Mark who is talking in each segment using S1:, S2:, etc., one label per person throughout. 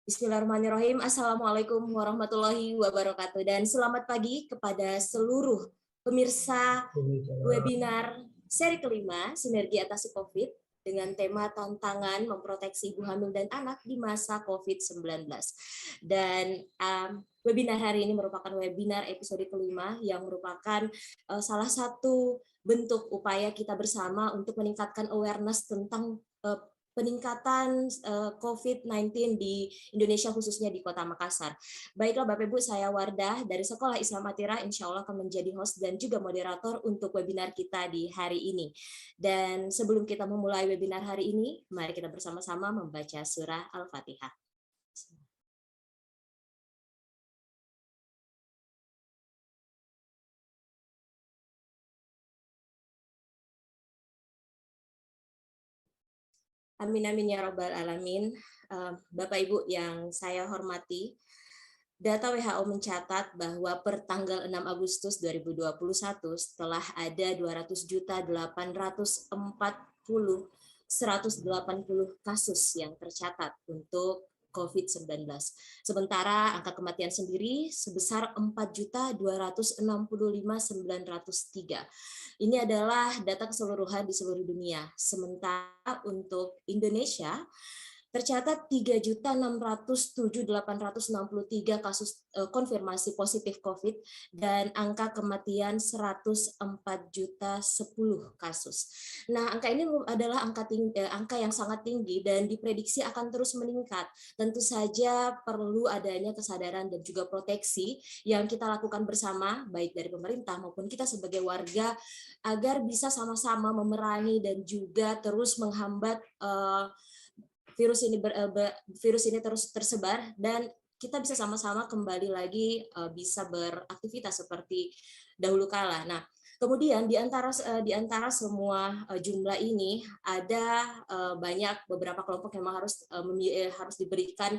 S1: Bismillahirrahmanirrahim. Assalamualaikum warahmatullahi wabarakatuh. Dan selamat pagi kepada seluruh pemirsa webinar seri kelima Sinergi Atasi COVID dengan tema tantangan memproteksi ibu hamil dan anak di masa COVID-19. Dan webinar hari ini merupakan webinar episode kelima yang merupakan salah satu bentuk upaya kita bersama untuk meningkatkan awareness tentang peningkatan COVID-19 di Indonesia, khususnya di Kota Makassar. Baiklah Bapak Ibu, saya Wardah dari Sekolah Islam Atira, insya Allah akan menjadi host dan juga moderator untuk webinar kita di hari ini. Dan sebelum kita memulai webinar hari ini, mari kita bersama-sama membaca surah Al-Fatihah. Amin amin ya rabbal alamin. Bapak Ibu yang saya hormati, data WHO mencatat bahwa per tanggal 6 Agustus 2021 setelah ada 200.840.180 kasus yang tercatat untuk COVID-19. Sementara angka kematian sendiri sebesar 4.265.903. Ini adalah data keseluruhan di seluruh dunia. Sementara untuk Indonesia tercatat 3.607.863 kasus konfirmasi positif COVID dan angka kematian 104.010 kasus. Nah, angka ini adalah angka yang sangat tinggi dan diprediksi akan terus meningkat. Tentu saja perlu adanya kesadaran dan juga proteksi yang kita lakukan bersama, baik dari pemerintah maupun kita sebagai warga, agar bisa sama-sama memerangi dan juga terus menghambat virus ini terus tersebar dan kita bisa sama-sama kembali lagi bisa beraktivitas seperti dahulu kala. Nah, kemudian di antara semua jumlah ini ada banyak beberapa kelompok yang harus diberikan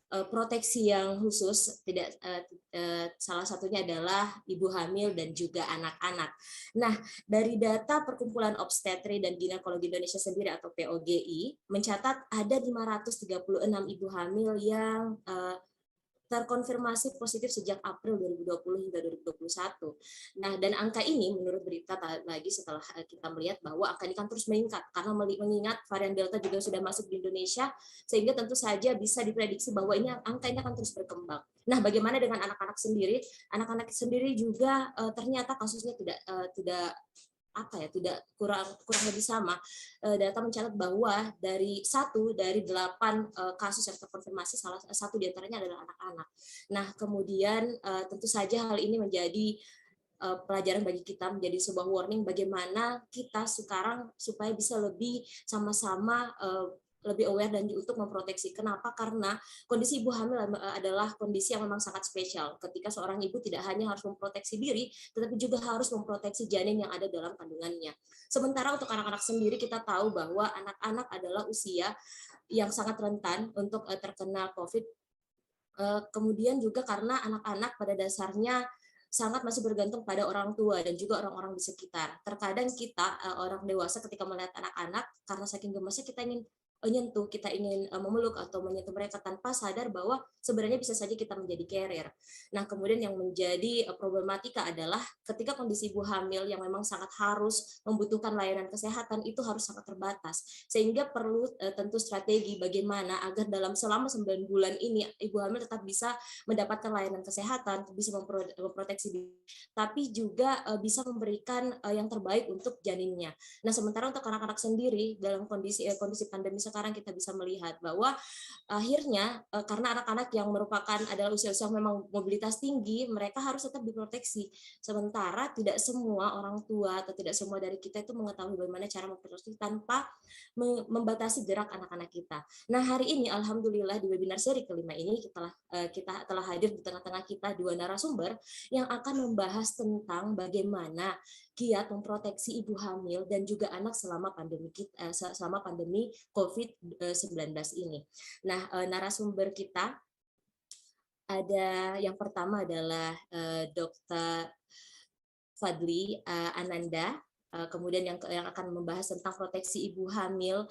S1: proteksi yang khusus, salah satunya adalah ibu hamil dan juga anak-anak. Nah, dari data Perkumpulan Obstetri dan Ginekologi Indonesia sendiri atau POGI mencatat ada 536 ibu hamil yang terkonfirmasi positif sejak April 2020 hingga 2021. Nah, dan angka ini menurut berita lagi setelah kita melihat bahwa angka ini kan terus meningkat karena mengingat varian Delta juga sudah masuk di Indonesia, sehingga tentu saja bisa diprediksi bahwa angka ini akan terus berkembang. Nah, bagaimana dengan anak-anak sendiri? Anak-anak sendiri juga ternyata kasusnya tidak kurang lebih sama. Data mencatat bahwa dari 8 kasus yang terkonfirmasi, salah satu diantaranya adalah anak-anak. Nah, kemudian tentu saja hal ini menjadi pelajaran bagi kita, menjadi sebuah warning bagaimana kita sekarang supaya bisa lebih sama-sama lebih aware dan untuk memproteksi. Kenapa? Karena kondisi ibu hamil adalah kondisi yang memang sangat spesial. Ketika seorang ibu tidak hanya harus memproteksi diri, tetapi juga harus memproteksi janin yang ada dalam kandungannya. Sementara untuk anak-anak sendiri kita tahu bahwa anak-anak adalah usia yang sangat rentan untuk terkena COVID. Kemudian juga karena anak-anak pada dasarnya sangat masih bergantung pada orang tua dan juga orang-orang di sekitar. Terkadang kita orang dewasa ketika melihat anak-anak, karena saking gemasnya kita ingin menyentuh, kita ingin memeluk atau menyentuh mereka tanpa sadar bahwa sebenarnya bisa saja kita menjadi carrier. Nah, kemudian yang menjadi problematika adalah ketika kondisi ibu hamil yang memang sangat harus membutuhkan layanan kesehatan itu harus sangat terbatas. Sehingga perlu tentu strategi bagaimana agar selama 9 bulan ini ibu hamil tetap bisa mendapatkan layanan kesehatan, bisa memproteksi diri, tapi juga bisa memberikan yang terbaik untuk janinnya. Nah, sementara untuk anak-anak sendiri dalam kondisi pandemi sekarang kita bisa melihat bahwa akhirnya karena anak-anak yang merupakan adalah usia-usia memang mobilitas tinggi, mereka harus tetap diproteksi. Sementara tidak semua orang tua atau tidak semua dari kita itu mengetahui bagaimana cara memproteksi tanpa membatasi gerak anak-anak kita. Nah, hari ini alhamdulillah di webinar seri kelima ini kita telah hadir di tengah-tengah kita dua narasumber yang akan membahas tentang bagaimana giat memproteksi ibu hamil dan juga anak selama pandemi COVID-19 ini. Nah, narasumber kita ada yang pertama adalah Dr. Fadli Ananda, kemudian yang akan membahas tentang proteksi ibu hamil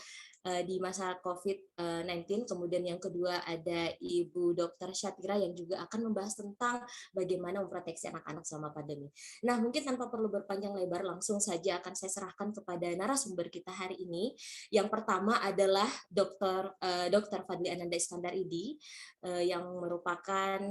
S1: di masa COVID-19. Kemudian yang kedua ada Ibu Dr. Syatira yang juga akan membahas tentang bagaimana memproteksi anak-anak selama pandemi. Nah, mungkin tanpa perlu berpanjang lebar, langsung saja akan saya serahkan kepada narasumber kita hari ini. Yang pertama adalah Dr. Fadli Ananda Iskandar ID, yang merupakan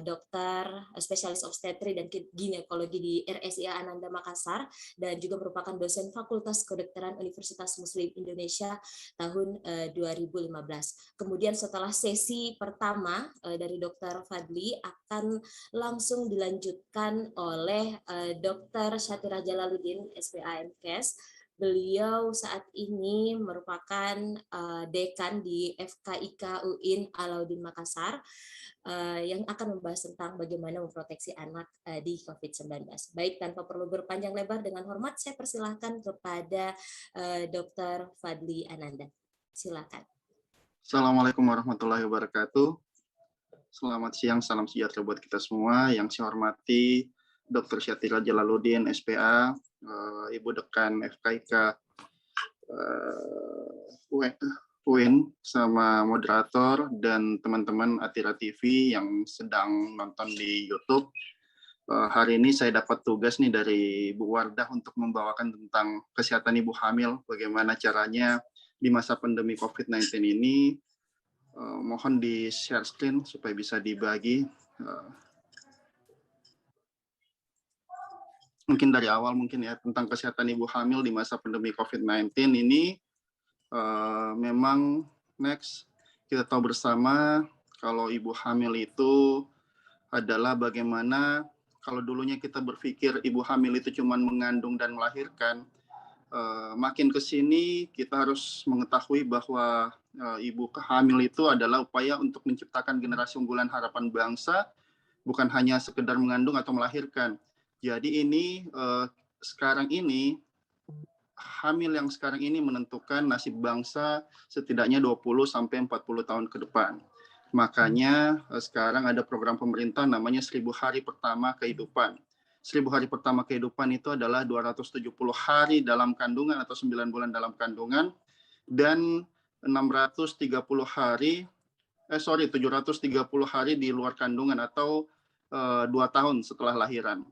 S1: dokter spesialis obstetri dan ginekologi di RSIA Ananda Makassar, dan juga merupakan dosen Fakultas Kedokteran Universitas Muslim Indonesia tahun 2015. Kemudian setelah sesi pertama dari Dr. Fadli akan langsung dilanjutkan oleh Dr. Syatira Jalaluddin, SPA MKes. Beliau saat ini merupakan dekan di FKIK UIN Alauddin Makassar, yang akan membahas tentang bagaimana memproteksi anak di COVID-19. Baik, tanpa perlu berpanjang lebar, dengan hormat saya persilahkan kepada Dr. Fadli Ananda. Silakan.
S2: Assalamualaikum warahmatullahi wabarakatuh. Selamat siang, salam sejahtera buat kita semua. Yang saya hormati Dr. Syatira Jalaluddin, SPA, Ibu Dekan FKIK UIN, sama moderator dan teman-teman Atira TV yang sedang nonton di YouTube. Hari ini saya dapat tugas nih dari Bu Wardah untuk membawakan tentang kesehatan ibu hamil, bagaimana caranya di masa pandemi COVID-19 ini. Mohon di share screen supaya bisa dibagi. Mungkin dari awal mungkin ya, tentang kesehatan ibu hamil di masa pandemi COVID-19 ini. Memang next kita tahu bersama kalau ibu hamil itu adalah bagaimana kalau dulunya kita berpikir ibu hamil itu cuma mengandung dan melahirkan, makin ke sini kita harus mengetahui bahwa ibu hamil itu adalah upaya untuk menciptakan generasi unggulan harapan bangsa, bukan hanya sekedar mengandung atau melahirkan. Jadi ini sekarang ini hamil yang sekarang ini menentukan nasib bangsa setidaknya 20 sampai 40 tahun ke depan. Makanya sekarang ada program pemerintah namanya 1000 hari pertama kehidupan. 1000 hari pertama kehidupan itu adalah 270 hari dalam kandungan atau 9 bulan dalam kandungan, dan 730 hari di luar kandungan atau 2 tahun setelah lahiran.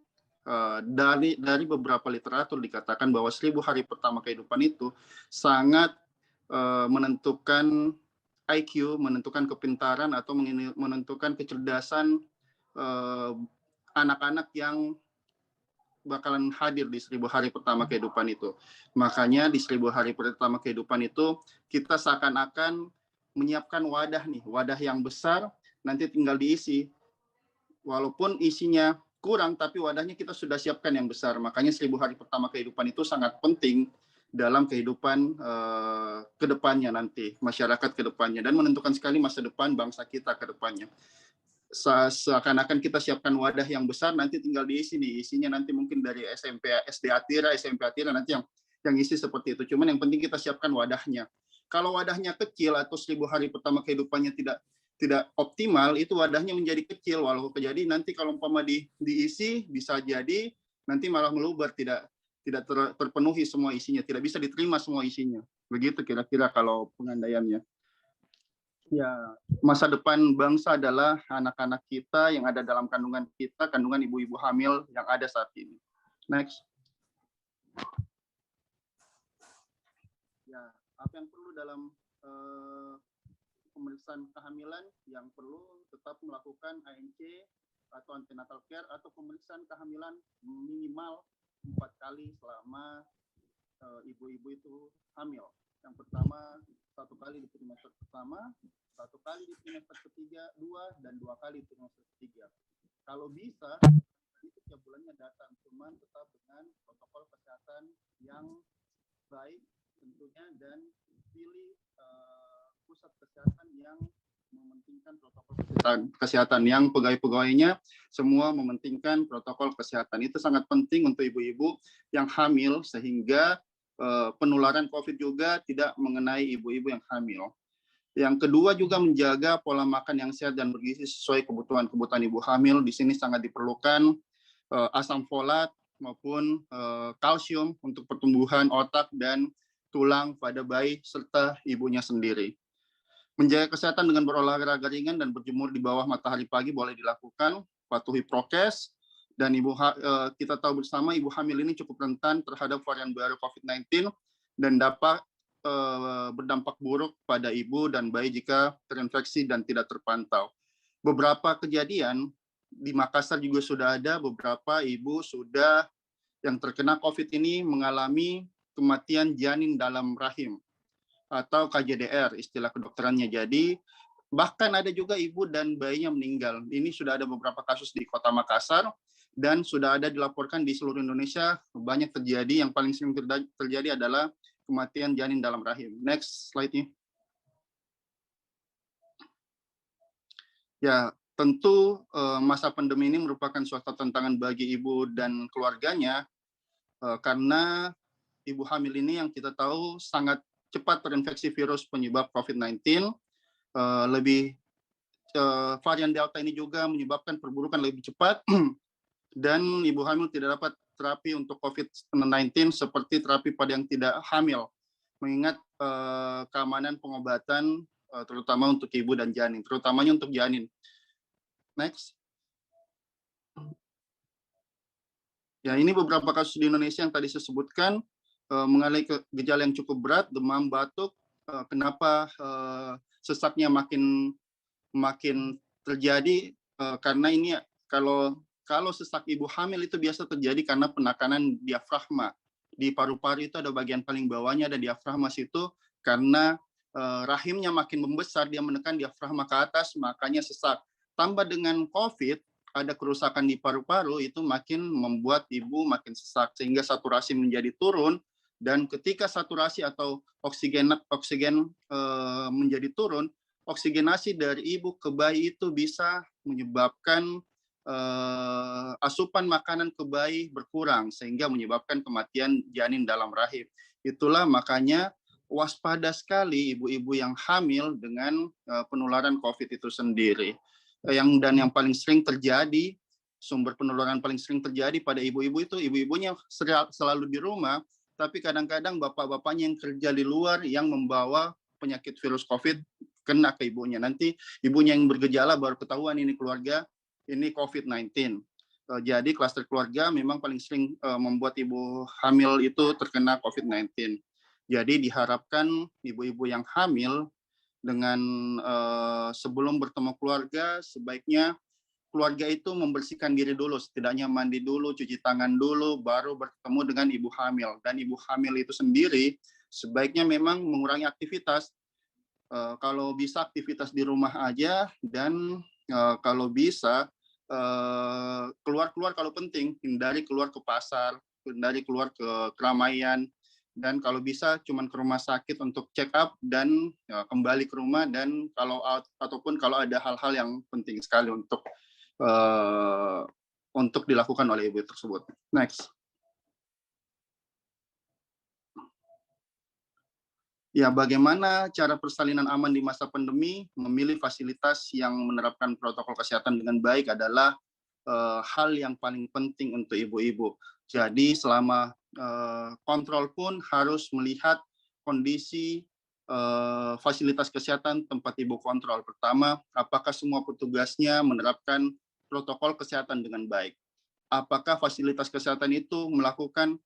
S2: Dari beberapa literatur dikatakan bahwa 1000 hari pertama kehidupan itu sangat menentukan IQ, menentukan kepintaran atau menentukan kecerdasan anak-anak yang bakalan hadir di 1000 hari pertama kehidupan itu. Makanya di 1000 hari pertama kehidupan itu kita seakan-akan menyiapkan wadah yang besar, nanti tinggal diisi. Walaupun isinya kurang, tapi wadahnya kita sudah siapkan yang besar. Makanya 1000 hari pertama kehidupan itu sangat penting dalam kehidupan kedepannya nanti, masyarakat kedepannya, dan menentukan sekali masa depan bangsa kita kedepannya. Seakan-akan kita siapkan wadah yang besar, nanti tinggal diisi nih. Isinya nanti mungkin dari SD Atira, SMP Atira, nanti yang isi seperti itu. Cuman yang penting kita siapkan wadahnya. Kalau wadahnya kecil atau 1000 hari pertama kehidupannya tidak optimal, itu wadahnya menjadi kecil. Walau terjadi nanti kalau umpama diisi, bisa jadi nanti malah meluber, tidak terpenuhi semua isinya, tidak bisa diterima semua isinya. Begitu kira-kira kalau pengandaiannya. Ya, masa depan bangsa adalah anak-anak kita yang ada dalam kandungan kita, kandungan ibu-ibu hamil yang ada saat ini. Next. Ya, apa yang perlu dalam pemeriksaan kehamilan? Yang perlu tetap melakukan ANC atau antenatal care atau pemeriksaan kehamilan minimal 4 kali selama ibu-ibu itu hamil. Yang pertama 1 kali di trimester pertama, 1 kali di trimester ketiga, 2 dan 2 kali di trimester ketiga. Kalau bisa itu tiap bulannya datang, cuman tetap dengan protokol kesehatan yang baik tentunya, dan pilih pusat kesehatan yang mementingkan protokol kesehatan, yang pegawai-pegawainya semua mementingkan protokol kesehatan. Itu sangat penting untuk ibu-ibu yang hamil, sehingga penularan COVID juga tidak mengenai ibu-ibu yang hamil. Yang kedua juga menjaga pola makan yang sehat dan bergizi sesuai kebutuhan ibu hamil. Di sini sangat diperlukan asam folat maupun kalsium untuk pertumbuhan otak dan tulang pada bayi serta ibunya sendiri. Menjaga kesehatan dengan berolahraga ringan dan berjemur di bawah matahari pagi boleh dilakukan, patuhi prokes, dan kita tahu bersama ibu hamil ini cukup rentan terhadap varian baru COVID-19 dan dapat berdampak buruk pada ibu dan bayi jika terinfeksi dan tidak terpantau. Beberapa kejadian di Makassar juga sudah ada beberapa ibu sudah yang terkena COVID ini mengalami kematian janin dalam rahim atau KJDR istilah kedokterannya. Jadi bahkan ada juga ibu dan bayinya meninggal. Ini sudah ada beberapa kasus di Kota Makassar dan sudah ada dilaporkan di seluruh Indonesia. Banyak terjadi, yang paling sering terjadi adalah kematian janin dalam rahim. Next slide-nya. Ya, tentu masa pandemi ini merupakan suatu tantangan bagi ibu dan keluarganya karena ibu hamil ini yang kita tahu sangat cepat terinfeksi virus penyebab COVID-19. Varian Delta ini juga menyebabkan perburukan lebih cepat dan ibu hamil tidak dapat terapi untuk COVID-19 seperti terapi pada yang tidak hamil, mengingat keamanan pengobatan terutama untuk ibu dan janin, terutamanya untuk janin. Next. Ya, ini beberapa kasus di Indonesia yang tadi saya sebutkan, mengalami gejala yang cukup berat, demam, batuk. Kenapa sesaknya makin terjadi? Karena ini kalau sesak ibu hamil itu biasa terjadi karena penekanan diafragma. Di paru-paru itu ada bagian paling bawahnya ada diafragma situ, karena rahimnya makin membesar, dia menekan diafragma ke atas, makanya sesak. Tambah dengan COVID, ada kerusakan di paru-paru, itu makin membuat ibu makin sesak, sehingga saturasi menjadi turun, dan ketika saturasi atau oksigen menjadi turun, oksigenasi dari ibu ke bayi itu bisa menyebabkan asupan makanan ke bayi berkurang, sehingga menyebabkan kematian janin dalam rahim. Itulah makanya waspada sekali ibu-ibu yang hamil dengan penularan COVID itu sendiri. Yang paling sering terjadi, sumber penularan paling sering terjadi pada ibu-ibu itu, ibu-ibunya selalu di rumah, tapi kadang-kadang bapak-bapaknya yang kerja di luar yang membawa penyakit virus COVID kena ke ibunya. Nanti ibunya yang bergejala baru ketahuan ini keluarga, ini COVID-19. Jadi klaster keluarga memang paling sering membuat ibu hamil itu terkena COVID-19. Jadi diharapkan ibu-ibu yang hamil dengan sebelum bertemu keluarga, sebaiknya keluarga itu membersihkan diri dulu, setidaknya mandi dulu, cuci tangan dulu, baru bertemu dengan ibu hamil. Dan ibu hamil itu sendiri sebaiknya memang mengurangi aktivitas. Kalau bisa aktivitas di rumah aja, dan kalau bisa keluar-keluar kalau penting, hindari keluar ke pasar, hindari keluar ke keramaian, dan kalau bisa cuman ke rumah sakit untuk check up dan kembali ke rumah, dan ataupun kalau ada hal-hal yang penting sekali untuk dilakukan oleh ibu tersebut. Next. Ya, bagaimana cara persalinan aman di masa pandemi? Memilih fasilitas yang menerapkan protokol kesehatan dengan baik adalah hal yang paling penting untuk ibu-ibu. Jadi selama kontrol pun harus melihat kondisi fasilitas kesehatan tempat ibu kontrol. Pertama, apakah semua petugasnya menerapkan protokol kesehatan dengan baik? Apakah fasilitas kesehatan itu melakukan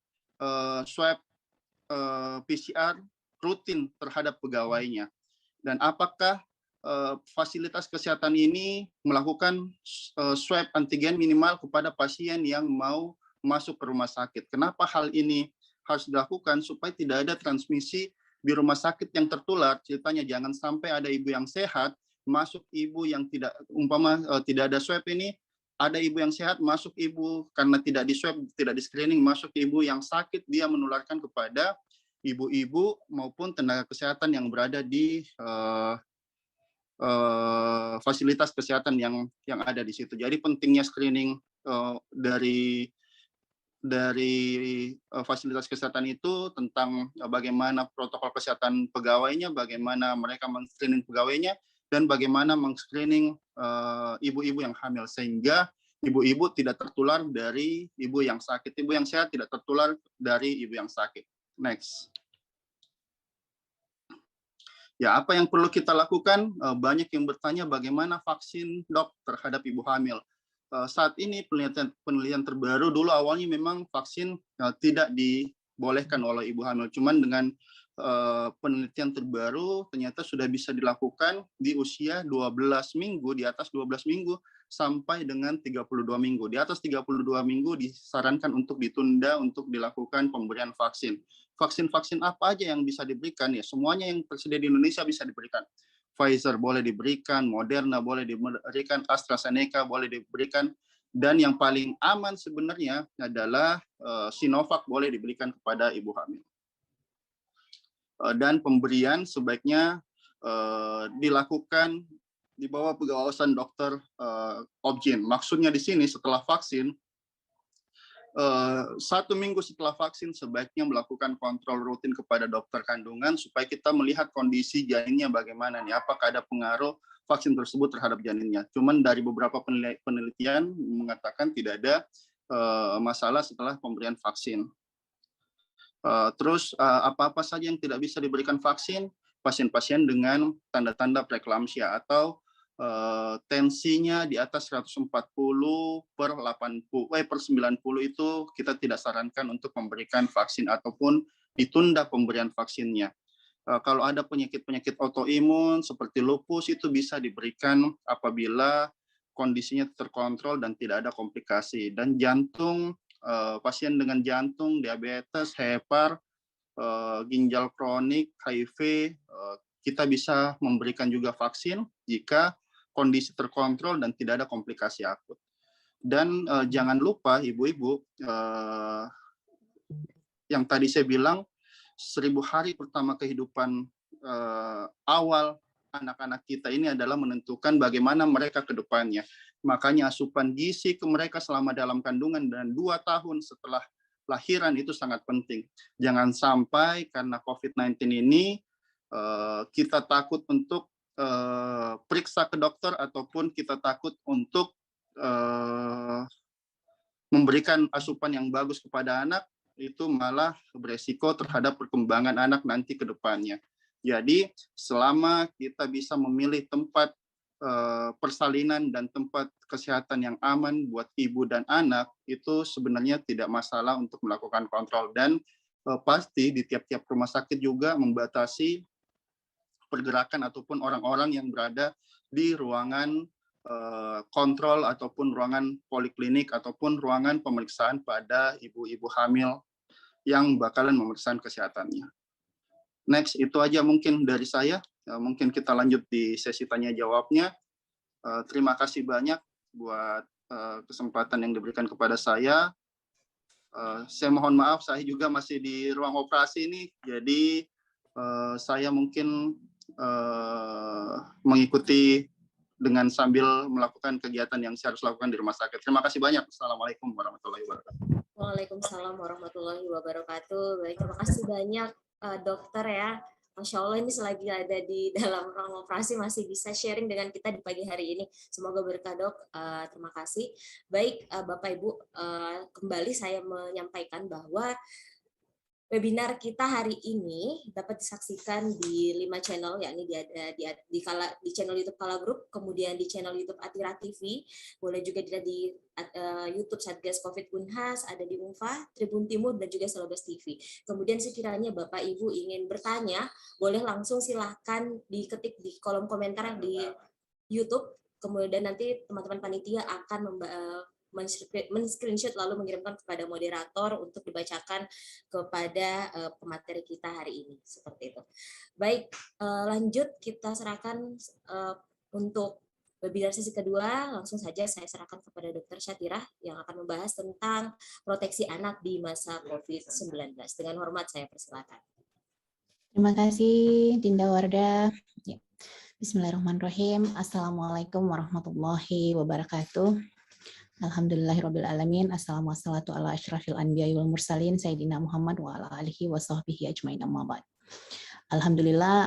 S2: swab PCR rutin terhadap pegawainya? Dan apakah fasilitas kesehatan ini melakukan swab antigen minimal kepada pasien yang mau masuk ke rumah sakit? Kenapa hal ini harus dilakukan? Supaya tidak ada transmisi di rumah sakit yang tertular. Ceritanya jangan sampai ada ibu yang sehat masuk ibu yang tidak, tidak ada swab ini, ada ibu yang sehat masuk ibu karena tidak di swab, tidak di screening, masuk ibu yang sakit, dia menularkan kepada ibu-ibu maupun tenaga kesehatan yang berada di fasilitas kesehatan yang ada di situ. Jadi pentingnya screening dari fasilitas kesehatan itu tentang bagaimana protokol kesehatan pegawainya, bagaimana mereka men-screening pegawainya, dan bagaimana men-screening ibu-ibu yang hamil, sehingga ibu-ibu tidak tertular dari ibu yang sakit, ibu yang sehat tidak tertular dari ibu yang sakit. Next. Ya, apa yang perlu kita lakukan? Banyak yang bertanya bagaimana vaksin dok terhadap ibu hamil. Saat ini penelitian terbaru, dulu awalnya memang vaksin tidak dibolehkan oleh ibu hamil. Cuman dengan penelitian terbaru ternyata sudah bisa dilakukan di usia 12 minggu, di atas 12 minggu sampai dengan 32 minggu. Di atas 32 minggu disarankan untuk ditunda untuk dilakukan pemberian vaksin. Vaksin-vaksin apa aja yang bisa diberikan? Ya, semuanya yang tersedia di Indonesia bisa diberikan. Pfizer boleh diberikan, Moderna boleh diberikan, AstraZeneca boleh diberikan, dan yang paling aman sebenarnya adalah Sinovac boleh diberikan kepada ibu hamil. Dan pemberian sebaiknya dilakukan di bawah pengawasan dokter obgyn. Maksudnya di sini setelah vaksin, 1 minggu setelah vaksin sebaiknya melakukan kontrol rutin kepada dokter kandungan supaya kita melihat kondisi janinnya bagaimana nih, apakah ada pengaruh vaksin tersebut terhadap janinnya. Cuman dari beberapa penelitian mengatakan tidak ada masalah setelah pemberian vaksin. Terus apa-apa saja yang tidak bisa diberikan vaksin? Pasien-pasien dengan tanda-tanda preeklamsia atau tensinya di atas 140 per 80 per 90 itu kita tidak sarankan untuk memberikan vaksin ataupun ditunda pemberian vaksinnya. Kalau ada penyakit-penyakit autoimun seperti lupus itu bisa diberikan apabila kondisinya terkontrol dan tidak ada komplikasi. Dan jantung, pasien dengan jantung, diabetes, hepar, ginjal kronik, HIV, kita bisa memberikan juga vaksin jika kondisi terkontrol dan tidak ada komplikasi akut. Dan jangan lupa ibu-ibu, yang tadi saya bilang 1000 hari pertama kehidupan awal anak-anak kita ini adalah menentukan bagaimana mereka ke depannya. Makanya asupan gizi ke mereka selama dalam kandungan dan 2 tahun setelah lahiran itu sangat penting. Jangan sampai karena COVID-19 ini kita takut untuk periksa ke dokter ataupun kita takut untuk memberikan asupan yang bagus kepada anak, itu malah beresiko terhadap perkembangan anak nanti ke depannya. Jadi selama kita bisa memilih tempat persalinan dan tempat kesehatan yang aman buat ibu dan anak, itu sebenarnya tidak masalah untuk melakukan kontrol. Dan pasti di tiap-tiap rumah sakit juga membatasi pergerakan ataupun orang-orang yang berada di ruangan kontrol ataupun ruangan poliklinik ataupun ruangan pemeriksaan pada ibu-ibu hamil yang bakalan memeriksa kesehatannya. Next, itu aja mungkin dari saya. Mungkin kita lanjut di sesi tanya jawabnya. Terima kasih banyak buat kesempatan yang diberikan kepada saya. Saya mohon maaf, saya juga masih di ruang operasi ini, jadi saya mungkin mengikuti dengan sambil melakukan kegiatan yang saya harus lakukan di rumah sakit. Terima kasih banyak. Assalamualaikum warahmatullahi wabarakatuh.
S1: Waalaikumsalam warahmatullahi wabarakatuh. Baik, terima kasih banyak dokter ya. Masya Allah, ini selagi ada di dalam ruang operasi masih bisa sharing dengan kita di pagi hari ini. Semoga berkah dok. Terima kasih. Baik Bapak Ibu, kembali saya menyampaikan bahwa webinar kita hari ini dapat disaksikan di 5 channel, yakni di channel YouTube Kala Group, kemudian di channel YouTube Atira TV, boleh juga dilihat di YouTube Satgas Covid Unhas, ada di UNFA, Tribun Timur, dan juga Selobas TV. Kemudian sekiranya Bapak Ibu ingin bertanya, boleh langsung silahkan diketik di kolom komentar di YouTube, kemudian nanti teman-teman panitia akan men-screenshot lalu mengirimkan kepada moderator untuk dibacakan kepada pemateri kita hari ini, seperti itu. Baik, lanjut kita serahkan untuk webinar sesi kedua. Langsung saja saya serahkan kepada Dr. Syatirah yang akan membahas tentang proteksi anak di masa COVID-19. Dengan hormat saya persilakan.
S3: Terima kasih Dinda Wardah. Ya. Bismillahirrahmanirrahim. Assalamualaikum warahmatullahi wabarakatuh. Alhamdulillahirabbil alamin. Assalatu ala asyrafil anbiya'i wal mursalin sayyidina Muhammad wa ala alihi wa sahbihi ajmain, amma ba'd. Alhamdulillah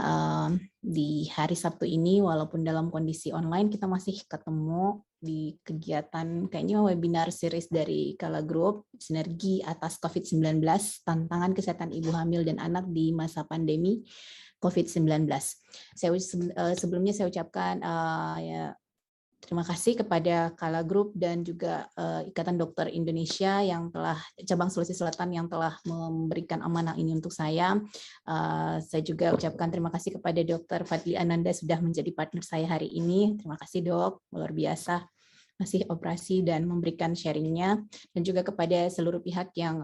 S3: di hari Sabtu ini walaupun dalam kondisi online kita masih ketemu di kegiatan kayaknya webinar series dari Kala Group, sinergi atas COVID-19, tantangan kesehatan ibu hamil dan anak di masa pandemi. COVID-19. Sebelumnya saya ucapkan terima kasih kepada Kala Group dan juga Ikatan Dokter Indonesia yang telah cabang Sulawesi Selatan yang telah memberikan amanah ini untuk saya. Saya juga ucapkan terima kasih kepada Dr. Fadli Ananda sudah menjadi partner saya hari ini. Terima kasih Dok, luar biasa masih operasi dan memberikan sharingnya, dan juga kepada seluruh pihak yang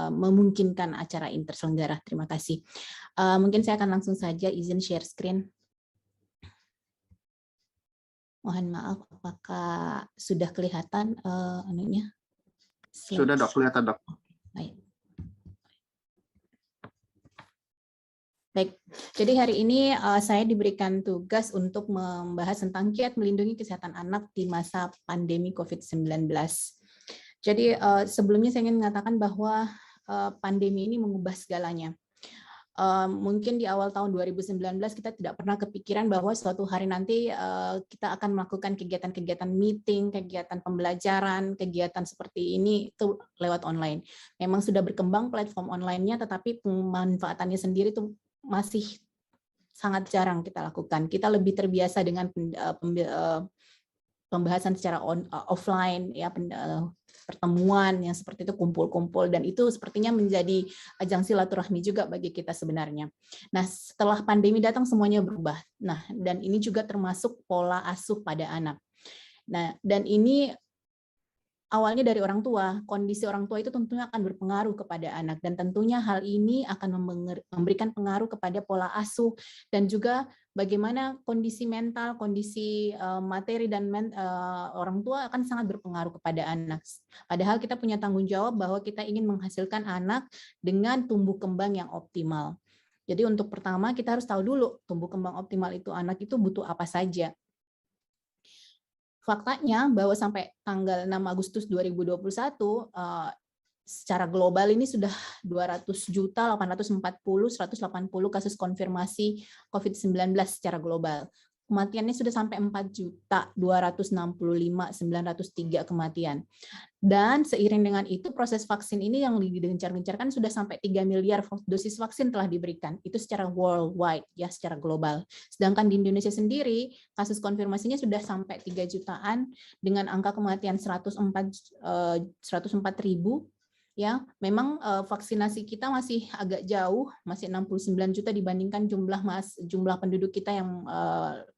S3: memungkinkan acara ini terselenggara. Terima kasih. Mungkin saya akan langsung saja izin share screen. Mohon maaf, apakah sudah kelihatan anunya?
S2: Sudah Dok, kelihatan Dok.
S3: Baik, jadi hari ini saya diberikan tugas untuk membahas tentang kiat melindungi kesehatan anak di masa pandemi COVID-19. Jadi sebelumnya saya ingin mengatakan bahwa pandemi ini mengubah segalanya. Mungkin di awal tahun 2019 kita tidak pernah kepikiran bahwa suatu hari nanti kita akan melakukan kegiatan-kegiatan meeting, kegiatan pembelajaran, kegiatan seperti ini itu lewat online. Memang sudah berkembang platform online-nya, tetapi pemanfaatannya sendiri itu masih sangat jarang kita lakukan. Kita lebih terbiasa dengan pembahasan secara offline, ya, pertemuan yang seperti itu, kumpul-kumpul, dan itu sepertinya menjadi ajang silaturahmi juga bagi kita sebenarnya. Nah, setelah pandemi datang semuanya berubah. Nah, dan ini juga termasuk pola asuh pada anak. Nah, dan ini awalnya dari orang tua. Kondisi orang tua itu tentunya akan berpengaruh kepada anak, dan tentunya hal ini akan memberikan pengaruh kepada pola asuh dan juga bagaimana kondisi mental, kondisi materi dan orang tua akan sangat berpengaruh kepada anak. Padahal kita punya tanggung jawab bahwa kita ingin menghasilkan anak dengan tumbuh kembang yang optimal. Jadi untuk pertama kita harus tahu dulu tumbuh kembang optimal itu anak itu butuh apa saja. Faktanya bahwa sampai tanggal 6 Agustus 2021 secara global ini sudah 200.840.180 kasus konfirmasi COVID-19 secara global. Kematiannya sudah sampai 4.265.903 kematian. Dan seiring dengan itu proses vaksin ini yang digencar-gencarkan sudah sampai 3 miliar dosis vaksin telah diberikan. Itu secara worldwide, ya, secara global. Sedangkan di Indonesia sendiri kasus konfirmasinya sudah sampai 3 jutaan dengan angka kematian 104.000. Ya, memang vaksinasi kita masih agak jauh, masih 69 juta dibandingkan jumlah penduduk kita yang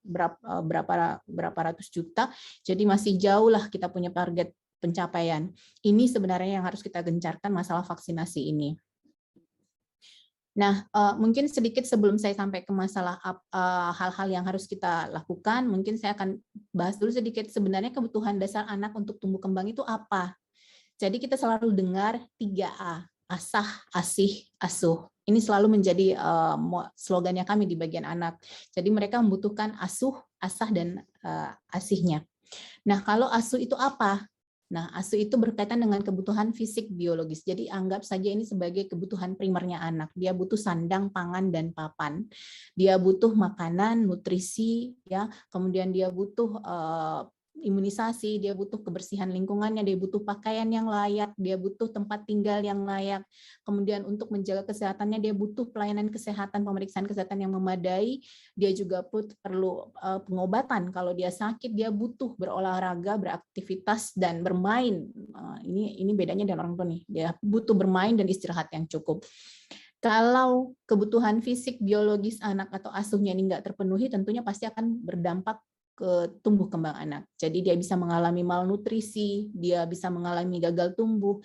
S3: berapa ratus juta. Jadi masih jauh lah kita punya target pencapaian. Ini sebenarnya yang harus kita gencarkan, masalah vaksinasi ini. Nah, mungkin sedikit sebelum saya sampai ke masalah hal-hal yang harus kita lakukan, mungkin saya akan bahas dulu sedikit sebenarnya kebutuhan dasar anak untuk tumbuh kembang itu apa. Jadi kita selalu dengar 3A, asah, asih, asuh. Ini selalu menjadi slogannya kami di bagian anak. Jadi mereka membutuhkan asuh, asah, dan asihnya. Nah, kalau asuh itu apa? Nah, asuh itu berkaitan dengan kebutuhan fisik biologis. Jadi anggap saja ini sebagai kebutuhan primernya anak. Dia butuh sandang, pangan, dan papan. Dia butuh makanan, nutrisi, ya. Kemudian dia butuh imunisasi, dia butuh kebersihan lingkungannya, dia butuh pakaian yang layak, dia butuh tempat tinggal yang layak. Kemudian untuk menjaga kesehatannya dia butuh pelayanan kesehatan, pemeriksaan kesehatan yang memadai. Dia juga perlu pengobatan kalau dia sakit, dia butuh berolahraga, beraktivitas, dan bermain. Ini bedanya dengan orang tua nih, dia butuh bermain dan istirahat yang cukup. Kalau kebutuhan fisik biologis anak atau asuhnya ini nggak terpenuhi, tentunya pasti akan berdampak ke tumbuh kembang anak. Jadi dia bisa mengalami malnutrisi, dia bisa mengalami gagal tumbuh.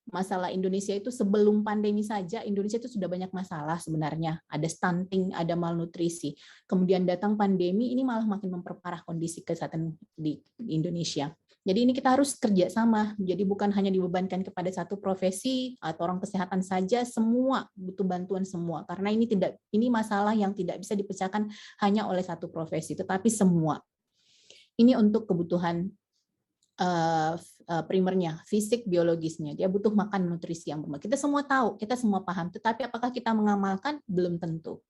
S3: Masalah Indonesia itu sebelum pandemi saja, Indonesia itu sudah banyak masalah sebenarnya. Ada stunting, ada malnutrisi. Kemudian datang pandemi, ini malah makin memperparah kondisi kesehatan di Indonesia. Jadi ini kita harus kerja sama. Jadi bukan hanya dibebankan kepada satu profesi atau orang kesehatan saja, semua butuh bantuan semua. Karena ini masalah yang tidak bisa dipecahkan hanya oleh satu profesi, tetapi semua. Ini untuk kebutuhan primernya, fisik, biologisnya. Dia butuh makan nutrisi yang bermakna. Kita semua tahu, kita semua paham. Tetapi apakah kita mengamalkan? Belum tentu.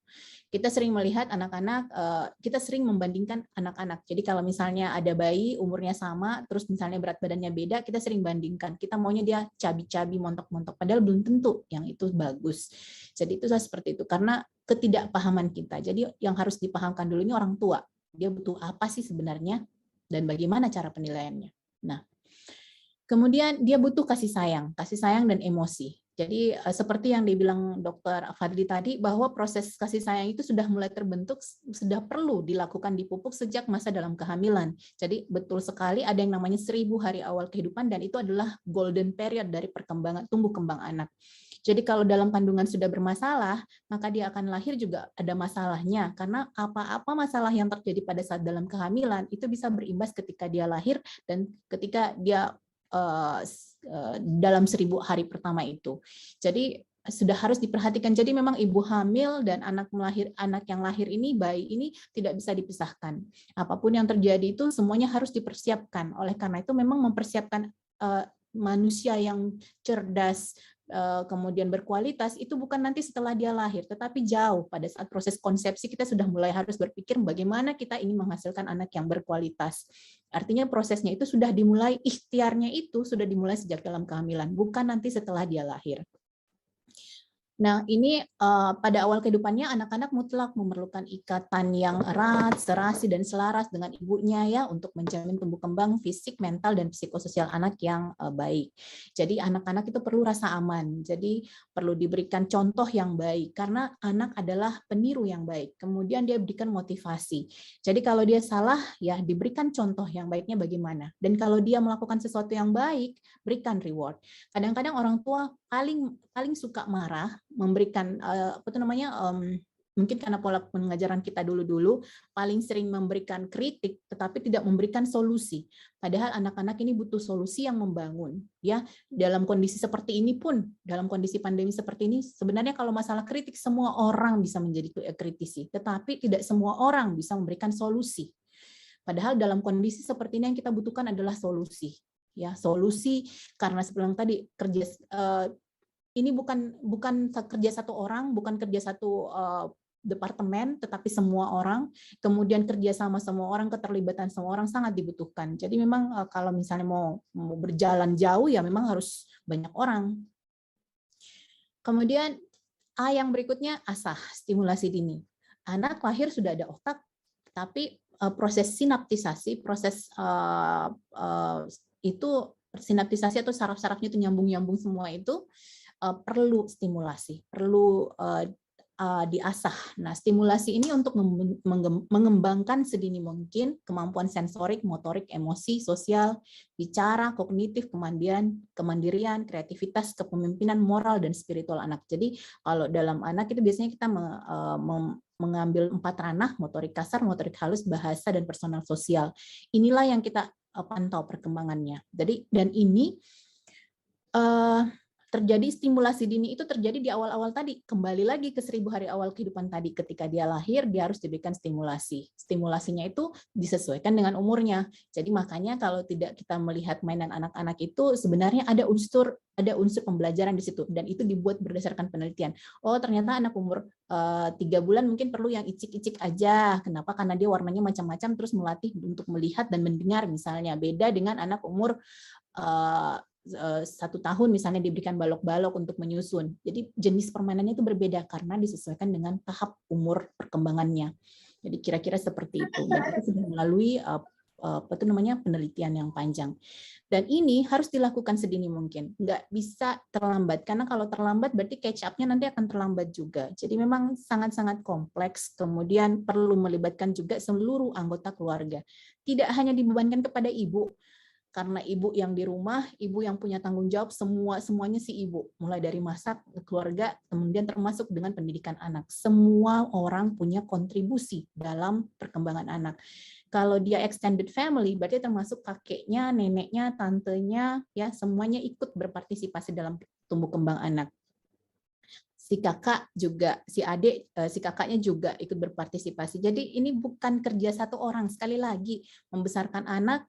S3: Kita sering melihat anak-anak, kita sering membandingkan anak-anak. Jadi kalau misalnya ada bayi umurnya sama, terus misalnya berat badannya beda, kita sering bandingkan. Kita maunya dia cabi-cabi, montok-montok. Padahal belum tentu yang itu bagus. Jadi itu seperti itu. Karena ketidakpahaman kita. Jadi yang harus dipahamkan dulu ini orang tua. Dia butuh apa sih sebenarnya? Dan bagaimana cara penilaiannya? Nah, kemudian dia butuh kasih sayang dan emosi. Jadi seperti yang dibilang Dokter Fadli tadi, bahwa proses kasih sayang itu sudah mulai terbentuk, sudah perlu dilakukan di pupuk sejak masa dalam kehamilan. Jadi betul sekali ada yang namanya 1000 hari awal kehidupan, dan itu adalah golden period dari perkembangan tumbuh kembang anak. Jadi kalau dalam kandungan sudah bermasalah, maka dia akan lahir juga ada masalahnya, karena apa-apa masalah yang terjadi pada saat dalam kehamilan itu bisa berimbas ketika dia lahir dan ketika dia dalam 1000 hari pertama itu. Jadi sudah harus diperhatikan. Jadi memang ibu hamil dan anak yang lahir ini, bayi ini tidak bisa dipisahkan. Apapun yang terjadi itu semuanya harus dipersiapkan. Oleh karena itu memang mempersiapkan manusia yang cerdas, kemudian berkualitas, itu bukan nanti setelah dia lahir, tetapi jauh pada saat proses konsepsi kita sudah mulai harus berpikir bagaimana kita ingin menghasilkan anak yang berkualitas. Artinya prosesnya itu sudah dimulai, ikhtiarnya itu sudah dimulai sejak dalam kehamilan, bukan nanti setelah dia lahir. Nah, ini pada awal kehidupannya anak-anak mutlak memerlukan ikatan yang erat, serasi, dan selaras dengan ibunya ya untuk menjamin tumbuh kembang fisik, mental, dan psikososial anak yang baik. Jadi anak-anak itu perlu rasa aman, jadi perlu diberikan contoh yang baik, karena anak adalah peniru yang baik. Kemudian dia berikan motivasi. Jadi kalau dia salah, ya diberikan contoh yang baiknya bagaimana. Dan kalau dia melakukan sesuatu yang baik, berikan reward. Kadang-kadang orang tua paling suka marah, memberikan mungkin karena pola pengajaran kita dulu paling sering memberikan kritik tetapi tidak memberikan solusi. Padahal anak-anak ini butuh solusi yang membangun ya. Dalam kondisi seperti ini pun, dalam kondisi pandemi seperti ini, sebenarnya kalau masalah kritik semua orang bisa menjadi kritisi, tetapi tidak semua orang bisa memberikan solusi. Padahal dalam kondisi seperti ini yang kita butuhkan adalah solusi. Ya, solusi karena sebelum tadi ini bukan kerja satu orang, bukan kerja satu departemen, tetapi semua orang, kemudian kerja sama semua orang, keterlibatan semua orang sangat dibutuhkan. Jadi memang kalau misalnya mau berjalan jauh ya memang harus banyak orang. Kemudian yang berikutnya asah, stimulasi dini. Anak lahir sudah ada otak, tapi proses sinaptisasi, proses itu sinaptisasi atau saraf-sarafnya itu nyambung-nyambung semua itu perlu stimulasi, perlu diasah. Nah, stimulasi ini untuk mengembangkan sedini mungkin kemampuan sensorik, motorik, emosi, sosial, bicara, kognitif, kemandirian, kreativitas, kepemimpinan, moral, dan spiritual anak. Jadi, kalau dalam anak itu biasanya kita mengambil 4 ranah, motorik kasar, motorik halus, bahasa, dan personal sosial. Inilah yang kita pantau perkembangannya. Jadi, dan ini terjadi stimulasi dini itu terjadi di awal-awal tadi. Kembali lagi ke 1000 hari awal kehidupan tadi. Ketika dia lahir, dia harus diberikan stimulasi. Stimulasinya itu disesuaikan dengan umurnya. Jadi makanya kalau tidak kita melihat mainan anak-anak itu, sebenarnya ada unsur pembelajaran di situ. Dan itu dibuat berdasarkan penelitian. Oh, ternyata anak umur 3 bulan mungkin perlu yang icik-icik aja. Kenapa? Karena dia warnanya macam-macam, terus melatih untuk melihat dan mendengar misalnya. Beda dengan anak umur 1 tahun misalnya diberikan balok-balok untuk menyusun. Jadi jenis permainannya itu berbeda karena disesuaikan dengan tahap umur perkembangannya. Jadi kira-kira seperti itu. Dan itu sudah melalui penelitian yang panjang. Dan ini harus dilakukan sedini mungkin. Nggak bisa terlambat, karena kalau terlambat berarti catch up-nya nanti akan terlambat juga. Jadi memang sangat-sangat kompleks, kemudian perlu melibatkan juga seluruh anggota keluarga. Tidak hanya dibebankan kepada ibu, karena ibu yang di rumah, ibu yang punya tanggung jawab, semuanya si ibu. Mulai dari masak, keluarga, kemudian termasuk dengan pendidikan anak. Semua orang punya kontribusi dalam perkembangan anak. Kalau dia extended family, berarti termasuk kakeknya, neneknya, tantenya, ya semuanya ikut berpartisipasi dalam tumbuh kembang anak. Si kakak juga, si adik, si kakaknya juga ikut berpartisipasi. Jadi ini bukan kerja satu orang. Sekali lagi, membesarkan anak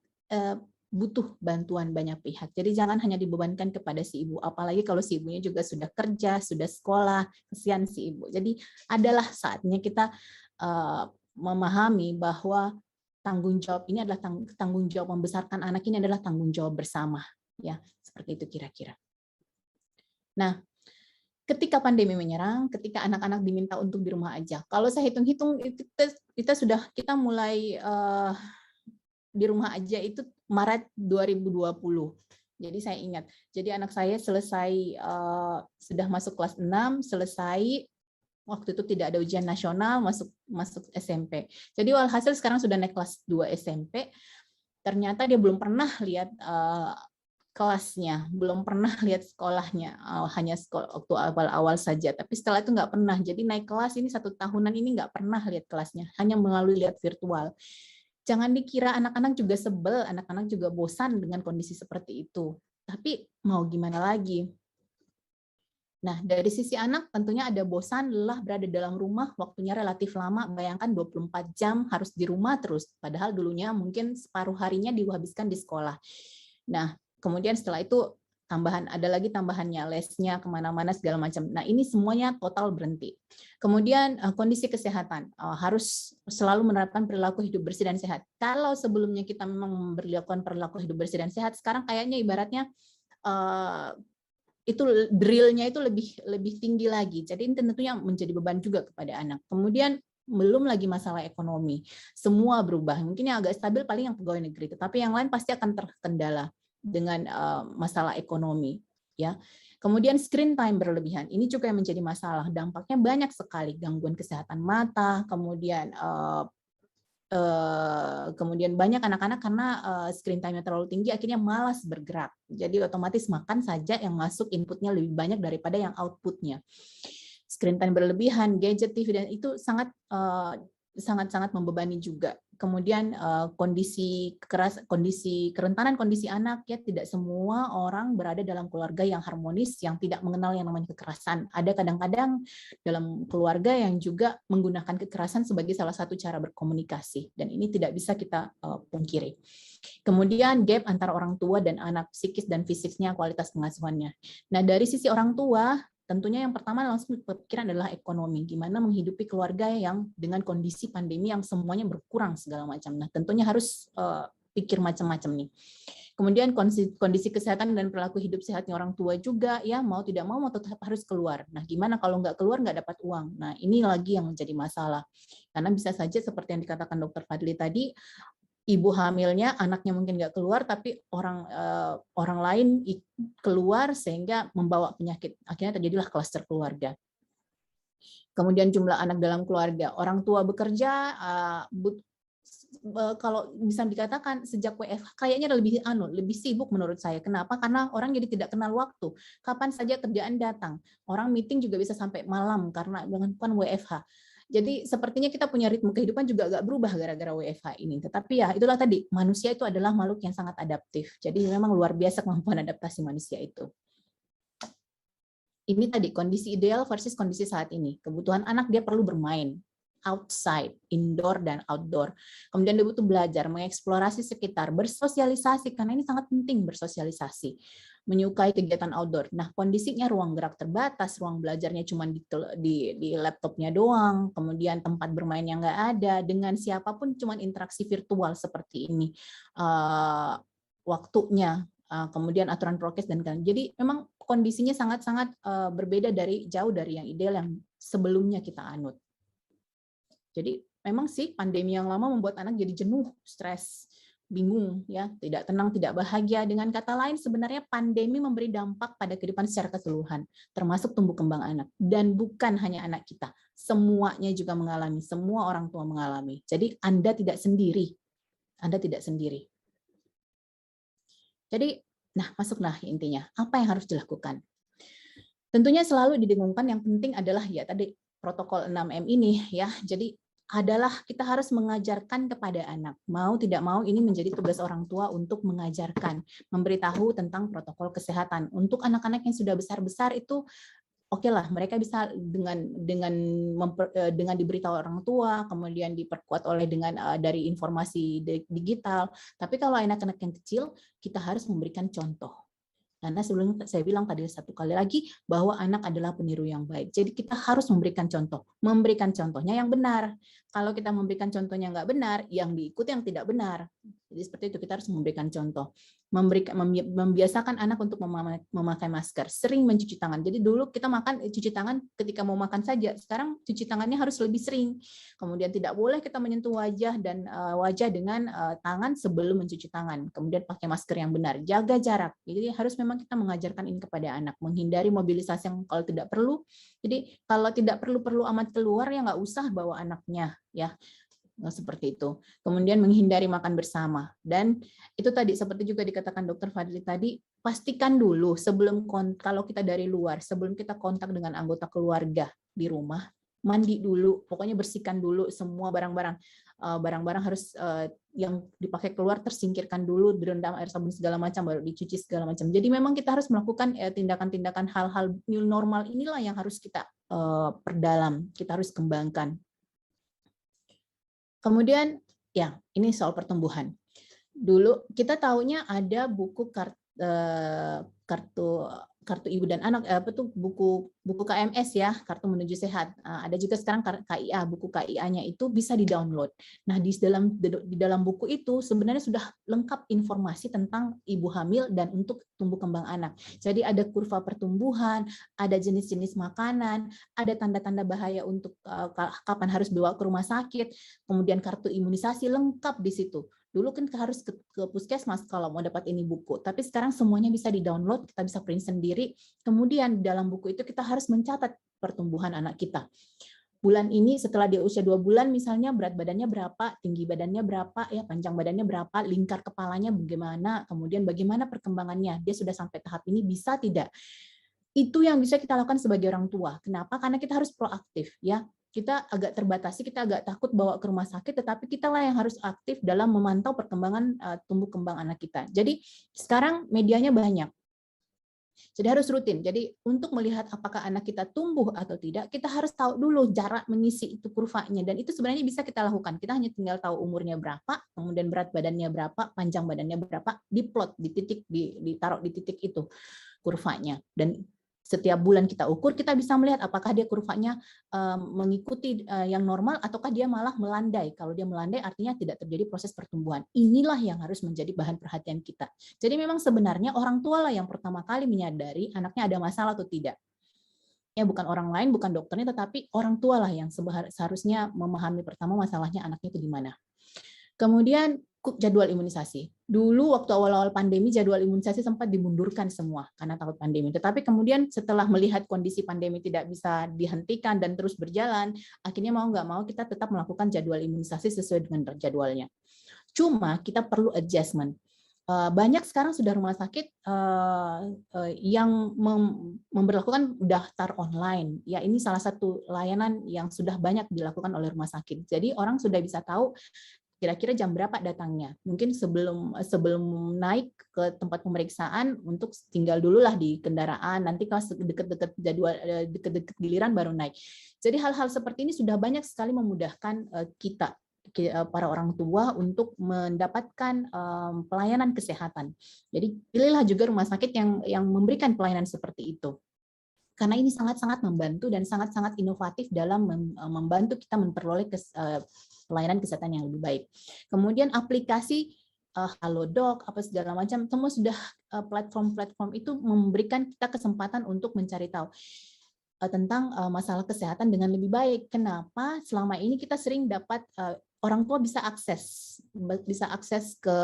S3: butuh bantuan banyak pihak. Jadi jangan hanya dibebankan kepada si ibu, apalagi kalau si ibunya juga sudah kerja, sudah sekolah, kesian si ibu. Jadi adalah saatnya kita memahami bahwa tanggung jawab ini adalah tanggung jawab membesarkan anak ini adalah tanggung jawab bersama, ya seperti itu kira-kira. Nah, ketika pandemi menyerang, ketika anak-anak diminta untuk di rumah aja. Kalau saya hitung-hitung, kita mulai di rumah aja itu Maret 2020. Jadi saya ingat. Jadi anak saya selesai sudah masuk kelas 6, selesai waktu itu tidak ada ujian nasional, masuk SMP. Jadi walhasil sekarang sudah naik kelas 2 SMP. Ternyata dia belum pernah lihat kelasnya, belum pernah lihat sekolahnya, hanya waktu awal-awal saja, tapi setelah itu nggak pernah. Jadi naik kelas ini 1 tahunan ini nggak pernah lihat kelasnya, hanya melalui lihat virtual. Jangan dikira anak-anak juga sebel, anak-anak juga bosan dengan kondisi seperti itu. Tapi mau gimana lagi? Nah, dari sisi anak tentunya ada bosan, lelah berada dalam rumah, waktunya relatif lama, bayangkan 24 jam harus di rumah terus, padahal dulunya mungkin separuh harinya dihabiskan di sekolah. Nah, kemudian setelah itu ada lagi tambahannya, lesnya kemana-mana segala macam. Nah, ini semuanya total berhenti. Kemudian kondisi kesehatan, harus selalu menerapkan perilaku hidup bersih dan sehat. Kalau sebelumnya kita memang memperlakukan perilaku hidup bersih dan sehat, sekarang kayaknya ibaratnya itu drill-nya itu lebih tinggi lagi. Jadi ini tentunya menjadi beban juga kepada anak. Kemudian belum lagi masalah ekonomi. Semua berubah. Mungkin yang agak stabil paling yang pegawai negeri, tetapi yang lain pasti akan terkendala dengan masalah ekonomi, ya. Kemudian screen time berlebihan. Ini juga yang menjadi masalah. Dampaknya banyak sekali, gangguan kesehatan mata, kemudian banyak anak-anak karena screen time-nya terlalu tinggi akhirnya malas bergerak. Jadi otomatis makan saja yang masuk inputnya lebih banyak daripada yang outputnya. Screen time berlebihan, gadget, TV, dan itu sangat membebani juga. Kemudian kondisi kerentanan kondisi anak, ya tidak semua orang berada dalam keluarga yang harmonis, yang tidak mengenal yang namanya kekerasan. Ada kadang-kadang dalam keluarga yang juga menggunakan kekerasan sebagai salah satu cara berkomunikasi, dan ini tidak bisa kita pungkiri. Kemudian gap antara orang tua dan anak, psikis dan fisiknya, kualitas pengasuhannya. Nah, dari sisi orang tua, tentunya yang pertama langsung berpikiran adalah ekonomi. Gimana menghidupi keluarga yang dengan kondisi pandemi yang semuanya berkurang segala macam. Nah, tentunya harus pikir macam-macam nih. Kemudian kondisi kesehatan dan perilaku hidup sehatnya orang tua juga, ya mau tidak mau tetap harus keluar. Nah, gimana kalau nggak keluar nggak dapat uang? Nah, ini lagi yang menjadi masalah. Karena bisa saja seperti yang dikatakan Dr. Fadli tadi, ibu hamilnya, anaknya mungkin nggak keluar, tapi orang lain keluar sehingga membawa penyakit. Akhirnya terjadilah klaster keluarga. Kemudian jumlah anak dalam keluarga, orang tua bekerja, kalau bisa dikatakan sejak WFH kayaknya lebih sibuk menurut saya. Kenapa? Karena orang jadi tidak kenal waktu. Kapan saja kerjaan datang. Orang meeting juga bisa sampai malam karena dengan WFH. Jadi sepertinya kita punya ritme kehidupan juga agak berubah gara-gara WFH ini. Tetapi ya itulah tadi, manusia itu adalah makhluk yang sangat adaptif. Jadi memang luar biasa kemampuan adaptasi manusia itu. Ini tadi kondisi ideal versus kondisi saat ini. Kebutuhan anak, dia perlu bermain. Outside, indoor dan outdoor. Kemudian dia butuh belajar, mengeksplorasi sekitar, bersosialisasi, karena ini sangat penting bersosialisasi. Menyukai kegiatan outdoor. Nah, kondisinya ruang gerak terbatas, ruang belajarnya cuma di laptopnya doang, kemudian tempat bermain yang nggak ada, dengan siapapun cuma interaksi virtual seperti ini. Waktunya, kemudian aturan prokes dan lain-lain. Jadi memang kondisinya sangat-sangat berbeda jauh dari yang ideal yang sebelumnya kita anut. Jadi memang sih pandemi yang lama membuat anak jadi jenuh, stres, bingung, ya, tidak tenang, tidak bahagia. Dengan kata lain, sebenarnya pandemi memberi dampak pada kehidupan secara keseluruhan, termasuk tumbuh kembang anak. Dan bukan hanya anak kita, semuanya juga mengalami, semua orang tua mengalami. Jadi Anda tidak sendiri. Anda tidak sendiri. Jadi, nah masuklah intinya, apa yang harus dilakukan? Tentunya selalu didengungkan yang penting adalah ya tadi protokol 6M ini, ya. Jadi adalah kita harus mengajarkan kepada anak. Mau tidak mau ini menjadi tugas orang tua untuk mengajarkan, memberitahu tentang protokol kesehatan. Untuk anak-anak yang sudah besar-besar itu oke lah mereka bisa dengan diberitahu orang tua, kemudian diperkuat oleh dengan dari informasi digital. Tapi kalau anak-anak yang kecil, kita harus memberikan contoh. Karena sebelumnya saya bilang tadi satu kali lagi bahwa anak adalah peniru yang baik. Jadi kita harus memberikan contoh. Memberikan contohnya yang benar. Kalau kita memberikan contohnya nggak benar, yang diikuti yang tidak benar. Jadi seperti itu, kita harus memberikan contoh. Membiasakan anak untuk memakai masker, sering mencuci tangan. Jadi dulu kita makan cuci tangan ketika mau makan saja. Sekarang cuci tangannya harus lebih sering. Kemudian tidak boleh kita menyentuh wajah dan wajah dengan tangan sebelum mencuci tangan. Kemudian pakai masker yang benar, jaga jarak. Jadi harus memang kita mengajarkan ini kepada anak, menghindari mobilisasi yang kalau tidak perlu. Jadi kalau tidak perlu amat keluar ya nggak usah bawa anaknya ya. Seperti itu. Kemudian menghindari makan bersama. Dan itu tadi seperti juga dikatakan Dokter Fadli tadi, pastikan dulu sebelum kalau kita dari luar, sebelum kita kontak dengan anggota keluarga di rumah, mandi dulu, pokoknya bersihkan dulu semua barang-barang. Barang-barang harus yang dipakai keluar tersingkirkan dulu, direndam air sabun segala macam, baru dicuci segala macam. Jadi memang kita harus melakukan tindakan-tindakan hal-hal new normal inilah yang harus kita perdalam, kita harus kembangkan. Kemudian, ya ini soal pertumbuhan. Dulu kita taunya ada buku kartu ibu dan anak, buku KMS ya, kartu menuju sehat. Ada juga sekarang KIA, buku KIA-nya itu bisa di-download. Nah, di dalam buku itu sebenarnya sudah lengkap informasi tentang ibu hamil dan untuk tumbuh kembang anak. Jadi ada kurva pertumbuhan, ada jenis-jenis makanan, ada tanda-tanda bahaya untuk kapan harus dibawa ke rumah sakit, kemudian kartu imunisasi lengkap di situ. Dulu kan harus ke puskesmas kalau mau dapat ini buku, tapi sekarang semuanya bisa di-download, kita bisa print sendiri. Kemudian dalam buku itu kita harus mencatat pertumbuhan anak kita. Bulan ini setelah dia usia 2 bulan misalnya berat badannya berapa, tinggi badannya berapa, ya panjang badannya berapa, lingkar kepalanya bagaimana, kemudian bagaimana perkembangannya, dia sudah sampai tahap ini bisa tidak. Itu yang bisa kita lakukan sebagai orang tua. Kenapa? Karena kita harus proaktif ya. Kita agak terbatasi, kita agak takut bawa ke rumah sakit, tetapi kita lah yang harus aktif dalam memantau perkembangan tumbuh kembang anak kita. Jadi sekarang medianya banyak. Jadi harus rutin. Jadi untuk melihat apakah anak kita tumbuh atau tidak, kita harus tahu dulu jarak mengisi itu kurvanya. Dan itu sebenarnya bisa kita lakukan. Kita hanya tinggal tahu umurnya berapa, kemudian berat badannya berapa, panjang badannya berapa, diplot, ditaruh di titik itu kurvanya. Dan setiap bulan kita ukur, kita bisa melihat apakah dia kurvanya mengikuti yang normal ataukah dia malah melandai. Kalau dia melandai artinya tidak terjadi proses pertumbuhan. Inilah yang harus menjadi bahan perhatian kita. Jadi memang sebenarnya orang tua lah yang pertama kali menyadari anaknya ada masalah atau tidak. Ya bukan orang lain, bukan dokternya, tetapi orang tua lah yang seharusnya memahami pertama masalahnya anaknya itu di mana. Kemudian jadwal imunisasi. Dulu waktu awal-awal pandemi jadwal imunisasi sempat dimundurkan semua karena takut pandemi. Tetapi kemudian setelah melihat kondisi pandemi tidak bisa dihentikan dan terus berjalan, akhirnya mau nggak mau kita tetap melakukan jadwal imunisasi sesuai dengan jadwalnya. Cuma kita perlu adjustment. Banyak sekarang sudah rumah sakit yang memberlakukan daftar online. Ya, ini salah satu layanan yang sudah banyak dilakukan oleh rumah sakit. Jadi orang sudah bisa tahu kira-kira jam berapa datangnya. Mungkin sebelum naik ke tempat pemeriksaan untuk tinggal dulu lah di kendaraan. Nanti kalau deket-deket jadwal, deket-deket giliran baru naik. Jadi hal-hal seperti ini sudah banyak sekali memudahkan kita para orang tua untuk mendapatkan pelayanan kesehatan. Jadi pilihlah juga rumah sakit yang memberikan pelayanan seperti itu. Karena ini sangat-sangat membantu dan sangat-sangat inovatif dalam membantu kita memperoleh pelayanan kesehatan yang lebih baik. Kemudian aplikasi Halodoc, apa segala macam, semua sudah platform-platform itu memberikan kita kesempatan untuk mencari tahu tentang masalah kesehatan dengan lebih baik. Kenapa? Selama ini kita sering dapat orang tua bisa akses ke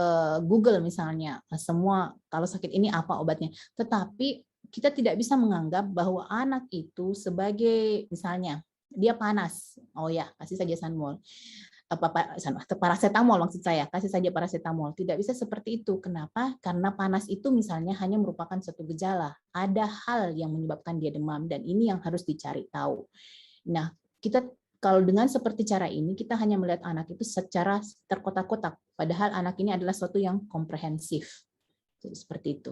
S3: Google misalnya, semua kalau sakit ini apa obatnya. Tetapi kita tidak bisa menganggap bahwa anak itu sebagai misalnya dia panas, oh ya kasih saja Sanmol, paracetamol maksud saya, kasih saja paracetamol. Tidak bisa seperti itu. Kenapa? Karena panas itu misalnya hanya merupakan suatu gejala. Ada hal yang menyebabkan dia demam dan ini yang harus dicari tahu. Nah, kita kalau dengan seperti cara ini kita hanya melihat anak itu secara terkotak-kotak, padahal anak ini adalah suatu yang komprehensif. Jadi, seperti itu.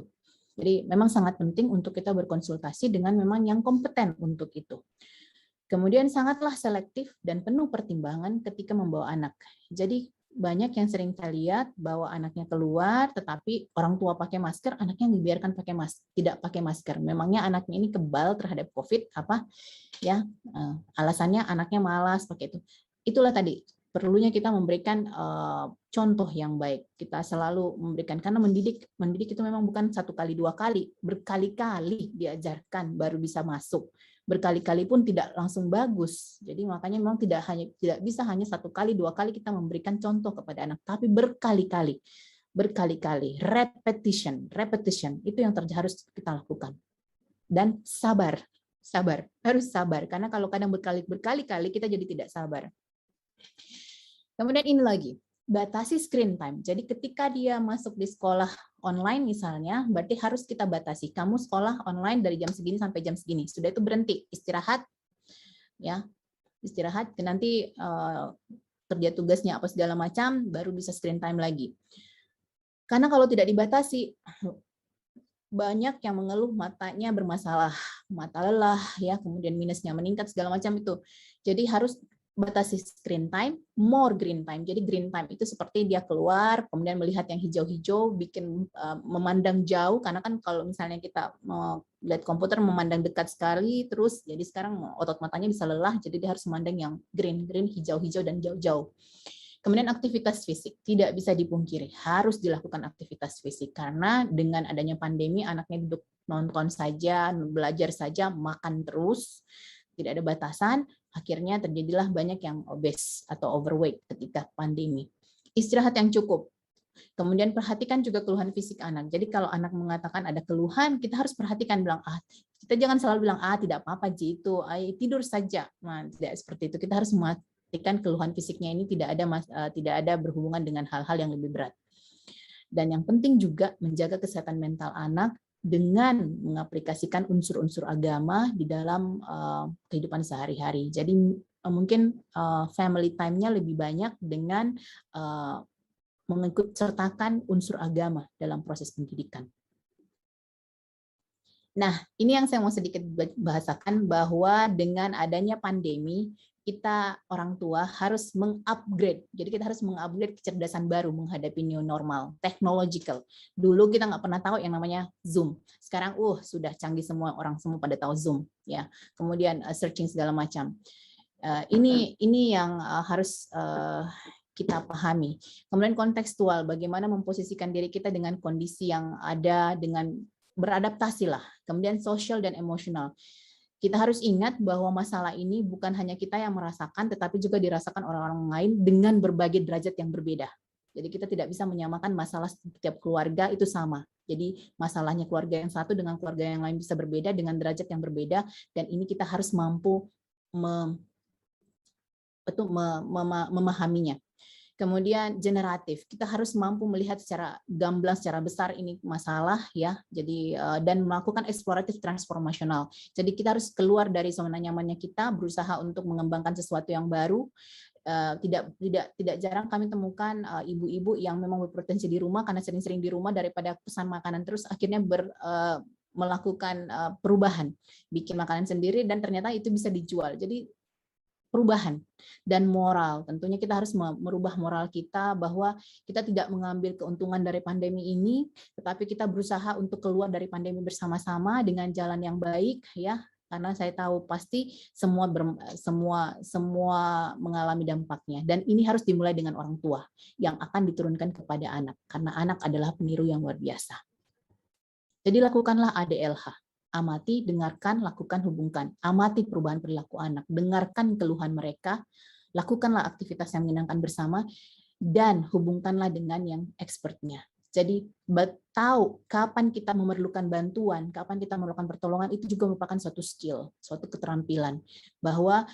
S3: Jadi memang sangat penting untuk kita berkonsultasi dengan memang yang kompeten untuk itu. Kemudian sangatlah selektif dan penuh pertimbangan ketika membawa anak. Jadi banyak yang sering saya lihat bawa anaknya keluar, tetapi orang tua pakai masker, anaknya dibiarkan pakai tidak pakai masker. Memangnya anaknya ini kebal terhadap COVID apa? Ya, alasannya anaknya malas pakai itu. Itulah tadi perlunya kita memberikan contoh yang baik. Kita selalu memberikan, karena mendidik itu memang bukan 1 kali 2 kali, berkali-kali diajarkan baru bisa masuk. Berkali-kali pun tidak langsung bagus. Jadi makanya memang tidak bisa hanya 1 kali 2 kali kita memberikan contoh kepada anak, tapi berkali-kali, repetition itu yang harus kita lakukan. Dan sabar, harus sabar, karena kalau kadang berkali-kali kita jadi tidak sabar. Kemudian ini lagi, batasi screen time. Jadi ketika dia masuk di sekolah online misalnya, berarti harus kita batasi. Kamu sekolah online dari jam segini sampai jam segini. Sudah itu berhenti, istirahat, ya, istirahat. Nanti kerja tugasnya apa segala macam, baru bisa screen time lagi. Karena kalau tidak dibatasi, banyak yang mengeluh matanya bermasalah, mata lelah, ya, kemudian minusnya meningkat segala macam itu. Jadi harus batasi screen time, more green time. Jadi green time itu seperti dia keluar, kemudian melihat yang hijau-hijau, bikin memandang jauh, karena kan kalau misalnya kita lihat komputer memandang dekat sekali, terus jadi sekarang otot matanya bisa lelah, jadi dia harus memandang yang green, hijau-hijau dan jauh-jauh. Kemudian aktivitas fisik, tidak bisa dipungkiri, harus dilakukan aktivitas fisik, karena dengan adanya pandemi, anaknya duduk nonton saja, belajar saja, makan terus, tidak ada batasan, akhirnya terjadilah banyak yang obes atau overweight ketika pandemi. Istirahat yang cukup. Kemudian perhatikan juga keluhan fisik anak. Jadi kalau anak mengatakan ada keluhan, kita harus perhatikan, bilang, kita jangan selalu bilang, tidak apa-apa, Ji, itu tidur saja. Nah, tidak seperti itu. Kita harus memastikan keluhan fisiknya ini tidak ada berhubungan dengan hal-hal yang lebih berat. Dan yang penting juga menjaga kesehatan mental anak dengan mengaplikasikan unsur-unsur agama di dalam kehidupan sehari-hari. Jadi mungkin family time-nya lebih banyak dengan mengikut sertakan unsur agama dalam proses pendidikan. Nah, ini yang saya mau sedikit bahasakan, bahwa dengan adanya pandemi, kita orang tua harus mengupgrade. Jadi kita harus mengupgrade kecerdasan baru menghadapi new normal, technological. Dulu kita nggak pernah tahu yang namanya Zoom. Sekarang sudah canggih semua, orang semua pada tahu Zoom, ya. Kemudian searching segala macam. Ini yang harus kita pahami. Kemudian kontekstual, bagaimana memposisikan diri kita dengan kondisi yang ada, dengan beradaptasi lah. Kemudian sosial dan emosional. Kita harus ingat bahwa masalah ini bukan hanya kita yang merasakan, tetapi juga dirasakan orang-orang lain dengan berbagai derajat yang berbeda. Jadi kita tidak bisa menyamakan masalah setiap keluarga itu sama. Jadi masalahnya keluarga yang satu dengan keluarga yang lain bisa berbeda dengan derajat yang berbeda, dan ini kita harus mampu memahaminya. Kemudian generatif, kita harus mampu melihat secara gamblang, secara besar ini masalah, ya. Jadi dan melakukan eksploratif transformasional. Jadi kita harus keluar dari zona nyamannya kita, berusaha untuk mengembangkan sesuatu yang baru. Tidak jarang kami temukan ibu-ibu yang memang berpotensi di rumah karena sering-sering di rumah, daripada pesan makanan terus akhirnya melakukan perubahan, bikin makanan sendiri, dan ternyata itu bisa dijual. Jadi perubahan dan moral, tentunya kita harus merubah moral kita, bahwa kita tidak mengambil keuntungan dari pandemi ini, tetapi kita berusaha untuk keluar dari pandemi bersama-sama dengan jalan yang baik, ya. Karena saya tahu pasti semua mengalami dampaknya, dan ini harus dimulai dengan orang tua yang akan diturunkan kepada anak, karena anak adalah peniru yang luar biasa. Jadi lakukanlah ADLH. Amati, dengarkan, lakukan, hubungkan. Amati perubahan perilaku anak, dengarkan keluhan mereka, lakukanlah aktivitas yang menyenangkan bersama, dan hubungkanlah dengan yang expertnya. Jadi tahu kapan kita memerlukan bantuan, kapan kita memerlukan pertolongan, itu juga merupakan suatu skill, suatu keterampilan, bahwa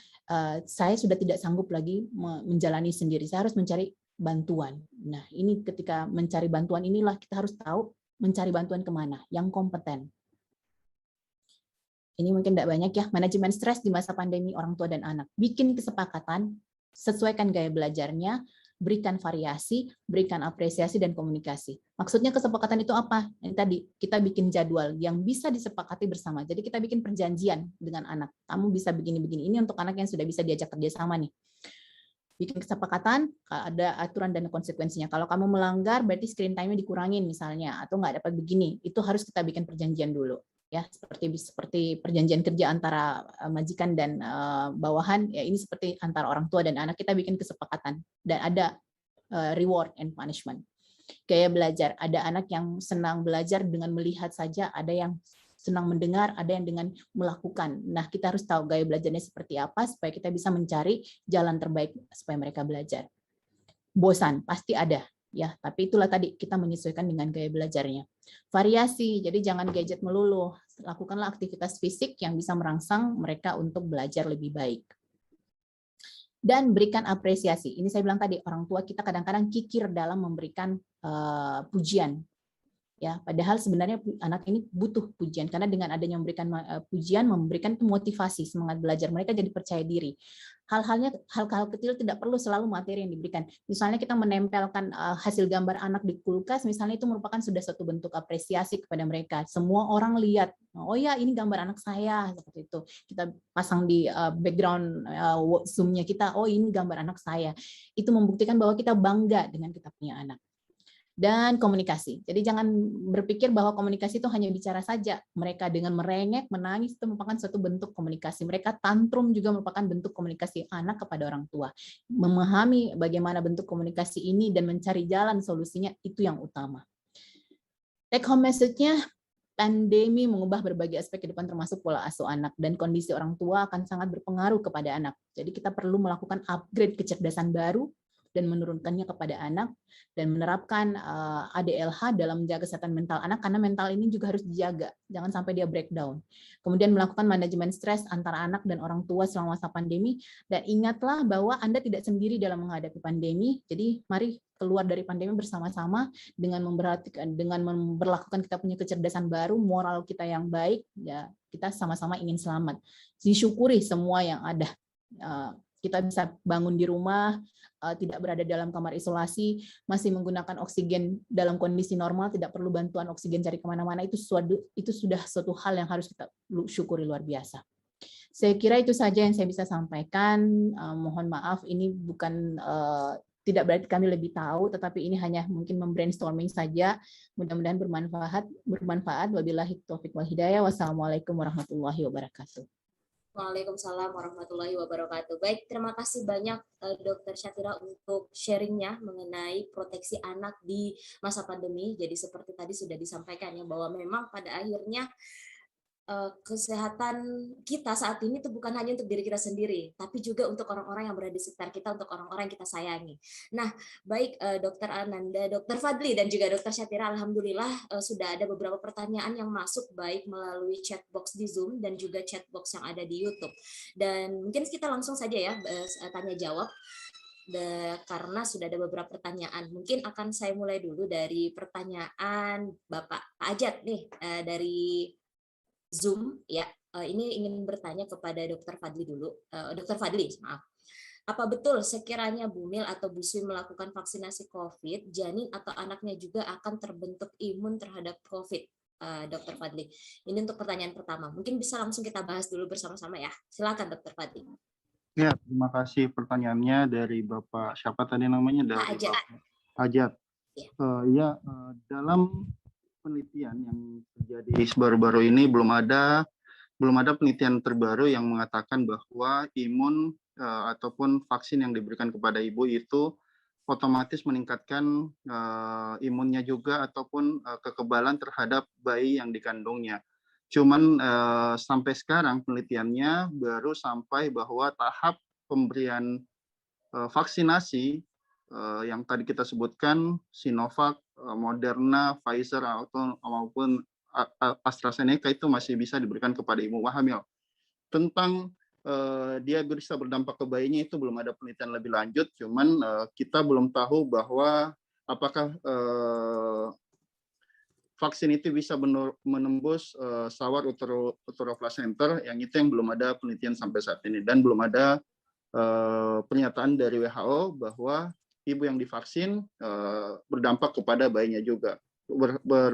S3: saya sudah tidak sanggup lagi menjalani sendiri, saya harus mencari bantuan. Nah, ini ketika mencari bantuan inilah kita harus tahu mencari bantuan kemana, yang kompeten. Ini mungkin tidak banyak, ya. Manajemen stres di masa pandemi orang tua dan anak. Bikin kesepakatan, sesuaikan gaya belajarnya, berikan variasi, berikan apresiasi dan komunikasi. Maksudnya kesepakatan itu apa? Yang tadi kita bikin jadwal yang bisa disepakati bersama. Jadi kita bikin perjanjian dengan anak. Kamu bisa begini-begini. Ini untuk anak yang sudah bisa diajak kerjasama nih. Bikin kesepakatan, ada aturan dan konsekuensinya. Kalau kamu melanggar, berarti screen time-nya dikurangin misalnya, atau nggak dapat begini. Itu harus kita bikin perjanjian dulu. Ya, seperti perjanjian kerja antara majikan dan bawahan, ya ini seperti antara orang tua dan anak, kita bikin kesepakatan. Dan ada reward and punishment. Gaya belajar, ada anak yang senang belajar dengan melihat saja, ada yang senang mendengar, ada yang dengan melakukan. Nah, kita harus tahu gaya belajarnya seperti apa supaya kita bisa mencari jalan terbaik supaya mereka belajar. Bosan pasti ada, ya. Tapi itulah tadi kita menyesuaikan dengan gaya belajarnya. Variasi, jadi jangan gadget melulu. Lakukanlah aktivitas fisik yang bisa merangsang mereka untuk belajar lebih baik. Dan berikan apresiasi. Ini saya bilang tadi, orang tua kita kadang-kadang kikir dalam memberikan pujian. Ya, padahal sebenarnya anak ini butuh pujian karena dengan adanya memberikan pujian, memberikan motivasi, semangat belajar, mereka jadi percaya diri. Hal-hal kecil tidak perlu selalu materi yang diberikan. Misalnya kita menempelkan hasil gambar anak di kulkas, misalnya itu merupakan sudah suatu bentuk apresiasi kepada mereka. Semua orang lihat, oh ya ini gambar anak saya, seperti itu. Kita pasang di background Zoom-nya kita, oh ini gambar anak saya. Itu membuktikan bahwa kita bangga dengan kita punya anak. Dan komunikasi. Jadi jangan berpikir bahwa komunikasi itu hanya bicara saja. Mereka dengan merengek, menangis itu merupakan suatu bentuk komunikasi. Mereka tantrum juga merupakan bentuk komunikasi anak kepada orang tua. Memahami bagaimana bentuk komunikasi ini dan mencari jalan solusinya itu yang utama. Take home message-nya, pandemi mengubah berbagai aspek kehidupan termasuk pola asuh anak dan kondisi orang tua akan sangat berpengaruh kepada anak. Jadi kita perlu melakukan upgrade kecerdasan baru dan menurunkannya kepada anak, dan menerapkan ADLH dalam menjaga kesehatan mental anak, karena mental ini juga harus dijaga, jangan sampai dia breakdown. Kemudian melakukan manajemen stres antara anak dan orang tua selama masa pandemi, dan ingatlah bahwa Anda tidak sendiri dalam menghadapi pandemi, jadi mari keluar dari pandemi bersama-sama dengan memperlakukan kita punya kecerdasan baru, moral kita yang baik, ya kita sama-sama ingin selamat. Disyukuri semua yang ada. Kita bisa bangun di rumah, tidak berada dalam kamar isolasi, masih menggunakan oksigen dalam kondisi normal, tidak perlu bantuan oksigen cari kemana-mana, itu sudah suatu hal yang harus kita syukuri luar biasa. Saya kira itu saja yang saya bisa sampaikan. Mohon maaf, ini bukan tidak berarti kami lebih tahu, tetapi ini hanya mungkin membrainstorming saja. Mudah-mudahan bermanfaat. Wabillahi taufiq wal hidayah. Wassalamualaikum warahmatullahi wabarakatuh.
S1: Waalaikumsalam warahmatullahi wabarakatuh. Baik, terima kasih banyak Dr. Syakira untuk sharingnya mengenai proteksi anak di masa pandemi. Jadi seperti tadi sudah disampaikan ya, bahwa memang pada akhirnya kesehatan kita saat ini itu bukan hanya untuk diri kita sendiri, tapi juga untuk orang-orang yang berada di sekitar kita, untuk orang-orang yang kita sayangi. Nah, baik Dr. Ananda, Dr. Fadli, dan juga Dr. Syakira, alhamdulillah sudah ada beberapa pertanyaan yang masuk baik melalui chat box di Zoom dan juga chat box yang ada di YouTube. Dan mungkin kita langsung saja ya tanya jawab. Karena sudah ada beberapa pertanyaan. Mungkin akan saya mulai dulu dari pertanyaan Bapak Ajat nih dari Zoom ya. Ini ingin bertanya kepada Dr. Fadli dulu. Dr. Fadli, maaf. Apa betul sekiranya Bumil atau Buswi melakukan vaksinasi COVID, janin atau anaknya juga akan terbentuk imun terhadap COVID? Dr. Fadli. Ini untuk pertanyaan pertama. Mungkin bisa langsung kita bahas dulu bersama-sama ya. Silakan Dr. Fadli.
S2: Ya, terima kasih pertanyaannya dari Bapak siapa tadi namanya? Dari
S1: Ajat.
S2: Ajat. Ya, dalam penelitian yang terjadi baru-baru ini belum ada penelitian terbaru yang mengatakan bahwa imun ataupun vaksin yang diberikan kepada ibu itu otomatis meningkatkan imunnya juga ataupun kekebalan terhadap bayi yang dikandungnya. Cuman sampai sekarang penelitiannya baru sampai bahwa tahap pemberian vaksinasi yang tadi kita sebutkan, Sinovac, Moderna, Pfizer, maupun AstraZeneca itu masih bisa diberikan kepada ibu hamil. Tentang dia bisa berdampak ke bayinya itu belum ada penelitian lebih lanjut, cuman kita belum tahu bahwa apakah vaksin itu bisa menembus sawar uteroplasenter, yang itu yang belum ada penelitian sampai saat ini, dan belum ada pernyataan dari WHO bahwa ibu yang divaksin berdampak kepada bayinya juga,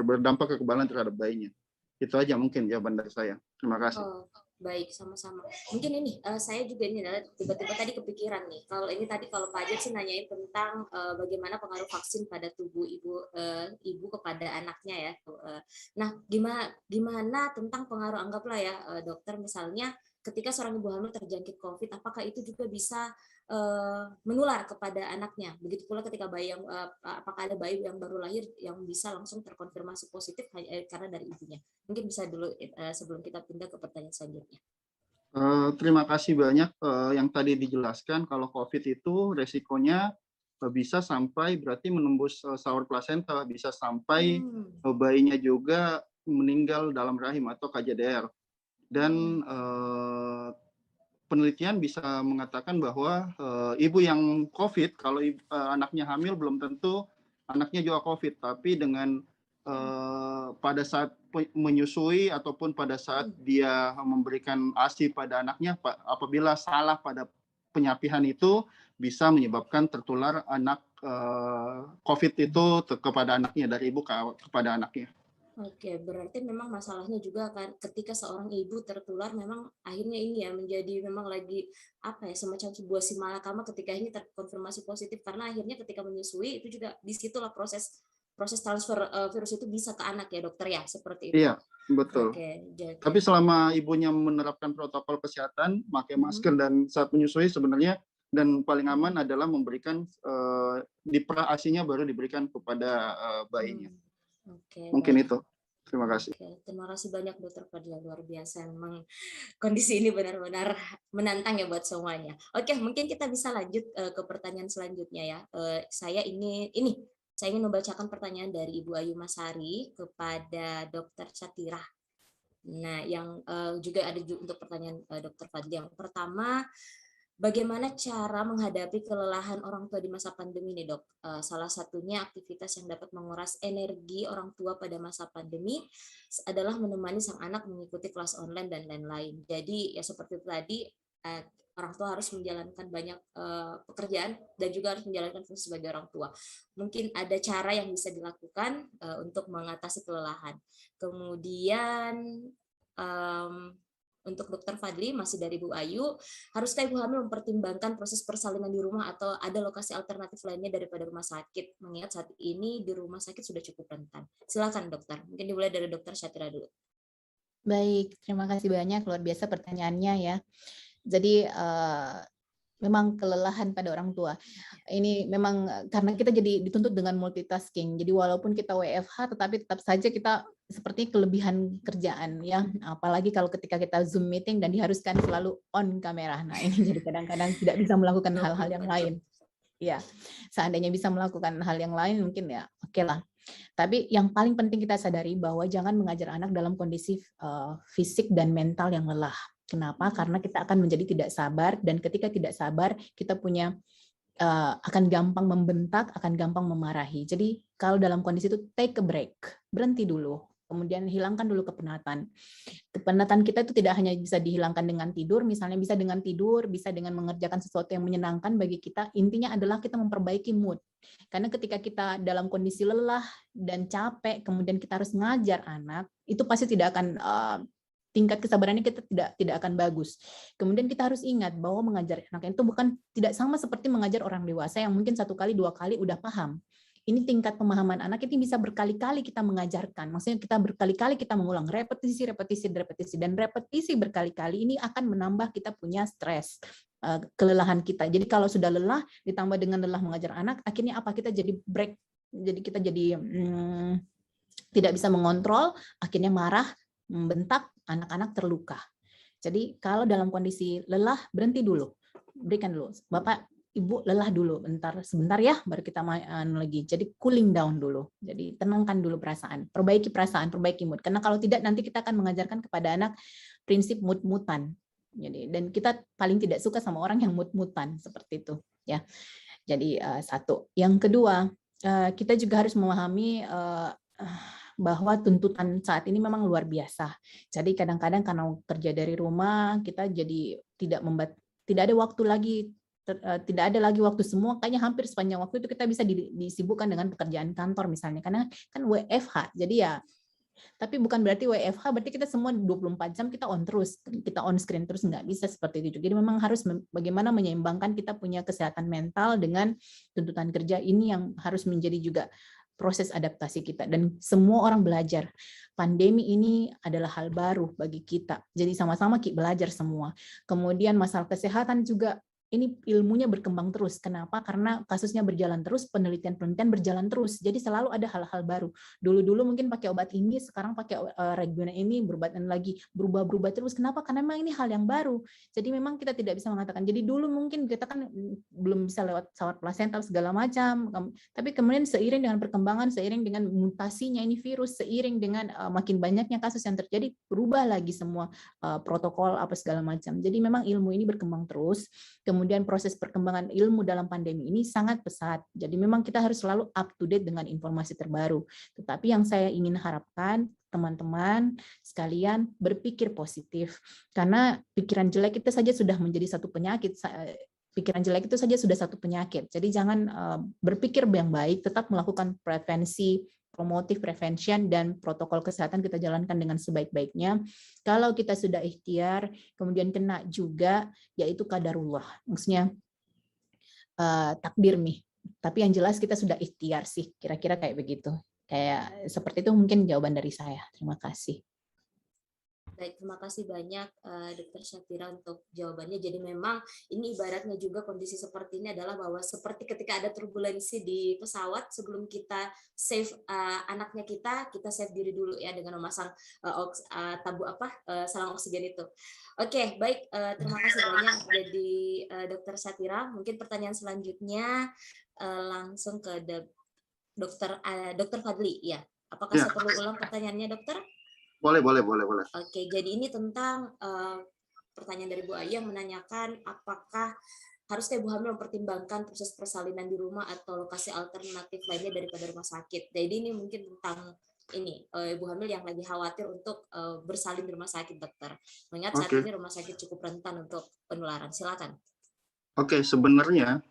S2: berdampak kekebalan terhadap bayinya. Itu aja mungkin jawaban dari saya. Terima kasih.
S1: Oh, baik, sama-sama. Mungkin ini saya juga ini tiba-tiba tadi kepikiran nih. Kalau ini tadi kalau Pak Ajat sih nanyain tentang bagaimana pengaruh vaksin pada tubuh ibu kepada anaknya ya. Nah, gimana tentang pengaruh, anggaplah ya dokter, misalnya ketika seorang ibu hamil terjangkit COVID, apakah itu juga bisa menular kepada anaknya? Begitu pula ketika bayi yang apakah ada bayi yang baru lahir yang bisa langsung terkonfirmasi positif karena dari ibunya? Mungkin bisa dulu sebelum kita pindah ke pertanyaan selanjutnya.
S2: Terima kasih banyak yang tadi dijelaskan kalau COVID itu resikonya bisa sampai berarti menembus saur plasenta, bisa sampai bayinya juga meninggal dalam rahim atau KJDR. Dan penelitian bisa mengatakan bahwa ibu yang COVID, kalau anaknya hamil belum tentu anaknya juga COVID, tapi dengan pada saat menyusui ataupun pada saat dia memberikan ASI pada anaknya, apabila salah pada penyapihan itu bisa menyebabkan tertular anak COVID itu kepada anaknya, dari ibu kepada anaknya.
S1: Oke, berarti memang masalahnya juga kan ketika seorang ibu tertular, memang akhirnya ini ya menjadi memang lagi apa ya, semacam sebuah simalakama ketika ini terkonfirmasi positif, karena akhirnya ketika menyusui itu juga disitulah proses transfer virus itu bisa ke anak ya dokter ya, seperti itu.
S2: Iya, betul.
S1: Oke.
S2: Tapi selama ibunya menerapkan protokol kesehatan, pakai masker dan saat menyusui sebenarnya, dan paling aman adalah memberikan diperah ASI-nya baru diberikan kepada bayinya.
S1: Oke,
S2: mungkin
S1: baik.
S2: itu. Terima kasih.
S1: Oke, terima kasih banyak Dokter Fadila, luar biasa. Memang kondisi ini benar-benar menantang ya buat semuanya. Oke, mungkin kita bisa lanjut ke pertanyaan selanjutnya ya. Saya ingin membacakan pertanyaan dari Ibu Ayu Masari kepada Dokter Syatira. Nah, yang juga ada untuk pertanyaan Dokter Fadli. Yang pertama, bagaimana cara menghadapi kelelahan orang tua di masa pandemi nih, Dok? Salah satunya aktivitas yang dapat menguras energi orang tua pada masa pandemi adalah menemani sang anak mengikuti kelas online dan lain-lain. Jadi ya seperti itu tadi, orang tua harus menjalankan banyak pekerjaan dan juga harus menjalankan fungsi sebagai orang tua. Mungkin ada cara yang bisa dilakukan untuk mengatasi kelelahan. Kemudian untuk Dokter Fadli, masih dari Bu Ayu, haruskah ibu hamil mempertimbangkan proses persalinan di rumah atau ada lokasi alternatif lainnya daripada rumah sakit? Mengingat saat ini di rumah sakit sudah cukup rentan. Silakan dokter, mungkin dimulai dari Dokter Syatira dulu.
S3: Baik, terima kasih banyak, luar biasa pertanyaannya ya. Jadi memang kelelahan pada orang tua. Ini memang karena kita jadi dituntut dengan multitasking. Jadi walaupun kita WFH, tetapi tetap saja kita seperti kelebihan kerjaan ya. Apalagi kalau ketika kita Zoom meeting dan diharuskan selalu on kamera. Nah ini jadi kadang-kadang tidak bisa melakukan hal-hal yang lain. Ya, seandainya bisa melakukan hal yang lain mungkin ya oke lah. Tapi yang paling penting kita sadari bahwa jangan mengajar anak dalam kondisi fisik dan mental yang lelah. Kenapa? Karena kita akan menjadi tidak sabar, dan ketika tidak sabar kita punya akan gampang membentak, akan gampang memarahi. Jadi kalau dalam kondisi itu take a break, berhenti dulu, kemudian hilangkan dulu kepenatan. Kepenatan kita itu tidak hanya bisa dihilangkan dengan tidur, misalnya bisa dengan tidur, bisa dengan mengerjakan sesuatu yang menyenangkan bagi kita. Intinya adalah kita memperbaiki mood. Karena ketika kita dalam kondisi lelah dan capek, kemudian kita harus ngajar anak, itu pasti tidak akan tingkat kesabarannya kita tidak akan bagus. Kemudian kita harus ingat bahwa mengajar anak itu bukan tidak sama seperti mengajar orang dewasa yang mungkin 1 kali 2 kali udah paham. Ini tingkat pemahaman anak itu bisa berkali-kali kita mengajarkan. Maksudnya kita berkali-kali kita mengulang repetisi dan repetisi berkali-kali ini akan menambah kita punya stres, kelelahan kita. Jadi kalau sudah lelah ditambah dengan lelah mengajar anak, akhirnya apa, kita jadi break. Jadi kita jadi tidak bisa mengontrol, akhirnya marah, membentak, anak-anak terluka. Jadi kalau dalam kondisi lelah, berhenti dulu, berikan dulu. Bapak, Ibu lelah dulu, sebentar ya, baru kita lagi. Jadi cooling down dulu. Jadi tenangkan dulu perasaan, perbaiki mood. Karena kalau tidak nanti kita akan mengajarkan kepada anak prinsip mood-mutan. Jadi dan kita paling tidak suka sama orang yang mood-mutan seperti itu, ya. Jadi satu. Yang kedua, kita juga harus memahami bahwa tuntutan saat ini memang luar biasa. Jadi kadang-kadang karena kerja dari rumah, kita jadi tidak ada waktu lagi tidak ada lagi waktu, semua kayaknya hampir sepanjang waktu itu kita bisa disibukkan dengan pekerjaan kantor misalnya, karena kan WFH. Jadi ya, tapi bukan berarti WFH berarti kita semua 24 jam kita on terus, kita on screen terus, nggak bisa seperti itu. Jadi memang harus bagaimana menyeimbangkan kita punya kesehatan mental dengan tuntutan kerja ini yang harus menjadi juga proses adaptasi kita, dan semua orang belajar. Pandemi ini adalah hal baru bagi kita, jadi sama-sama kita belajar semua. Kemudian masalah kesehatan juga, ini ilmunya berkembang terus. Kenapa? Karena kasusnya berjalan terus, penelitian-penelitian berjalan terus. Jadi selalu ada hal-hal baru. Dulu-dulu mungkin pakai obat ini, sekarang pakai Reguna ini, berubah lagi, berubah-berubah terus. Kenapa? Karena memang ini hal yang baru. Jadi memang kita tidak bisa mengatakan. Jadi dulu mungkin kita kan belum bisa lewat sawat plasental segala macam. Tapi kemudian seiring dengan perkembangan, seiring dengan mutasinya ini virus, seiring dengan makin banyaknya kasus yang terjadi, berubah lagi semua protokol apa segala macam. Jadi memang ilmu ini berkembang terus. Kemudian proses perkembangan ilmu dalam pandemi ini sangat pesat. Jadi memang kita harus selalu up to date dengan informasi terbaru. Tetapi yang saya ingin harapkan, teman-teman sekalian berpikir positif. Karena pikiran jelek itu saja sudah menjadi satu penyakit. Pikiran jelek itu saja sudah satu penyakit. Jadi jangan berpikir yang baik, tetap melakukan prevensi, promotif prevention, dan protokol kesehatan kita jalankan dengan sebaik-baiknya. Kalau kita sudah ikhtiar, kemudian kena juga, yaitu qadarullah. Maksudnya takdir nih. Tapi yang jelas kita sudah ikhtiar sih, kira-kira kayak begitu. Kayak seperti itu mungkin jawaban dari saya. Terima kasih.
S1: Baik, terima kasih banyak Dr. Syafira untuk jawabannya. Jadi memang ini ibaratnya juga kondisi seperti ini adalah bahwa seperti ketika ada turbulensi di pesawat, sebelum kita save anaknya kita save diri dulu ya dengan memasang salang oksigen itu. Oke, baik, terima kasih banyak. Jadi Dr. Syafira, mungkin pertanyaan selanjutnya langsung ke Dr. Fadli ya. Apakah saya perlu ulang pertanyaannya, dokter?
S2: Boleh.
S1: Oke, jadi ini tentang pertanyaan dari Bu Aya menanyakan apakah harusnya ibu hamil mempertimbangkan proses persalinan di rumah atau lokasi alternatif lainnya daripada rumah sakit. Jadi ini mungkin tentang ini ibu hamil yang lagi khawatir untuk bersalin di rumah sakit, dokter. Mengingat saat ini rumah sakit cukup rentan untuk penularan. Silakan.
S2: Oke, sebenarnya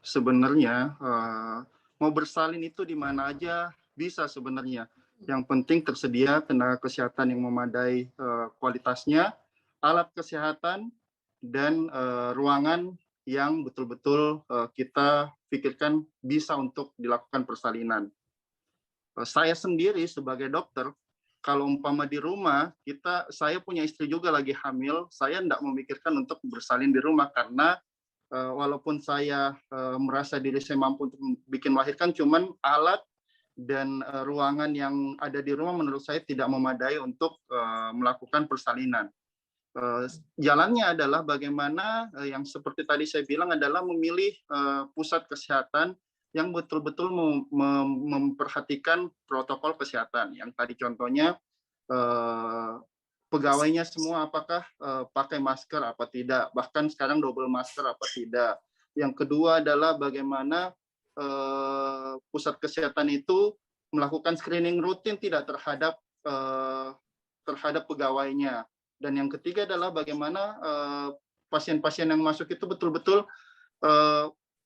S2: mau bersalin itu di mana aja bisa sebenarnya. Yang penting tersedia tenaga kesehatan yang memadai kualitasnya, alat kesehatan, dan ruangan yang betul-betul kita pikirkan bisa untuk dilakukan persalinan. Saya sendiri sebagai dokter, kalau umpama di rumah, saya punya istri juga lagi hamil, saya tidak memikirkan untuk bersalin di rumah karena walaupun saya merasa diri saya mampu untuk bikin melahirkan, cuman alat dan ruangan yang ada di rumah menurut saya tidak memadai untuk melakukan persalinan. Jalannya adalah bagaimana yang seperti tadi saya bilang adalah memilih pusat kesehatan yang betul-betul memperhatikan protokol kesehatan. Yang tadi contohnya pegawainya semua apakah pakai masker apa tidak, bahkan sekarang double masker apa tidak. Yang kedua adalah bagaimana pusat kesehatan itu melakukan screening rutin tidak terhadap pegawainya. Dan yang ketiga adalah bagaimana pasien-pasien yang masuk itu betul-betul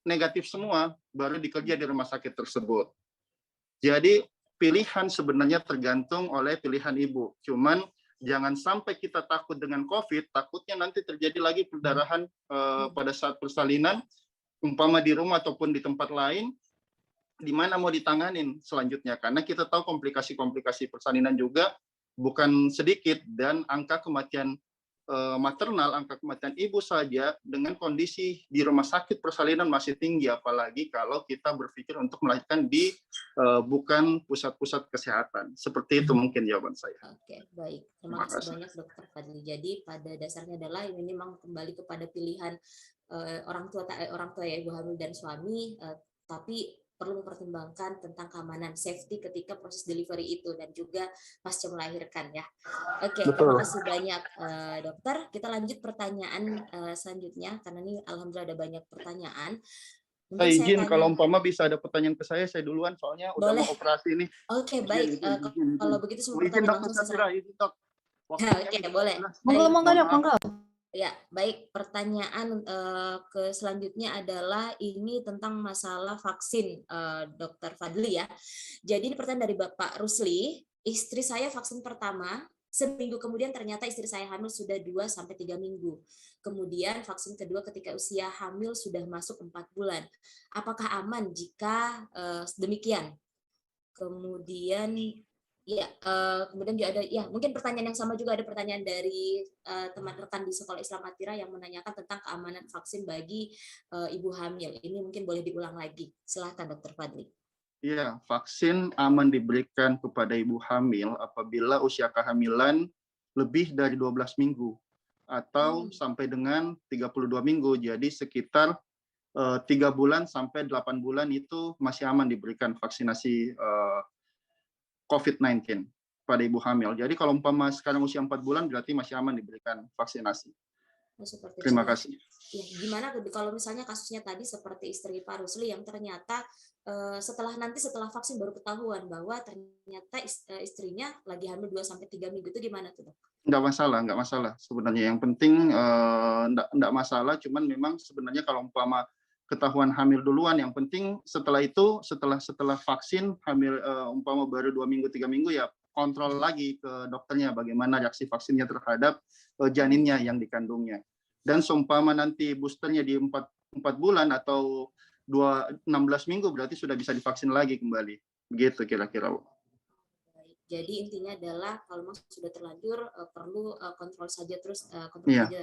S2: negatif semua, baru dikerja di rumah sakit tersebut. Jadi pilihan sebenarnya tergantung oleh pilihan ibu. Cuman jangan sampai kita takut dengan COVID, takutnya nanti terjadi lagi perdarahan pada saat persalinan, umpama di rumah ataupun di tempat lain, di mana mau ditanganin selanjutnya. Karena kita tahu komplikasi-komplikasi persalinan juga bukan sedikit, dan angka kematian maternal, angka kematian ibu saja dengan kondisi di rumah sakit persalinan masih tinggi, apalagi kalau kita berpikir untuk melahirkan di bukan pusat-pusat kesehatan. Seperti itu mungkin jawaban saya.
S1: Oke, baik. Terima kasih banyak Dr. Fadli. Jadi pada dasarnya adalah ini memang kembali kepada pilihan orang tua ya, ibu hamil dan suami, tapi perlu mempertimbangkan tentang keamanan, safety ketika proses delivery itu dan juga pasca melahirkan ya. Oke, terima kasih banyak dokter. Kita lanjut pertanyaan selanjutnya karena ini alhamdulillah ada banyak pertanyaan.
S2: Saya izin kalau umpama bisa ada pertanyaan ke saya duluan soalnya udah mau operasi ini.
S1: Oke, baik. Kalau begitu semua pertanyaan langsung saya.
S2: Izin dok.
S1: Oke, boleh.
S3: Monggo dok.
S1: Ya, baik. Pertanyaan ke selanjutnya adalah ini tentang masalah vaksin, Dokter Fadli ya. Jadi ini pertanyaan dari Bapak Rusli, istri saya vaksin pertama, seminggu kemudian ternyata istri saya hamil sudah 2 sampai 3 minggu. Kemudian vaksin kedua ketika usia hamil sudah masuk 4 bulan. Apakah aman jika demikian? Kemudian ya, kemudian juga ada ya mungkin pertanyaan yang sama juga, ada pertanyaan dari teman rekan di Sekolah Islam Atira yang menanyakan tentang keamanan vaksin bagi ibu hamil. Ini mungkin boleh diulang lagi. Silahkan Dokter Fadli.
S2: Iya, vaksin aman diberikan kepada ibu hamil apabila usia kehamilan lebih dari 12 minggu atau sampai dengan 32 minggu. Jadi sekitar 3 bulan sampai 8 bulan itu masih aman diberikan vaksinasi COVID-19 pada ibu hamil. Jadi kalau umpama sekarang usia 4 bulan berarti masih aman diberikan vaksinasi.
S1: Seperti
S2: Terima
S1: itu.
S2: kasih.
S1: Ya, gimana kalau misalnya kasusnya tadi seperti istri Pak Rusli yang ternyata setelah vaksin baru ketahuan bahwa ternyata istrinya lagi hamil 2 sampai 3 minggu, itu gimana tuh, Dok?
S2: Nggak masalah sebenarnya. Yang penting nggak masalah, cuman memang sebenarnya kalau umpama ketahuan hamil duluan, yang penting setelah itu, setelah vaksin hamil umpama baru 2 minggu 3 minggu, ya kontrol lagi ke dokternya bagaimana reaksi vaksinnya terhadap janinnya yang dikandungnya. Dan seumpama nanti boosternya di 4 bulan atau 16 minggu berarti sudah bisa divaksin lagi kembali. Begitu kira-kira.
S1: Jadi intinya adalah kalau memang sudah terlanjur perlu kontrol saja terus
S2: Iya.
S1: saja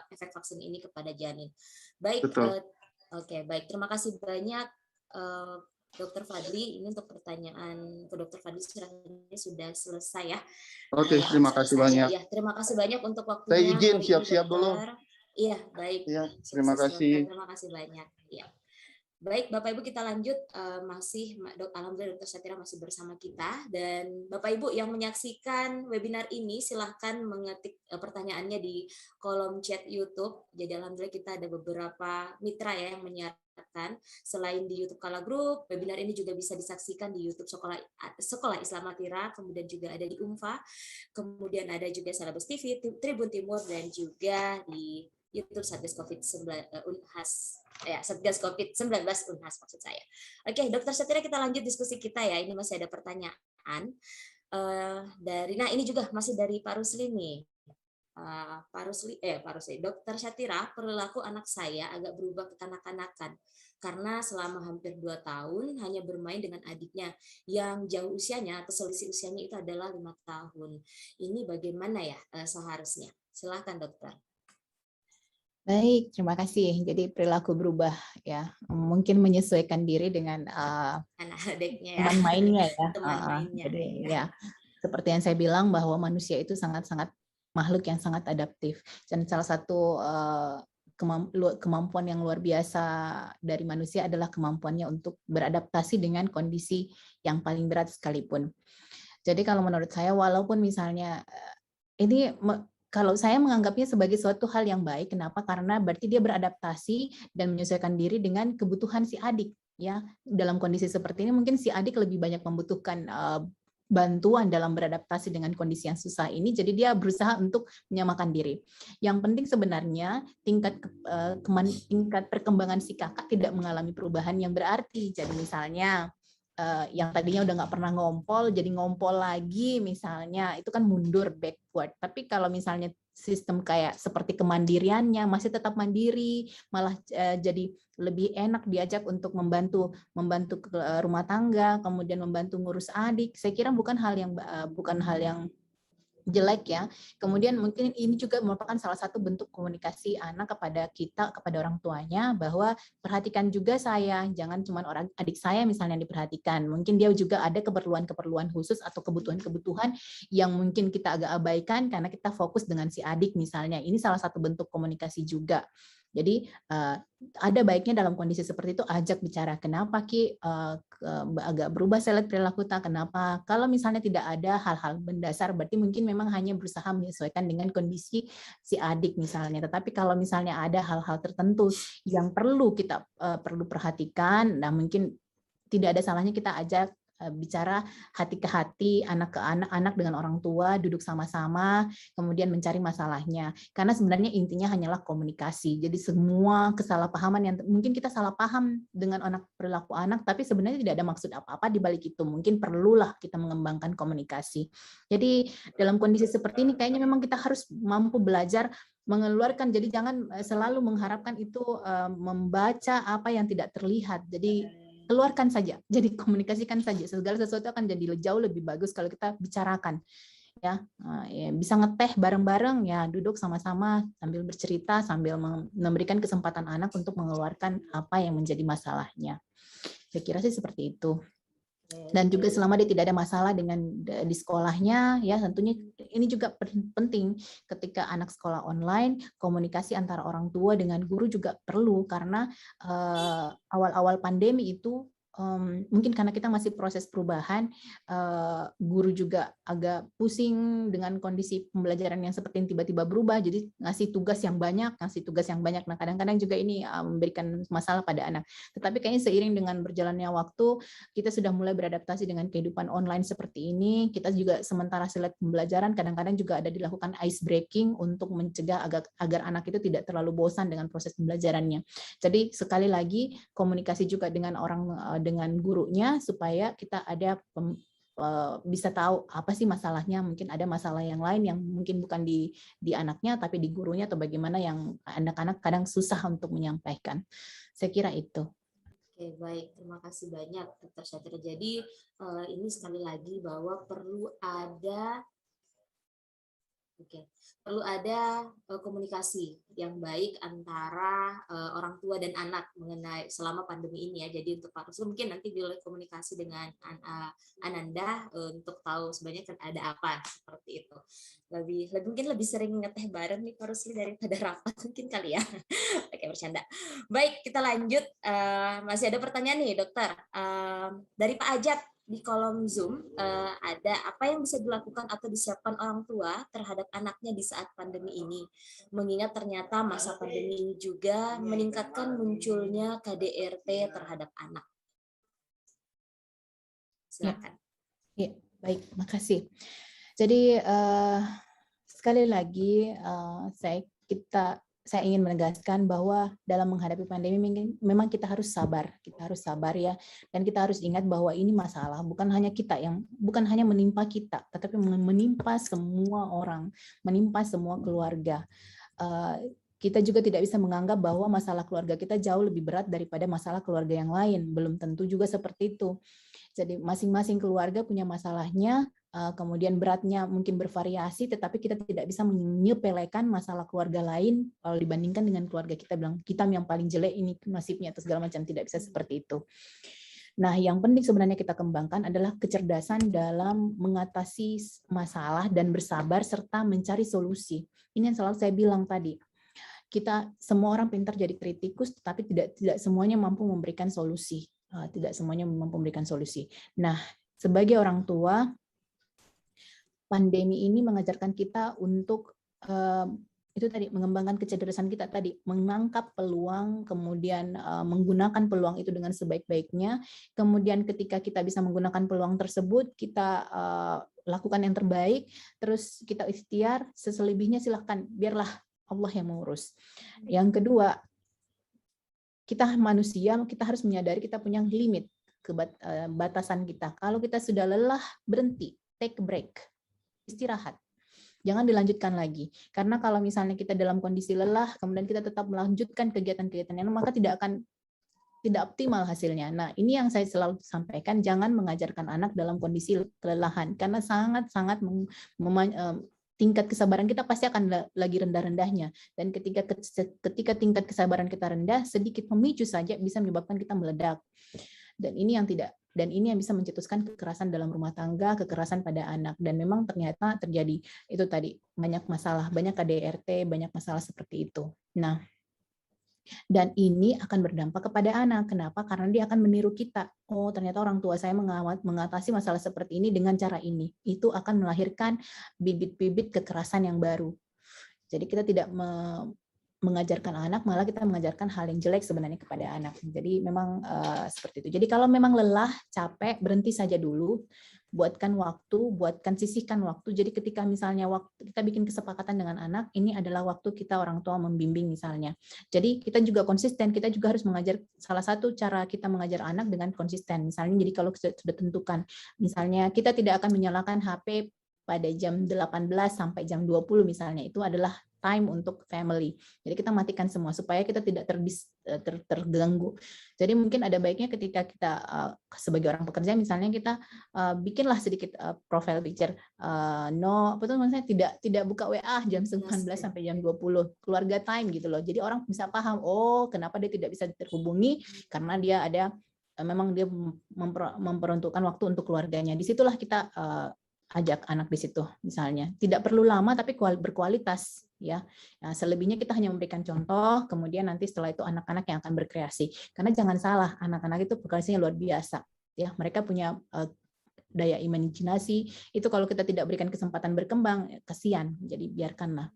S1: efek vaksin ini kepada janin. Baik,
S2: Betul.
S1: oke, baik. Terima kasih banyak Dokter Fadli. Ini untuk pertanyaan ke Dokter Fadli sudah selesai ya.
S2: Oke, terima kasih banyak.
S1: Ya, terima kasih banyak untuk waktunya.
S2: Saya izin siap-siap dulu.
S1: Iya, baik.
S2: Ya, terima kasih.
S1: Terima kasih banyak. Ya. Baik, Bapak Ibu, kita lanjut. Alhamdulillah Dr. Syatira masih bersama kita, dan Bapak Ibu yang menyaksikan webinar ini silahkan mengetik pertanyaannya di kolom chat YouTube. Jadi alhamdulillah kita ada beberapa mitra ya yang menyiarkan. Selain di YouTube Kala Group, webinar ini juga bisa disaksikan di YouTube Sekolah Islam Atira, kemudian juga ada di UNFA, kemudian ada juga Salabes TV, Tribun Timur, dan juga di YouTube Satgas COVID-19 Unhas. Ya, Satgas COVID-19 Unhas maksud saya. Oke, Dokter Syatira, kita lanjut diskusi kita ya. Ini masih ada pertanyaan nah ini juga masih dari Pak Rusli nih. Pak Rusli, Dokter Syatira, perilaku anak saya agak berubah kekanak-kanakan karena selama hampir 2 tahun hanya bermain dengan adiknya yang jauh usianya atau selisih usianya itu adalah 5 tahun. Ini bagaimana ya seharusnya? Silakan dokter.
S3: Baik, terima kasih. Jadi perilaku berubah ya, mungkin menyesuaikan diri dengan
S1: anak adiknya ya.
S3: Teman mainnya ya.
S1: Teman mainnya.
S3: Jadi ya, seperti yang saya bilang bahwa manusia itu sangat-sangat makhluk yang sangat adaptif. Dan salah satu kemampuan yang luar biasa dari manusia adalah kemampuannya untuk beradaptasi dengan kondisi yang paling berat sekalipun. Jadi kalau menurut saya, walaupun misalnya ini kalau saya menganggapnya sebagai suatu hal yang baik, kenapa? Karena berarti dia beradaptasi dan menyesuaikan diri dengan kebutuhan si adik. Ya, dalam kondisi seperti ini mungkin si adik lebih banyak membutuhkan bantuan dalam beradaptasi dengan kondisi yang susah ini, jadi dia berusaha untuk menyamakan diri. Yang penting sebenarnya tingkat perkembangan si kakak tidak mengalami perubahan yang berarti. Jadi misalnya yang tadinya udah nggak pernah ngompol, jadi ngompol lagi misalnya, itu kan mundur, backward. Tapi kalau misalnya sistem kayak seperti kemandiriannya masih tetap mandiri, malah jadi lebih enak diajak untuk membantu ke rumah tangga, kemudian membantu ngurus adik. Saya kira bukan hal yang jelek ya. Kemudian mungkin ini juga merupakan salah satu bentuk komunikasi anak kepada orang tuanya, bahwa perhatikan juga saya, jangan cuma orang adik saya misalnya yang diperhatikan. Mungkin dia juga ada keperluan khusus atau kebutuhan yang mungkin kita agak abaikan karena kita fokus dengan si adik misalnya. Ini salah satu bentuk komunikasi juga. Jadi ada baiknya dalam kondisi seperti itu ajak bicara, kenapa Ki agak berubah saya lihat perilaku tak, kenapa? Kalau misalnya tidak ada hal-hal mendasar, berarti mungkin memang hanya berusaha menyesuaikan dengan kondisi si adik misalnya. Tetapi kalau misalnya ada hal-hal tertentu yang perlu kita perhatikan, nah mungkin tidak ada salahnya kita ajak bicara hati ke hati, anak ke anak, anak dengan orang tua, duduk sama-sama, kemudian mencari masalahnya. Karena sebenarnya intinya hanyalah komunikasi. Jadi semua kesalahpahaman yang mungkin kita salah paham dengan perilaku anak, tapi sebenarnya tidak ada maksud apa-apa di balik itu. Mungkin perlulah kita mengembangkan komunikasi. Jadi dalam kondisi seperti ini kayaknya memang kita harus mampu belajar mengeluarkan. Jadi jangan selalu mengharapkan itu membaca apa yang tidak terlihat. Jadi keluarkan saja, jadi komunikasikan saja. Segala sesuatu akan jadi jauh lebih bagus kalau kita bicarakan. Ya, bisa ngeteh bareng-bareng, ya duduk sama-sama sambil bercerita, sambil memberikan kesempatan anak untuk mengeluarkan apa yang menjadi masalahnya. Saya kira sih seperti itu. Dan juga selama dia tidak ada masalah dengan di sekolahnya, ya tentunya ini juga penting ketika anak sekolah online, komunikasi antara orang tua dengan guru juga perlu, karena awal-awal pandemi itu mungkin karena kita masih proses perubahan, guru juga agak pusing dengan kondisi pembelajaran yang seperti yang tiba-tiba berubah, jadi ngasih tugas yang banyak. Nah kadang-kadang juga ini memberikan masalah pada anak. Tetapi kayaknya seiring dengan berjalannya waktu, kita sudah mulai beradaptasi dengan kehidupan online seperti ini. Kita juga sementara select pembelajaran, kadang-kadang juga ada dilakukan ice breaking untuk mencegah agar anak itu tidak terlalu bosan dengan proses pembelajarannya. Jadi sekali lagi komunikasi juga dengan dengan gurunya supaya kita ada bisa tahu apa sih masalahnya. Mungkin ada masalah yang lain yang mungkin bukan di anaknya tapi di gurunya, atau bagaimana yang anak-anak kadang susah untuk menyampaikan. Saya kira itu.
S1: Oke, baik. Terima kasih banyak, Dr. Syatira. Jadi ini sekali lagi bahwa perlu ada komunikasi yang baik antara orang tua dan anak mengenai selama pandemi ini ya. Jadi untuk Pak Rusli mungkin nanti boleh komunikasi dengan Ananda untuk tahu sebenarnya ada apa seperti itu. Mungkin lebih sering ngeteh bareng nih Pak Rusli daripada rapat mungkin kali ya. Oke, bercanda. Baik, kita lanjut. Masih ada pertanyaan nih, Dokter. Dari Pak Ajat. Di kolom Zoom ada apa yang bisa dilakukan atau disiapkan orang tua terhadap anaknya di saat pandemi ini. Mengingat ternyata masa pandemi ini juga meningkatkan munculnya KDRT terhadap anak. Silakan.
S3: Ya, baik, makasih. Jadi sekali lagi saya ingin menegaskan bahwa dalam menghadapi pandemi memang kita harus sabar ya, dan kita harus ingat bahwa ini masalah bukan hanya menimpa kita, tetapi menimpa semua orang, menimpa semua keluarga. Kita juga tidak bisa menganggap bahwa masalah keluarga kita jauh lebih berat daripada masalah keluarga yang lain, belum tentu juga seperti itu. Jadi masing-masing keluarga punya masalahnya, kemudian beratnya mungkin bervariasi, tetapi kita tidak bisa menyepelekan masalah keluarga lain kalau dibandingkan dengan keluarga kita, bilang kita yang paling jelek ini nasibnya atau segala macam, tidak bisa seperti itu. Nah, yang penting sebenarnya kita kembangkan adalah kecerdasan dalam mengatasi masalah dan bersabar serta mencari solusi. Ini yang selalu saya bilang tadi. Kita semua orang pintar jadi kritikus, tetapi tidak semuanya mampu memberikan solusi. Nah, sebagai orang tua, pandemi ini mengajarkan kita untuk itu tadi, mengembangkan kecerdasan kita tadi, menangkap peluang, kemudian menggunakan peluang itu dengan sebaik-baiknya. Kemudian ketika kita bisa menggunakan peluang tersebut, kita lakukan yang terbaik, terus kita ikhtiar, seselebihnya silahkan, biarlah Allah yang mengurus. Yang kedua, kita manusia, kita harus menyadari kita punya limit, batasan kita. Kalau kita sudah lelah, berhenti, take a break, istirahat. Jangan dilanjutkan lagi. Karena kalau misalnya kita dalam kondisi lelah, kemudian kita tetap melanjutkan kegiatan-kegiatan yang maka tidak optimal hasilnya. Nah, ini yang saya selalu sampaikan, jangan mengajarkan anak dalam kondisi kelelahan, karena sangat-sangat tingkat kesabaran kita pasti akan lagi rendah-rendahnya, dan ketika tingkat kesabaran kita rendah, sedikit pemicu saja bisa menyebabkan kita meledak, dan ini yang bisa mencetuskan kekerasan dalam rumah tangga, kekerasan pada anak, dan memang ternyata terjadi itu tadi, banyak masalah, banyak KDRT, banyak masalah seperti itu. Nah, dan ini akan berdampak kepada anak. Kenapa? Karena dia akan meniru kita. Oh, ternyata orang tua saya mengatasi masalah seperti ini dengan cara ini. Itu akan melahirkan bibit-bibit kekerasan yang baru. Jadi kita tidak mengajarkan anak, malah kita mengajarkan hal yang jelek sebenarnya kepada anak. Jadi memang seperti itu. Jadi kalau memang lelah, capek, berhenti saja dulu, buatkan waktu, sisihkan waktu. Jadi ketika misalnya waktu kita bikin kesepakatan dengan anak, ini adalah waktu kita orang tua membimbing misalnya. Jadi kita juga konsisten, kita juga harus mengajar, salah satu cara kita mengajar anak dengan konsisten. Misalnya jadi kalau sudah tentukan, misalnya kita tidak akan menyalakan HP pada jam 18 sampai jam 20 misalnya, itu adalah time untuk family. Jadi kita matikan semua supaya kita tidak terganggu. Jadi mungkin ada baiknya ketika kita sebagai orang pekerja misalnya kita bikinlah sedikit profile picture, maksudnya tidak buka WA jam 19 sampai jam 20, keluarga time gitu loh. Jadi orang bisa paham, oh kenapa dia tidak bisa terhubungi, karena dia ada memang dia memperuntukkan waktu untuk keluarganya. Disitulah kita ajak anak di situ misalnya. Tidak perlu lama tapi berkualitas ya. Nah, selebihnya kita hanya memberikan contoh, kemudian nanti setelah itu anak-anak yang akan berkreasi. Karena jangan salah, anak-anak itu berkreasinya luar biasa ya. Mereka punya daya imajinasi. Itu kalau kita tidak berikan kesempatan berkembang, kasihan. Jadi biarkanlah.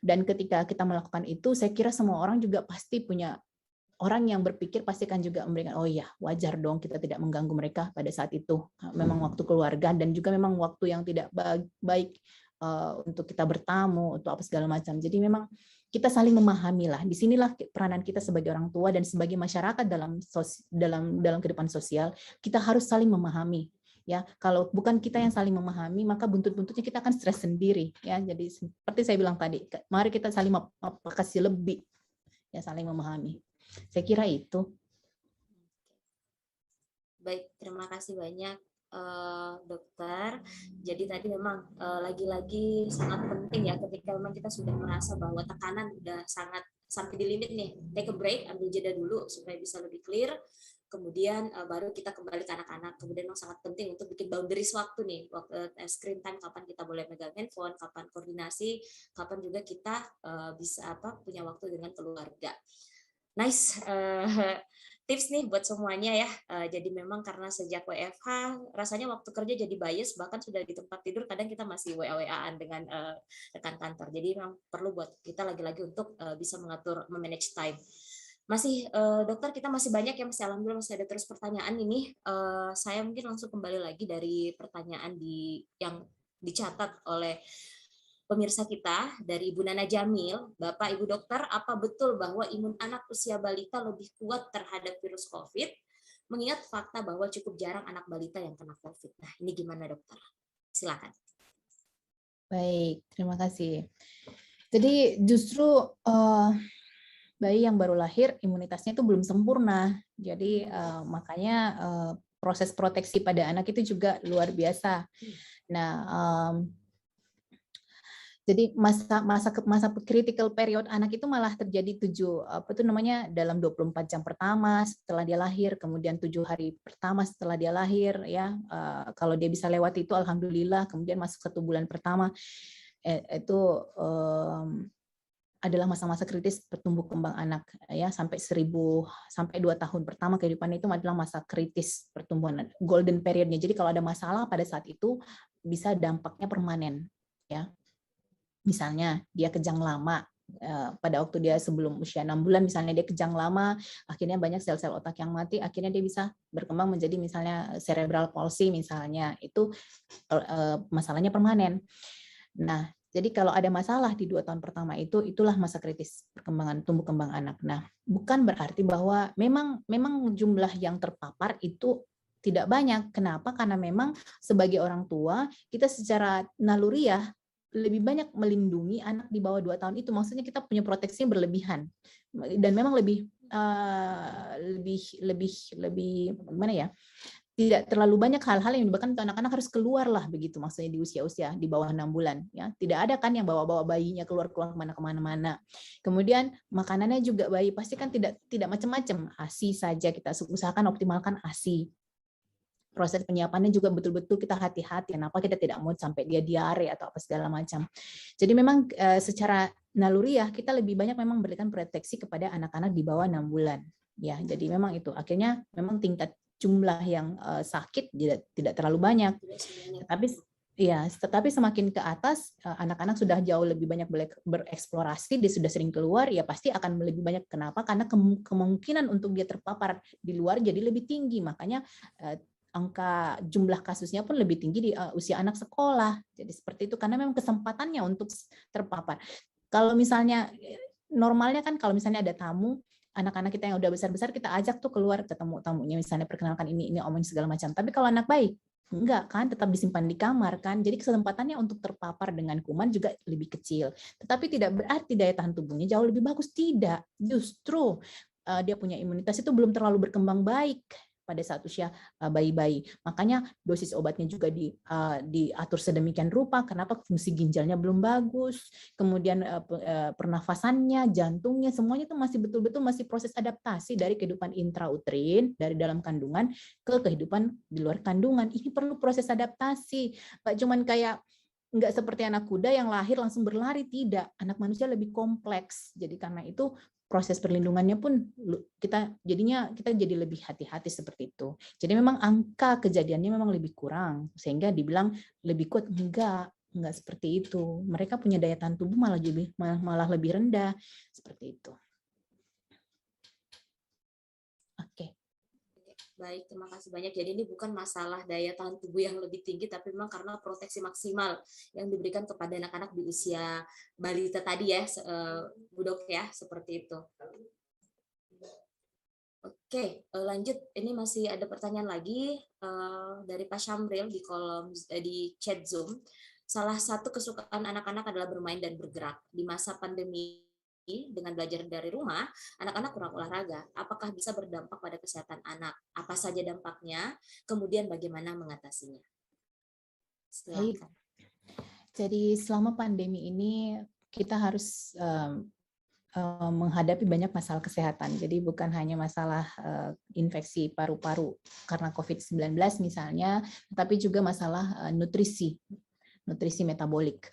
S3: Dan ketika kita melakukan itu, saya kira semua orang juga pasti punya orang yang berpikir pasti kan juga memberikan, oh iya wajar dong kita tidak mengganggu mereka pada saat itu. Memang waktu keluarga dan juga memang waktu yang tidak baik untuk kita bertamu, untuk apa segala macam. Jadi memang kita saling memahami lah. Disinilah peranan kita sebagai orang tua dan sebagai masyarakat dalam kehidupan sosial, kita harus saling memahami. Ya, kalau bukan kita yang saling memahami, maka buntut-buntutnya kita akan stres sendiri. Ya, jadi seperti saya bilang tadi, mari kita saling kasih lebih, ya saling memahami. Saya kira itu.
S1: Baik, terima kasih banyak dokter. Jadi tadi memang lagi-lagi sangat penting ya ketika memang kita sudah merasa bahwa tekanan udah sangat sampai di limit nih, take a break, ambil jeda dulu supaya bisa lebih clear. Kemudian baru kita kembali ke anak-anak. Kemudian memang sangat penting untuk bikin boundaries waktu nih, screen time, kapan kita boleh megang handphone, kapan koordinasi, kapan juga kita bisa punya waktu dengan keluarga. Nice tips nih buat semuanya ya. Jadi memang karena sejak WFH rasanya waktu kerja jadi bias, bahkan sudah di tempat tidur kadang kita masih WA-WA-an dengan rekan kantor. Jadi memang perlu buat kita lagi-lagi untuk bisa mengatur, memanage time. Masih dokter, kita masih banyak ya, masih alhamdulillah masih ada terus pertanyaan ini. Saya mungkin langsung kembali lagi dari pertanyaan yang dicatat oleh pemirsa kita dari Ibu Nana Jamil. Bapak Ibu dokter, apa betul bahwa imun anak usia balita lebih kuat terhadap virus COVID? Mengingat fakta bahwa cukup jarang anak balita yang kena COVID. Nah, ini gimana dokter? Silakan.
S3: Baik, terima kasih. Jadi justru bayi yang baru lahir imunitasnya itu belum sempurna. Jadi makanya proses proteksi pada anak itu juga luar biasa. Nah, jadi masa critical period anak itu malah terjadi dalam 24 jam pertama setelah dia lahir, kemudian 7 hari pertama setelah dia lahir ya. Kalau dia bisa lewat itu alhamdulillah, kemudian masuk 1 bulan pertama itu adalah masa-masa kritis pertumbuh kembang anak ya, sampai 2 tahun pertama kehidupan itu adalah masa kritis pertumbuhan, golden periodnya. Jadi kalau ada masalah pada saat itu bisa dampaknya permanen ya. Misalnya dia kejang lama, pada waktu dia sebelum usia 6 bulan misalnya dia kejang lama, akhirnya banyak sel-sel otak yang mati, akhirnya dia bisa berkembang menjadi misalnya cerebral palsy misalnya, itu masalahnya permanen. Nah, jadi kalau ada masalah di 2 tahun pertama itulah masa kritis perkembangan tumbuh kembang anak. Nah, bukan berarti bahwa memang jumlah yang terpapar itu tidak banyak. Kenapa? Karena memang sebagai orang tua kita secara naluriah lebih banyak melindungi anak di bawah 2 tahun itu. Maksudnya kita punya proteksi yang berlebihan dan memang lebih gimana ya, tidak terlalu banyak hal-hal yang menyebabkan anak-anak harus keluar lah begitu, maksudnya di usia di bawah 6 bulan ya. Tidak ada kan yang bawa bayinya keluar kemana-mana. Kemudian makanannya juga bayi pasti kan tidak macam-macam, ASI saja, kita usahakan optimalkan ASI. Proses penyiapannya juga betul-betul kita hati-hati, kenapa kita tidak mau sampai dia diare atau apa segala macam. Jadi memang secara naluriah kita lebih banyak memang berikan proteksi kepada anak-anak di bawah 6 bulan. Ya, jadi memang itu akhirnya memang tingkat jumlah yang sakit tidak terlalu banyak. Tapi Iya, tetapi semakin ke atas, anak-anak sudah jauh lebih banyak bereksplorasi, dia sudah sering keluar, ya pasti akan lebih banyak. Kenapa? Karena kemungkinan untuk dia terpapar di luar jadi lebih tinggi. Makanya angka jumlah kasusnya pun lebih tinggi di usia anak sekolah. Jadi seperti itu, karena memang kesempatannya untuk terpapar. Kalau misalnya normalnya kan kalau misalnya ada tamu, anak-anak kita yang udah besar-besar kita ajak tuh keluar ketemu tamunya, misalnya perkenalkan ini omongin segala macam. Tapi kalau anak bayi enggak kan, tetap disimpan di kamar kan. Jadi kesempatannya untuk terpapar dengan kuman juga lebih kecil. Tetapi tidak berarti daya tahan tubuhnya jauh lebih bagus, tidak. Justru dia punya imunitas itu belum terlalu berkembang baik pada saat usia bayi-bayi. Makanya dosis obatnya juga diatur sedemikian rupa. Kenapa? Fungsi ginjalnya belum bagus, kemudian pernafasannya, jantungnya, semuanya itu masih betul-betul masih proses adaptasi dari kehidupan intrauterin, dari dalam kandungan ke kehidupan di luar kandungan. Ini perlu proses adaptasi. Nggak cuman kayak nggak seperti anak kuda yang lahir langsung berlari, tidak. Anak manusia lebih kompleks. Jadi karena itu proses perlindungannya pun kita jadi lebih hati-hati seperti itu. Jadi memang angka kejadiannya memang lebih kurang, sehingga dibilang lebih kuat, enggak seperti itu. Mereka punya daya tahan tubuh malah lebih rendah seperti itu. Oke.
S1: Baik, terima kasih banyak. Jadi ini bukan masalah daya tahan tubuh yang lebih tinggi, tapi memang karena proteksi maksimal yang diberikan kepada anak-anak di usia balita tadi ya, Bu Dok ya, seperti itu. Oke, lanjut. Ini masih ada pertanyaan lagi dari Pak Syamril di kolom di chat Zoom. Salah satu kesukaan anak-anak adalah bermain dan bergerak. Di masa pandemi dengan belajar dari rumah, anak-anak kurang olahraga. Apakah bisa berdampak pada kesehatan anak? Apa saja dampaknya? Kemudian bagaimana mengatasinya? Silakan.
S3: Jadi selama pandemi ini kita harus menghadapi banyak masalah kesehatan. Jadi bukan hanya masalah infeksi paru-paru karena COVID-19 misalnya, tapi juga masalah nutrisi metabolik.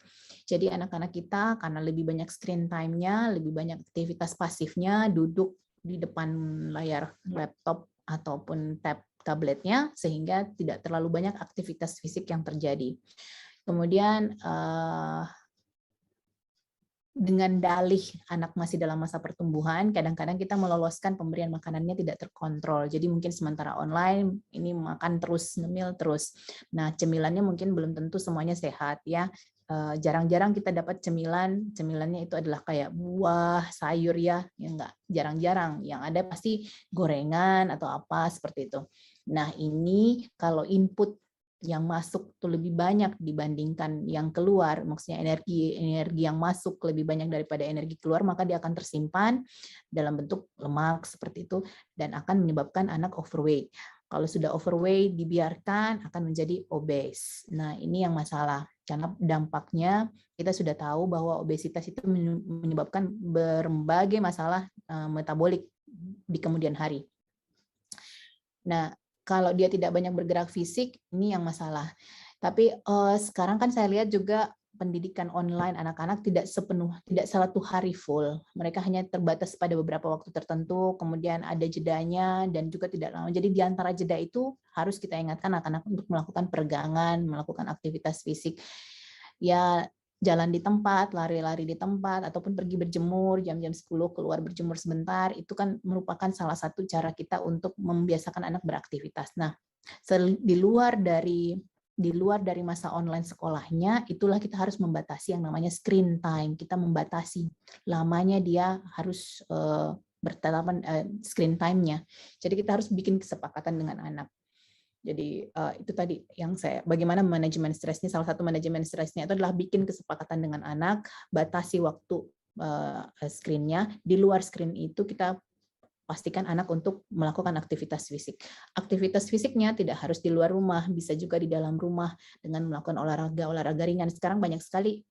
S3: Jadi anak-anak kita karena lebih banyak screen time-nya, lebih banyak aktivitas pasifnya, duduk di depan layar laptop ataupun tabletnya, sehingga tidak terlalu banyak aktivitas fisik yang terjadi. Kemudian dengan dalih anak masih dalam masa pertumbuhan, kadang-kadang kita meloloskan pemberian makanannya tidak terkontrol. Jadi mungkin sementara online ini makan terus, ngemil terus. Nah, cemilannya mungkin belum tentu semuanya sehat ya. Jarang-jarang kita dapat cemilannya itu adalah kayak buah, sayur ya enggak, jarang-jarang. Yang ada pasti gorengan atau apa seperti itu. Nah, ini kalau input yang masuk tuh lebih banyak dibandingkan yang keluar, maksudnya energi yang masuk lebih banyak daripada energi keluar, maka dia akan tersimpan dalam bentuk lemak seperti itu dan akan menyebabkan anak overweight. Kalau sudah overweight dibiarkan akan menjadi obes. Nah, ini yang masalah karena dampaknya kita sudah tahu bahwa obesitas itu menyebabkan berbagai masalah metabolik di kemudian hari. Nah, kalau dia tidak banyak bergerak fisik, ini yang masalah. Tapi sekarang kan saya lihat juga pendidikan online anak-anak tidak satu hari full. Mereka hanya terbatas pada beberapa waktu tertentu, kemudian ada jedanya dan juga tidak lama. Jadi di antara jeda itu harus kita ingatkan anak-anak untuk melakukan peregangan, melakukan aktivitas fisik. Ya jalan di tempat, lari-lari di tempat, ataupun pergi berjemur, jam-jam 10 keluar berjemur sebentar, itu kan merupakan salah satu cara kita untuk membiasakan anak beraktivitas. Nah, di luar dari masa online sekolahnya, itulah kita harus membatasi yang namanya screen time. Kita membatasi lamanya dia harus bertetapan screen time-nya. Jadi kita harus bikin kesepakatan dengan anak. Jadi itu tadi yang bagaimana manajemen stresnya, salah satu manajemen stresnya itu adalah bikin kesepakatan dengan anak, batasi waktu screen-nya, di luar screen itu kita pastikan anak untuk melakukan aktivitas fisik. Aktivitas fisiknya tidak harus di luar rumah, bisa juga di dalam rumah dengan melakukan olahraga ringan. Sekarang banyak sekali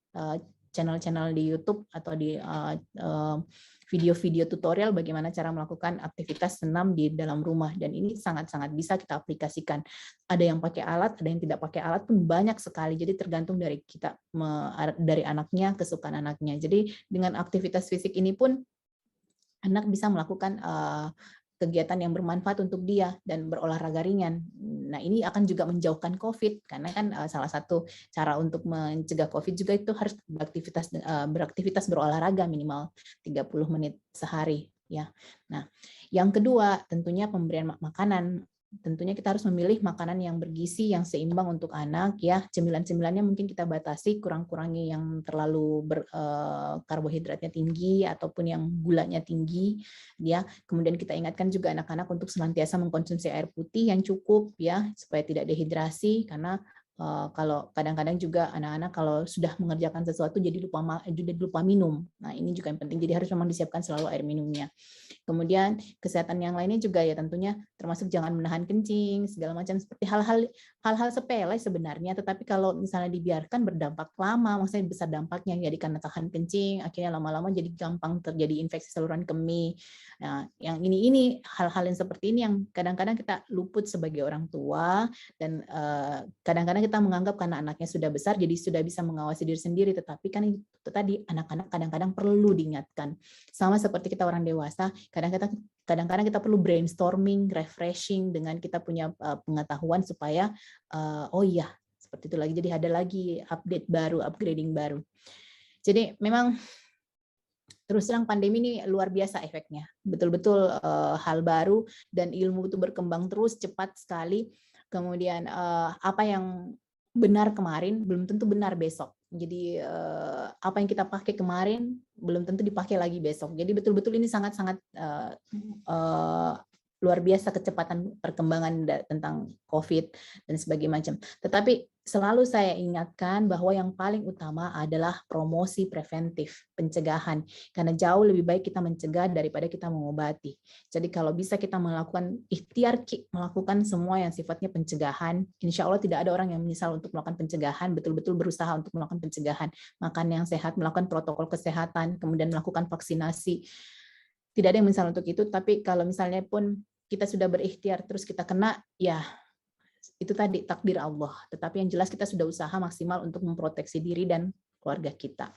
S3: channel-channel di YouTube atau di video-video tutorial bagaimana cara melakukan aktivitas senam di dalam rumah, dan ini sangat-sangat bisa kita aplikasikan. Ada yang pakai alat, ada yang tidak pakai alat pun banyak sekali. Jadi tergantung dari kita, dari anaknya, kesukaan anaknya. Jadi dengan aktivitas fisik ini pun anak bisa melakukan kegiatan yang bermanfaat untuk dia dan berolahraga ringan. Nah, ini akan juga menjauhkan COVID, karena kan salah satu cara untuk mencegah COVID juga itu harus beraktivitas berolahraga minimal 30 menit sehari ya. Nah, yang kedua tentunya pemberian makanan. Tentunya kita harus memilih makanan yang bergizi, yang seimbang untuk anak ya. Cemilan-cemilannya mungkin kita batasi, kurang-kurangi yang terlalu karbohidratnya tinggi ataupun yang gulanya tinggi ya. Kemudian kita ingatkan juga anak-anak untuk senantiasa mengkonsumsi air putih yang cukup ya, supaya tidak dehidrasi, karena kalau kadang-kadang juga anak-anak kalau sudah mengerjakan sesuatu jadi lupa minum. Nah, ini juga yang penting. Jadi harus memang disiapkan selalu air minumnya. Kemudian kesehatan yang lainnya juga ya tentunya termasuk jangan menahan kencing, segala macam, seperti hal-hal sepele sebenarnya, tetapi kalau misalnya dibiarkan berdampak lama, maksudnya besar dampaknya, jadi karena tahan kencing, akhirnya lama-lama jadi gampang terjadi infeksi saluran kemih. Nah, yang ini hal-hal yang seperti ini yang kadang-kadang kita luput sebagai orang tua, dan kadang-kadang kita menganggap karena anaknya sudah besar jadi sudah bisa mengawasi diri sendiri, tetapi kan itu tadi anak-anak kadang-kadang perlu diingatkan. Sama seperti kita orang dewasa, kadang-kadang kita perlu brainstorming, refreshing dengan kita punya pengetahuan supaya oh iya seperti itu lagi. Jadi ada lagi update baru, upgrading baru. Jadi memang terus terang pandemi ini luar biasa efeknya. Betul-betul hal baru dan ilmu itu berkembang terus cepat sekali. Kemudian apa yang benar kemarin belum tentu benar besok. Jadi apa yang kita pakai kemarin belum tentu dipakai lagi besok. Jadi betul-betul ini sangat-sangat luar biasa kecepatan perkembangan tentang COVID dan sebagainya macam. Tetapi selalu saya ingatkan bahwa yang paling utama adalah promosi preventif, pencegahan. Karena jauh lebih baik kita mencegah daripada kita mengobati. Jadi kalau bisa kita melakukan ikhtiar, melakukan semua yang sifatnya pencegahan, insya Allah tidak ada orang yang menyesal untuk melakukan pencegahan, betul-betul berusaha untuk melakukan pencegahan. Makan yang sehat, melakukan protokol kesehatan, kemudian melakukan vaksinasi. Tidak ada yang menyesal untuk itu, tapi kalau misalnya pun kita sudah berikhtiar terus kita kena, ya itu tadi takdir Allah. Tetapi yang jelas kita sudah usaha maksimal untuk memproteksi diri dan keluarga kita.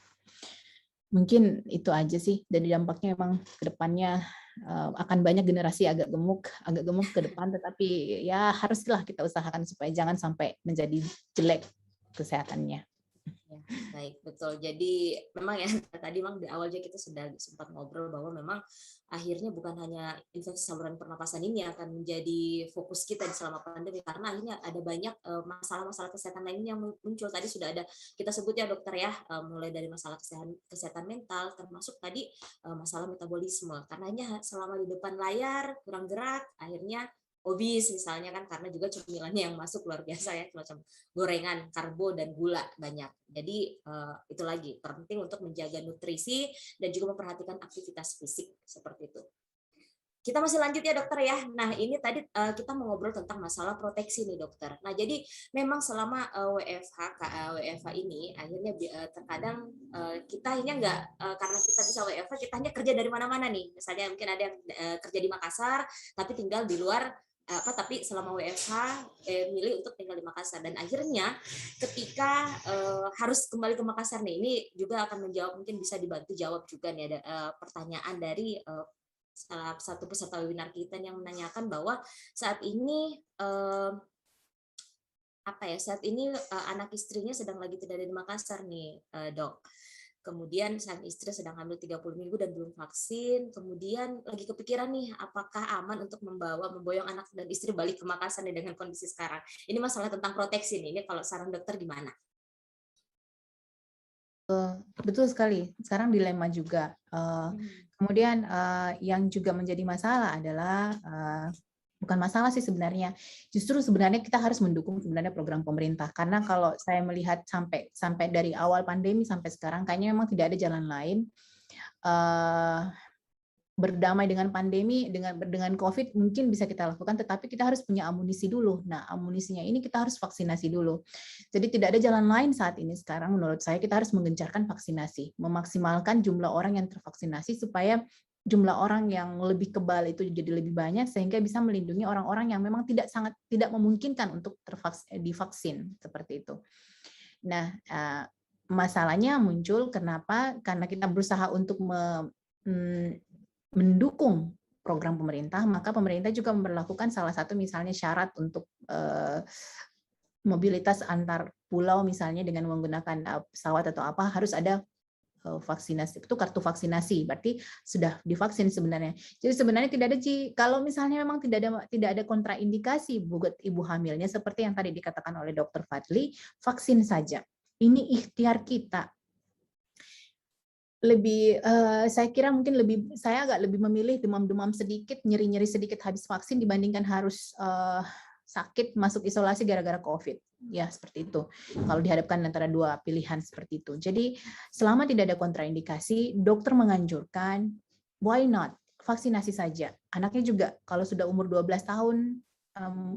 S3: Mungkin itu aja sih. Dan dampaknya memang ke depannya akan banyak generasi agak gemuk ke depan, tetapi ya haruslah kita usahakan supaya jangan sampai menjadi jelek kesehatannya.
S1: Ya, baik, betul. Jadi memang ya tadi memang di awalnya kita sudah sempat ngobrol bahwa memang akhirnya bukan hanya infeksi saluran pernapasan ini yang akan menjadi fokus kita selama pandemi, karena akhirnya ada banyak masalah-masalah kesehatan lainnya yang muncul. Tadi sudah ada kita sebut ya dokter ya, mulai dari masalah kesehatan mental, termasuk tadi masalah metabolisme. Karenanya selama di depan layar kurang gerak, akhirnya obes misalnya kan, karena juga cemilannya yang masuk luar biasa ya, semacam gorengan, karbo dan gula banyak. Jadi itu lagi penting untuk menjaga nutrisi dan juga memperhatikan aktivitas fisik seperti itu. Kita masih lanjut ya dokter ya. Nah ini tadi kita mau ngobrol tentang masalah proteksi nih dokter. Nah jadi memang selama WFH ini akhirnya terkadang kita ini nggak karena kita bisa WFH kita hanya kerja dari mana-mana nih. Misalnya mungkin ada yang kerja di Makassar tapi tinggal di luar tapi selama WFH milih untuk tinggal di Makassar, dan akhirnya ketika harus kembali ke Makassar nih, ini juga akan menjawab, mungkin bisa dibantu jawab juga nih ada pertanyaan dari salah satu peserta webinar kita yang menanyakan bahwa saat ini saat ini anak istrinya sedang lagi tidak ada di Makassar nih dok. Kemudian sang istri sedang hamil 30 minggu dan belum vaksin. Kemudian lagi kepikiran nih, apakah aman untuk memboyong anak dan istri balik ke Makassar nih dengan kondisi sekarang. Ini masalah tentang proteksi nih. Ini kalau saran dokter gimana?
S3: Betul sekali. Sekarang dilema juga. Kemudian yang juga menjadi masalah adalah bukan masalah sih sebenarnya. Justru sebenarnya kita harus mendukung sebenarnya program pemerintah, karena kalau saya melihat sampai dari awal pandemi sampai sekarang kayaknya memang tidak ada jalan lain. Berdamai dengan pandemi, dengan COVID mungkin bisa kita lakukan, tetapi kita harus punya amunisi dulu. Nah, amunisinya ini kita harus vaksinasi dulu. Jadi tidak ada jalan lain saat ini sekarang menurut saya, kita harus menggencarkan vaksinasi, memaksimalkan jumlah orang yang tervaksinasi supaya jumlah orang yang lebih kebal itu jadi lebih banyak, sehingga bisa melindungi orang-orang yang memang tidak memungkinkan untuk divaksin seperti itu. Nah, masalahnya muncul kenapa? Karena kita berusaha untuk mendukung program pemerintah, maka pemerintah juga memberlakukan salah satu misalnya syarat untuk mobilitas antar pulau misalnya dengan menggunakan pesawat atau apa harus ada vaksinasi, itu kartu vaksinasi, berarti sudah divaksin sebenarnya. Jadi sebenarnya tidak ada kalau misalnya memang tidak ada kontraindikasi buat ibu hamilnya seperti yang tadi dikatakan oleh Dr. Fadli, vaksin saja. Ini ikhtiar kita. Lebih saya kira mungkin saya agak lebih memilih demam-demam sedikit, nyeri-nyeri sedikit habis vaksin dibandingkan harus sakit masuk isolasi gara-gara COVID. Ya, seperti itu. Kalau dihadapkan antara dua pilihan seperti itu. Jadi, selama tidak ada kontraindikasi, dokter menganjurkan, why not? Vaksinasi saja. Anaknya juga, kalau sudah umur 12 tahun,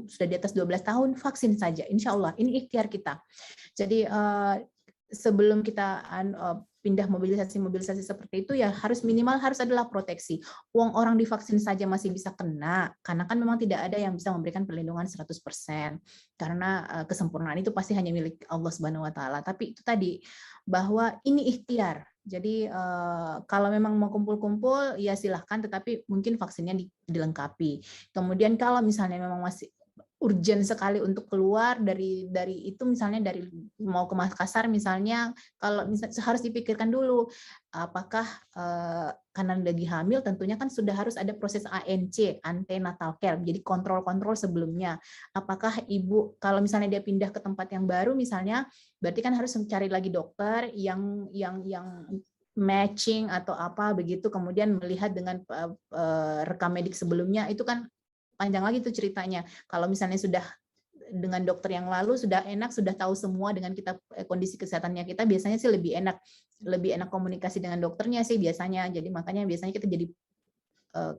S3: sudah di atas 12 tahun, vaksin saja. Insya Allah, ini ikhtiar kita. Jadi, sebelum kita pindah mobilisasi seperti itu ya minimal harus adalah proteksi. Uang orang divaksin saja masih bisa kena, karena kan memang tidak ada yang bisa memberikan perlindungan 100%. Karena kesempurnaan itu pasti hanya milik Allah Subhanahu wa taala. Tapi itu tadi bahwa ini ikhtiar. Jadi kalau memang mau kumpul-kumpul ya silahkan, tetapi mungkin vaksinnya dilengkapi. Kemudian kalau misalnya memang masih urgent sekali untuk keluar dari itu, misalnya dari mau ke Makassar misalnya, kalau misalnya harus dipikirkan dulu apakah karena lagi hamil tentunya kan sudah harus ada proses ANC, antenatal care, jadi kontrol sebelumnya. Apakah ibu kalau misalnya dia pindah ke tempat yang baru misalnya, berarti kan harus mencari lagi dokter yang matching atau apa begitu, kemudian melihat dengan rekam medik sebelumnya, itu kan panjang lagi tuh ceritanya. Kalau misalnya sudah dengan dokter yang lalu sudah enak, sudah tahu semua dengan kita kondisi kesehatannya kita, biasanya sih lebih enak komunikasi dengan dokternya sih biasanya. Jadi makanya biasanya kita jadi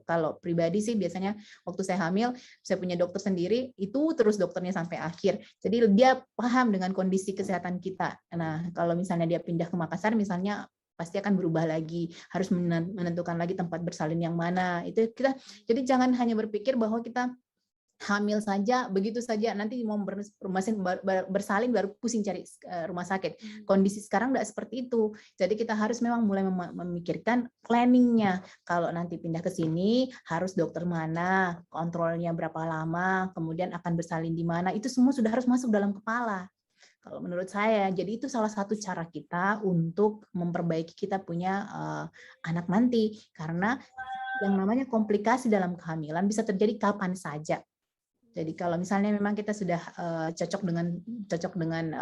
S3: kalau pribadi sih biasanya waktu saya hamil, saya punya dokter sendiri, itu terus dokternya sampai akhir. Jadi dia paham dengan kondisi kesehatan kita. Nah, kalau misalnya dia pindah ke Makassar misalnya, pasti akan berubah lagi, harus menentukan lagi tempat bersalin yang mana. Itu kita, jadi jangan hanya berpikir bahwa kita hamil saja, begitu saja nanti mau bersalin baru pusing cari rumah sakit. Kondisi sekarang tidak seperti itu. Jadi kita harus memang mulai memikirkan planningnya. Kalau nanti pindah ke sini, harus dokter mana, kontrolnya berapa lama, kemudian akan bersalin di mana, itu semua sudah harus masuk dalam kepala. Kalau menurut saya, jadi itu salah satu cara kita untuk memperbaiki kita punya anak nanti. Karena yang namanya komplikasi dalam kehamilan bisa terjadi kapan saja. Jadi kalau misalnya memang kita sudah cocok dengan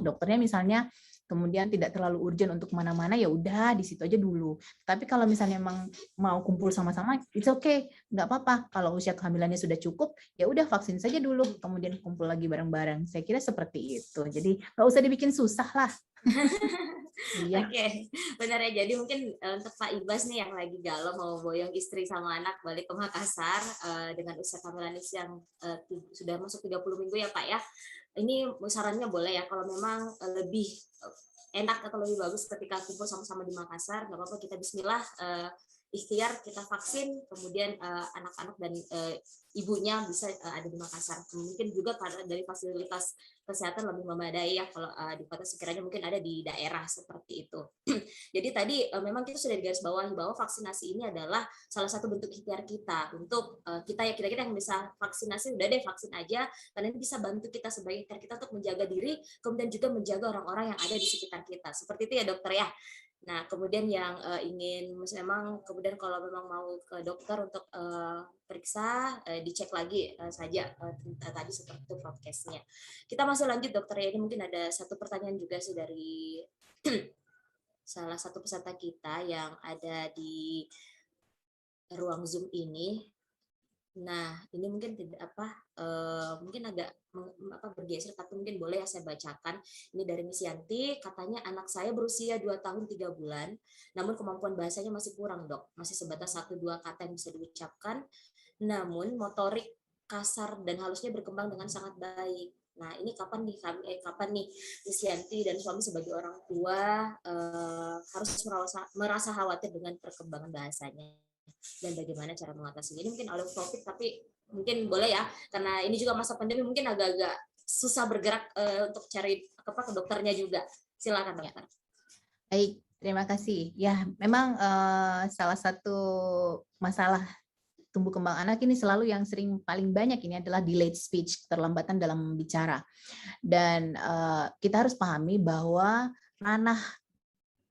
S3: dokternya misalnya, kemudian tidak terlalu urgent untuk kemana-mana, ya udah di situ aja dulu. Tapi kalau misalnya memang mau kumpul sama-sama, it's okay, nggak apa-apa. Kalau usia kehamilannya sudah cukup, ya udah vaksin saja dulu, kemudian kumpul lagi bareng-bareng. Saya kira seperti itu. Jadi nggak usah dibikin susah lah. Iya.
S1: Oke, benar ya. Jadi mungkin untuk Pak Ibas nih yang lagi galau mau boyong istri sama anak balik ke Makassar dengan usia kehamilan yang sudah masuk 30 minggu ya Pak ya. Ini sarannya boleh ya kalau memang lebih enak atau lebih bagus ketika kumpul sama-sama di Makassar, nggak apa-apa, kita bismillah ikhtiar kita vaksin, kemudian anak-anak dan ibunya bisa ada di Makassar. Mungkin juga karena dari fasilitas kesehatan lebih memadai ya kalau di kota, sekiranya mungkin ada di daerah seperti itu. Jadi tadi memang kita sudah digarisbawahi bahwa vaksinasi ini adalah salah satu bentuk ikhtiar kita untuk kita yang bisa vaksinasi, udah deh vaksin aja, karena ini bisa bantu kita sebagai ikhtiar kita untuk menjaga diri, kemudian juga menjaga orang-orang yang ada di sekitar kita. Seperti itu ya dokter ya. Nah, kemudian yang ingin memang kemudian kalau memang mau ke dokter untuk periksa, dicek lagi saja tadi seperti itu podcastnya. Kita masih lanjut dokter ya, ini mungkin ada satu pertanyaan juga sih dari salah satu peserta kita yang ada di ruang Zoom ini. Nah, ini mungkin tidak mungkin agak bergeser, tapi mungkin boleh ya saya bacakan. Ini dari Miss Yanti, katanya anak saya berusia 2 tahun 3 bulan, namun kemampuan bahasanya masih kurang, Dok. Masih sebatas 1-2 kata yang bisa diucapkan, namun motorik kasar dan halusnya berkembang dengan sangat baik. Nah, ini kapan nih Miss Yanti dan suami sebagai orang tua harus merasa khawatir dengan perkembangan bahasanya? Dan bagaimana cara mengatasi ini? Mungkin oleh topik, tapi mungkin boleh ya, karena ini juga masa pandemi mungkin agak-agak susah bergerak untuk cari ke dokternya juga. Silakan dokter.
S3: Baik, terima kasih. Ya, memang salah satu masalah tumbuh kembang anak ini selalu yang sering paling banyak ini adalah delayed speech, keterlambatan dalam bicara. Dan kita harus pahami bahwa ranah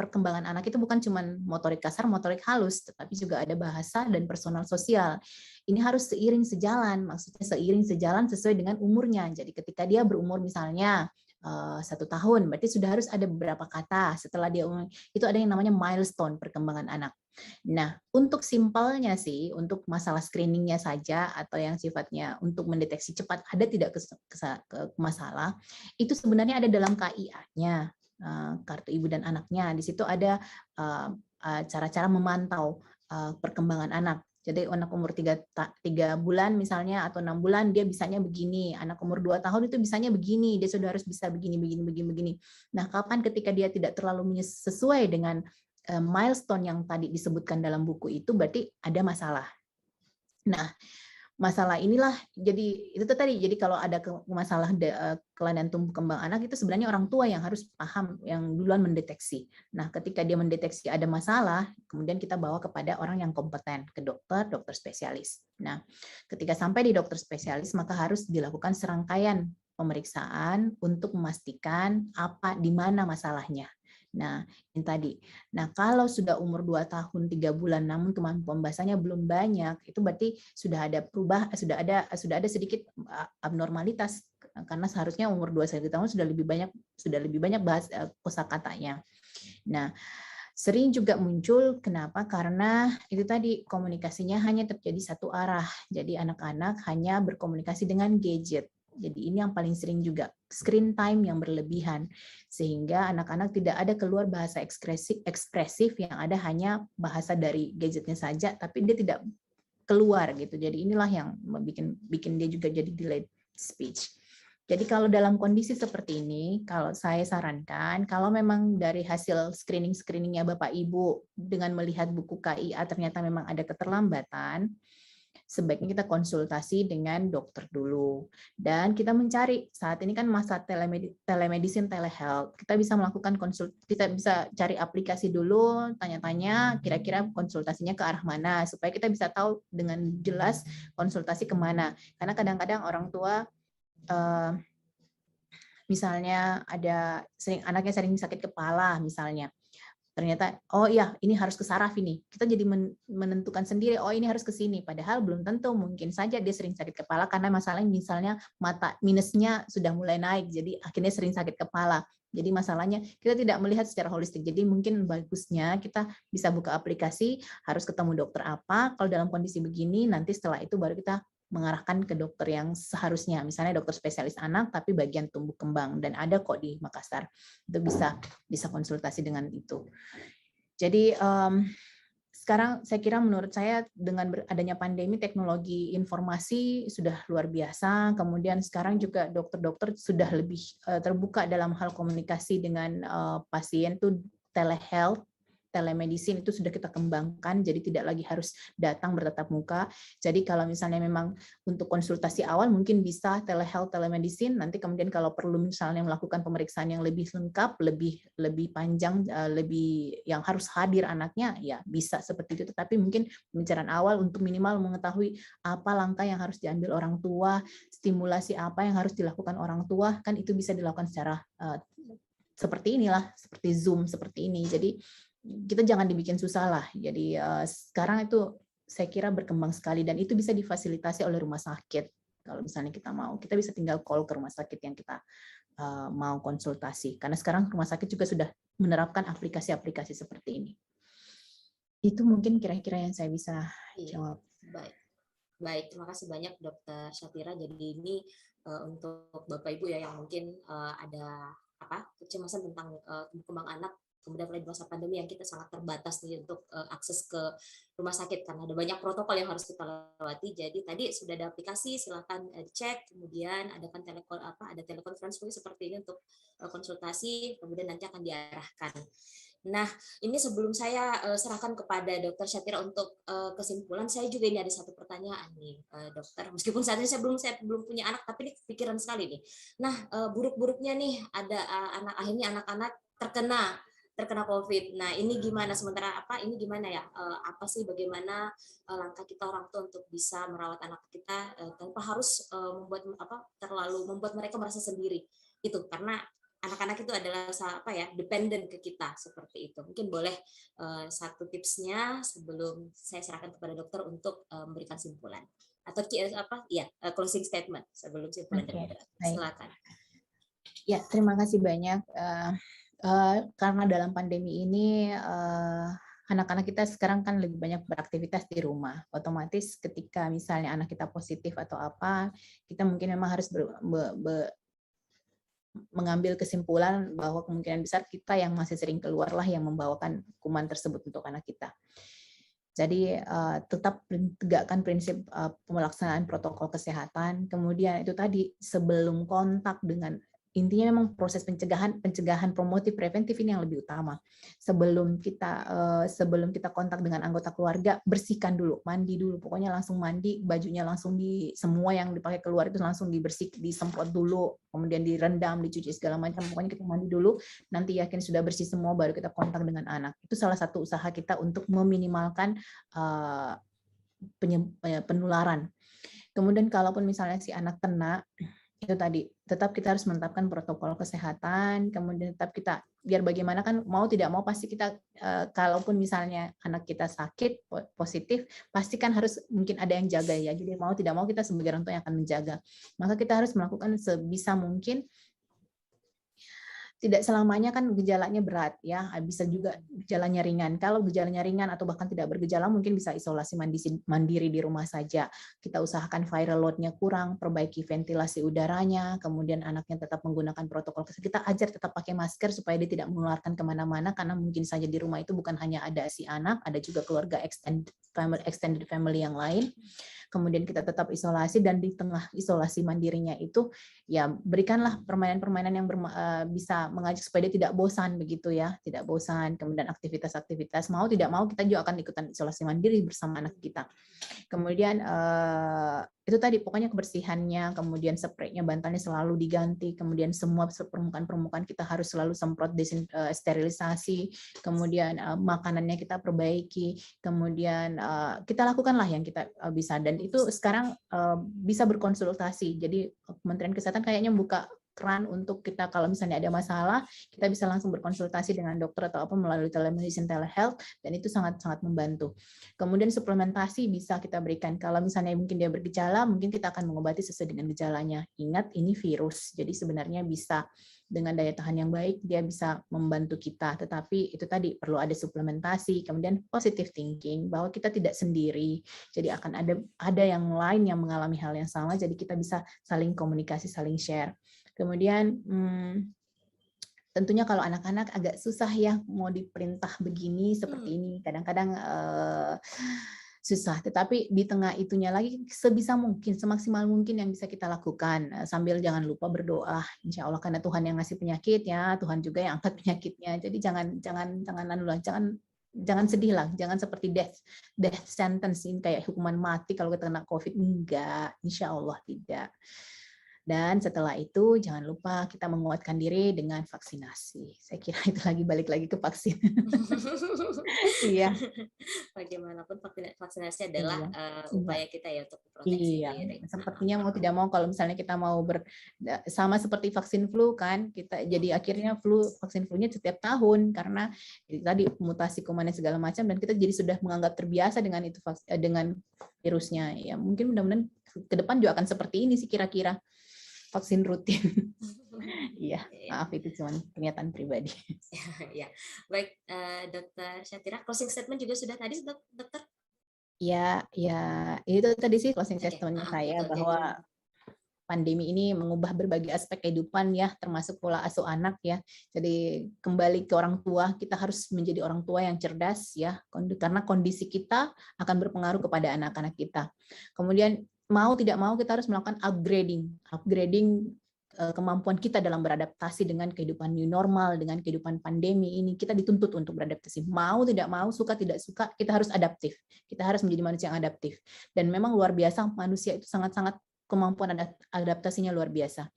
S3: perkembangan anak itu bukan cuma motorik kasar, motorik halus, tetapi juga ada bahasa dan personal sosial. Ini harus seiring sejalan, maksudnya seiring sejalan sesuai dengan umurnya. Jadi ketika dia berumur misalnya 1 tahun, berarti sudah harus ada beberapa kata. Setelah dia umur, itu ada yang namanya milestone perkembangan anak. Nah, untuk simpelnya sih, untuk masalah screeningnya saja atau yang sifatnya untuk mendeteksi cepat ada tidak masalah, itu sebenarnya ada dalam KIA-nya. Kartu ibu dan anaknya. Di situ ada cara-cara memantau perkembangan anak. Jadi anak umur 3 bulan misalnya atau 6 bulan dia bisanya begini, anak umur 2 tahun itu bisanya begini, dia sudah harus bisa begini. Nah, kapan ketika dia tidak terlalu sesuai dengan milestone yang tadi disebutkan dalam buku itu, berarti ada masalah. Nah, masalah inilah jadi itu tadi, jadi kalau ada masalah kelainan tumbuh kembang anak itu sebenarnya orang tua yang harus paham, yang duluan mendeteksi. Nah, ketika dia mendeteksi ada masalah, kemudian kita bawa kepada orang yang kompeten, ke dokter spesialis. Nah, ketika sampai di dokter spesialis maka harus dilakukan serangkaian pemeriksaan untuk memastikan di mana masalahnya. Nah, yang tadi. Nah, kalau sudah umur 2 tahun 3 bulan namun kemampuan bahasanya belum banyak, itu berarti sudah ada sudah ada sedikit abnormalitas, karena seharusnya umur 2 tahun sudah lebih banyak bahas kosakatanya. Nah, sering juga muncul kenapa? Karena itu tadi komunikasinya hanya terjadi satu arah. Jadi anak-anak hanya berkomunikasi dengan gadget. Jadi ini yang paling sering juga, screen time yang berlebihan, sehingga anak-anak tidak ada keluar bahasa ekspresif yang ada hanya bahasa dari gadgetnya saja, tapi dia tidak keluar gitu. Jadi inilah yang bikin dia juga jadi delayed speech. Jadi kalau dalam kondisi seperti ini, kalau saya sarankan, kalau memang dari hasil screeningnya Bapak Ibu dengan melihat buku KIA ternyata memang ada keterlambatan, sebaiknya kita konsultasi dengan dokter dulu. Dan kita mencari, saat ini kan masa telemedicine, telehealth, kita bisa melakukan kita bisa cari aplikasi dulu, tanya-tanya kira-kira konsultasinya ke arah mana, supaya kita bisa tahu dengan jelas konsultasi kemana. Karena kadang-kadang orang tua, misalnya anaknya sering sakit kepala misalnya, ternyata oh iya ini harus ke saraf ini, kita jadi menentukan sendiri oh ini harus ke sini, padahal belum tentu, mungkin saja dia sering sakit kepala karena masalahnya misalnya mata minusnya sudah mulai naik, jadi akhirnya sering sakit kepala. Jadi masalahnya kita tidak melihat secara holistik, jadi mungkin bagusnya kita bisa buka aplikasi, harus ketemu dokter apa, kalau dalam kondisi begini nanti setelah itu baru kita mengarahkan ke dokter yang seharusnya, misalnya dokter spesialis anak tapi bagian tumbuh kembang, dan ada kok di Makassar, itu bisa konsultasi dengan itu. Jadi sekarang saya kira menurut saya dengan adanya pandemi, teknologi informasi sudah luar biasa, kemudian sekarang juga dokter-dokter sudah lebih terbuka dalam hal komunikasi dengan pasien, itu telehealth, telemedicine itu sudah kita kembangkan, jadi tidak lagi harus datang bertatap muka. Jadi kalau misalnya memang untuk konsultasi awal mungkin bisa telehealth, telemedicine, nanti kemudian kalau perlu misalnya melakukan pemeriksaan yang lebih lengkap, lebih panjang, lebih yang harus hadir anaknya, ya bisa seperti itu. Tetapi mungkin pembicaraan awal untuk minimal mengetahui apa langkah yang harus diambil orang tua, stimulasi apa yang harus dilakukan orang tua, kan itu bisa dilakukan secara seperti inilah, seperti Zoom, seperti ini. Jadi kita jangan dibikin susah lah. Jadi sekarang itu saya kira berkembang sekali dan itu bisa difasilitasi oleh rumah sakit. Kalau misalnya kita mau, kita bisa tinggal call ke rumah sakit yang kita mau konsultasi. Karena sekarang rumah sakit juga sudah menerapkan aplikasi-aplikasi seperti ini. Itu mungkin kira-kira yang saya bisa jawab.
S1: Baik, terima kasih banyak Dokter Syafira. Jadi ini untuk Bapak Ibu ya yang mungkin ada kecemasan tentang tumbuh kembang anak, kemudian mulai masa pandemi yang kita sangat terbatas nih untuk akses ke rumah sakit karena ada banyak protokol yang harus kita lewati. Jadi tadi sudah ada aplikasi, silakan cek, kemudian ada telekonferensi seperti ini untuk konsultasi, kemudian nanti akan diarahkan. Nah, ini sebelum saya serahkan kepada Dokter Syafira untuk kesimpulan, saya juga ini ada satu pertanyaan nih, Dokter. Meskipun saat ini saya belum punya anak, tapi ini kepikiran sekali nih. Nah, buruk-buruknya nih ada akhirnya anak-anak terkena terkena COVID. Nah, ini gimana sementara ini gimana ya? Apa sih bagaimana langkah kita orang tua untuk bisa merawat anak kita tanpa harus membuat mereka merasa sendiri. Itu karena anak-anak itu adalah dependen ke kita seperti itu. Mungkin boleh satu tipsnya sebelum saya serahkan kepada dokter untuk memberikan simpulan atau closing statement sebelum simpulan dari dokter. Silakan.
S3: Ya, terima kasih banyak. Karena dalam pandemi ini anak-anak kita sekarang kan lebih banyak beraktivitas di rumah. Otomatis ketika misalnya anak kita positif atau apa, kita mungkin memang harus mengambil kesimpulan bahwa kemungkinan besar kita yang masih sering keluarlah yang membawakan kuman tersebut untuk anak kita. Jadi tetap tegakkan prinsip pelaksanaan protokol kesehatan. Kemudian itu tadi sebelum kontak dengan, intinya memang proses pencegahan promotif preventif ini yang lebih utama. Sebelum kita kontak dengan anggota keluarga, bersihkan dulu, mandi dulu, pokoknya langsung mandi, bajunya langsung semua yang dipakai keluar itu langsung disemprot dulu, kemudian direndam, dicuci segala macam, pokoknya kita mandi dulu, nanti yakin sudah bersih semua baru kita kontak dengan anak. Itu salah satu usaha kita untuk meminimalkan penularan. Kemudian kalaupun misalnya si anak kena, itu tadi tetap kita harus menetapkan protokol kesehatan, kemudian tetap kita biar bagaimana kan mau tidak mau pasti kita kalaupun misalnya anak kita sakit positif pasti kan harus mungkin ada yang jaga ya, jadi mau tidak mau kita sebagai orang tua yang akan menjaga, maka kita harus melakukan sebisa mungkin. Tidak selamanya kan gejalanya berat ya, bisa juga gejalanya ringan. Kalau gejalanya ringan atau bahkan tidak bergejala mungkin bisa isolasi mandiri di rumah saja. Kita usahakan viral load-nya kurang, perbaiki ventilasi udaranya, kemudian anaknya tetap menggunakan protokol kesehatan. Kita ajar tetap pakai masker supaya dia tidak menularkan kemana-mana, karena mungkin saja di rumah itu bukan hanya ada si anak, ada juga keluarga extended family yang lain. Kemudian kita tetap isolasi, dan di tengah isolasi mandirinya itu ya berikanlah permainan-permainan yang bisa mengajak supaya dia tidak bosan begitu ya, tidak bosan. Kemudian aktivitas-aktivitas mau tidak mau kita juga akan ikutan isolasi mandiri bersama anak kita. Kemudian itu tadi pokoknya kebersihannya, kemudian spraynya, bantalnya selalu diganti, kemudian semua permukaan-permukaan kita harus selalu semprot sterilisasi, kemudian makanannya kita perbaiki, kemudian kita lakukanlah yang kita bisa, dan itu sekarang bisa berkonsultasi. Jadi Kementerian Kesehatan kayaknya buka keran untuk kita kalau misalnya ada masalah, kita bisa langsung berkonsultasi dengan dokter atau apa melalui telemedicine, telehealth, dan itu sangat-sangat membantu. Kemudian suplementasi bisa kita berikan. Kalau misalnya mungkin dia bergejala, mungkin kita akan mengobati sesuai dengan gejalanya. Ingat, ini virus, jadi sebenarnya bisa dengan daya tahan yang baik, dia bisa membantu kita. Tetapi itu tadi perlu ada suplementasi, kemudian positive thinking, bahwa kita tidak sendiri. Jadi akan ada yang lain yang mengalami hal yang sama, jadi kita bisa saling komunikasi, saling share. Kemudian tentunya kalau anak-anak agak susah ya mau diperintah begini seperti ini, kadang-kadang susah. Tetapi di tengah itunya lagi sebisa mungkin, semaksimal mungkin yang bisa kita lakukan, sambil jangan lupa berdoa. Insya Allah, karena Tuhan yang ngasih penyakit ya, Tuhan juga yang angkat penyakitnya. Jadi jangan sedih lah, jangan seperti death sentence ini kayak hukuman mati kalau kita kena COVID. Enggak, insya Allah tidak. Dan setelah itu jangan lupa kita menguatkan diri dengan vaksinasi. Saya kira itu balik lagi ke vaksin. Iya.
S1: Bagaimanapun vaksinasi adalah upaya kita ya untuk proteksi diri.
S3: Sepertinya mau tidak mau kalau misalnya kita mau sama seperti vaksin flu kan, kita jadi akhirnya vaksin flu-nya setiap tahun karena tadi mutasi kumannya segala macam, dan kita jadi sudah menganggap terbiasa dengan itu dengan virusnya. Ya mungkin mudah-mudahan ke depan juga akan seperti ini sih kira-kira. Vaksin rutin. Iya, maaf itu cuma pernyataan pribadi.
S1: Ya, baik, Dokter Syatira, closing statement juga sudah tadi, Dokter?
S3: Ya, itu tadi sih closing statement saya, bahwa pandemi ini mengubah berbagai aspek kehidupan ya, termasuk pola asuh anak ya. Jadi kembali ke orang tua, kita harus menjadi orang tua yang cerdas ya, karena kondisi kita akan berpengaruh kepada anak-anak kita. Kemudian mau tidak mau kita harus melakukan upgrading kemampuan kita dalam beradaptasi dengan kehidupan new normal, dengan kehidupan pandemi ini. Kita dituntut untuk beradaptasi. Mau tidak mau, suka tidak suka, kita harus adaptif. Kita harus menjadi manusia yang adaptif. Dan memang luar biasa, manusia itu sangat-sangat kemampuan adaptasinya luar biasa.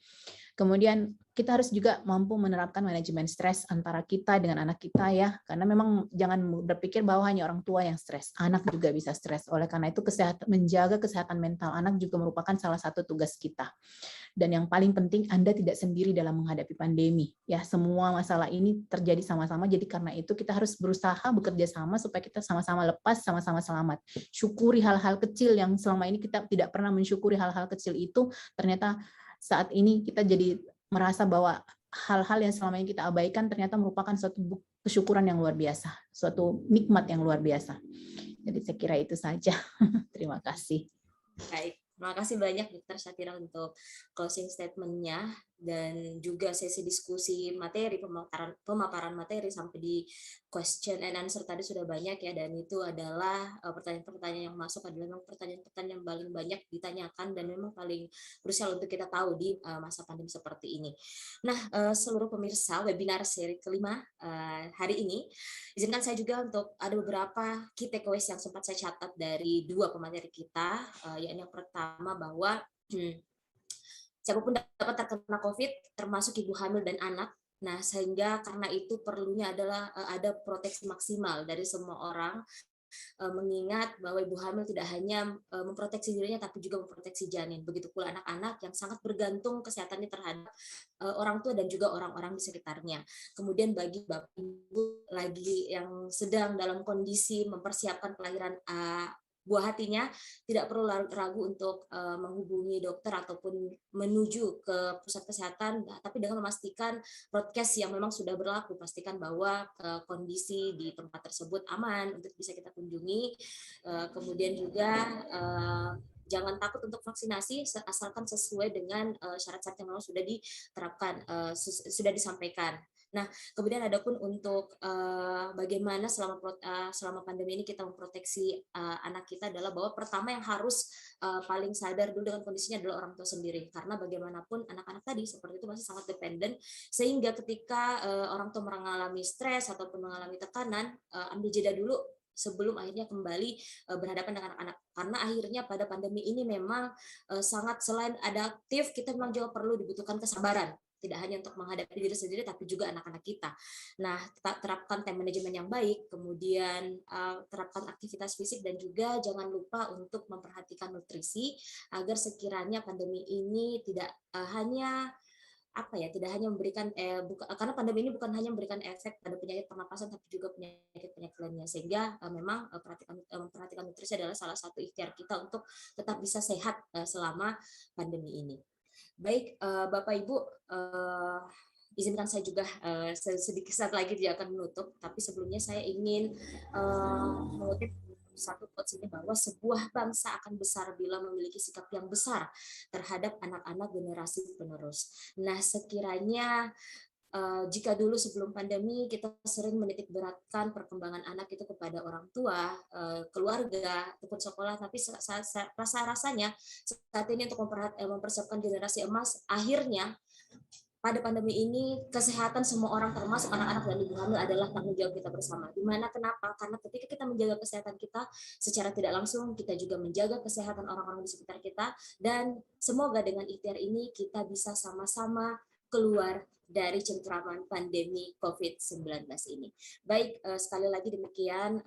S3: Kemudian kita harus juga mampu menerapkan manajemen stres antara kita dengan anak kita ya, karena memang jangan berpikir bahwa hanya orang tua yang stres, anak juga bisa stres. Oleh karena itu menjaga kesehatan mental anak juga merupakan salah satu tugas kita. Dan yang paling penting, Anda tidak sendiri dalam menghadapi pandemi. Ya, semua masalah ini terjadi sama-sama. Jadi karena itu kita harus berusaha bekerja sama supaya kita sama-sama lepas, sama-sama selamat. Syukuri hal-hal kecil yang selama ini kita tidak pernah mensyukuri hal-hal kecil itu. Ternyata saat ini kita jadi merasa bahwa hal-hal yang selama ini kita abaikan ternyata merupakan suatu kesyukuran yang luar biasa, suatu nikmat yang luar biasa. Jadi saya kira itu saja. Terima kasih.
S1: Baik, terima kasih banyak Dr. Syatira untuk closing statement-nya dan juga sesi diskusi materi, pemaparan materi sampai di question and answer tadi sudah banyak ya, dan itu adalah pertanyaan-pertanyaan yang masuk adalah memang pertanyaan-pertanyaan yang paling banyak ditanyakan dan memang paling krusial untuk kita tahu di masa pandemi seperti ini. Nah, seluruh pemirsa webinar seri kelima hari ini, izinkan saya juga untuk ada beberapa key takeaways yang sempat saya catat dari dua pemateri kita, yakni yang pertama bahwa siapapun dapat terkena COVID, termasuk ibu hamil dan anak. Nah, sehingga karena itu perlunya adalah ada proteksi maksimal dari semua orang, mengingat bahwa ibu hamil tidak hanya memproteksi dirinya, tapi juga memproteksi janin. Begitu pula anak-anak yang sangat bergantung kesehatannya terhadap orang tua dan juga orang-orang di sekitarnya. Kemudian bagi bapak ibu lagi yang sedang dalam kondisi mempersiapkan kelahiran buah hatinya, tidak perlu ragu untuk menghubungi dokter ataupun menuju ke pusat kesehatan, tapi dengan memastikan prokes yang memang sudah berlaku, pastikan bahwa kondisi di tempat tersebut aman untuk bisa kita kunjungi. Kemudian juga jangan takut untuk vaksinasi asalkan sesuai dengan syarat-syarat yang memang sudah diterapkan, sudah disampaikan. Nah, kemudian adapun untuk bagaimana selama pandemi ini kita memproteksi anak kita adalah bahwa pertama yang harus paling sadar dulu dengan kondisinya adalah orang tua sendiri, karena bagaimanapun anak-anak tadi seperti itu masih sangat dependen, sehingga ketika orang tua mengalami stres ataupun mengalami tekanan, ambil jeda dulu sebelum akhirnya kembali berhadapan dengan anak-anak, karena akhirnya pada pandemi ini memang sangat, selain adaptif, kita memang juga perlu dibutuhkan kesabaran, tidak hanya untuk menghadapi diri sendiri, tapi juga anak-anak kita. Nah, terapkan time management yang baik, kemudian terapkan aktivitas fisik, dan juga jangan lupa untuk memperhatikan nutrisi, agar sekiranya pandemi ini tidak hanya tidak hanya memberikan karena pandemi ini bukan hanya memberikan efek pada penyakit pernapasan, tapi juga penyakit-penyakit lainnya, sehingga memang memperhatikan nutrisi adalah salah satu ikhtiar kita untuk tetap bisa sehat selama pandemi ini. Baik, Bapak Ibu, izinkan saya juga sedikit saat lagi dia akan menutup, tapi sebelumnya saya ingin mengutip satu quotes ini, bahwa sebuah bangsa akan besar bila memiliki sikap yang besar terhadap anak-anak generasi penerus. Nah, sekiranya jika dulu sebelum pandemi kita sering menitik beratkan perkembangan anak itu kepada orang tua, keluarga, ataupun sekolah, tapi rasanya saat ini untuk mempersiapkan generasi emas, akhirnya pada pandemi ini kesehatan semua orang termasuk anak-anak dan ibu hamil adalah tanggung jawab kita bersama. Dimana kenapa? Karena ketika kita menjaga kesehatan kita secara tidak langsung, kita juga menjaga kesehatan orang-orang di sekitar kita, dan semoga dengan ikhtiar ini kita bisa sama-sama keluar dari cengkraman pandemi COVID-19 ini. Baik, sekali lagi demikian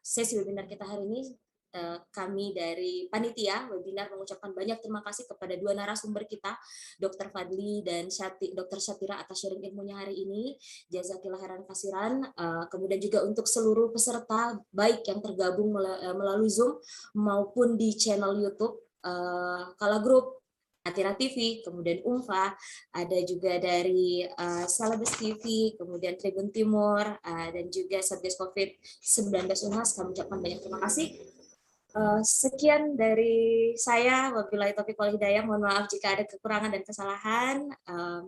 S1: sesi webinar kita hari ini. Kami dari panitia webinar mengucapkan banyak terima kasih kepada dua narasumber kita, Dr. Fadli dan Dr. Syatira, atas sharing ilmunya hari ini. Jazakillah khairan kasiran. Kemudian juga untuk seluruh peserta, baik yang tergabung melalui Zoom maupun di channel YouTube Kala Group, Atira TV, kemudian UNFA, ada juga dari Salabes TV, kemudian Tribun Timur, dan juga Satgas COVID-19 Unhas. Kami ucapkan banyak terima kasih. Sekian dari saya, wabillahi taufiq wal hidayah. Mohon maaf jika ada kekurangan dan kesalahan.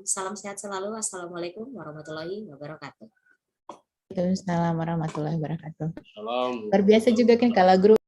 S1: Salam sehat selalu. Assalamualaikum warahmatullahi wabarakatuh.
S3: Waalaikumsalam warahmatullahi wabarakatuh. Luar biasa juga kan Kala Group.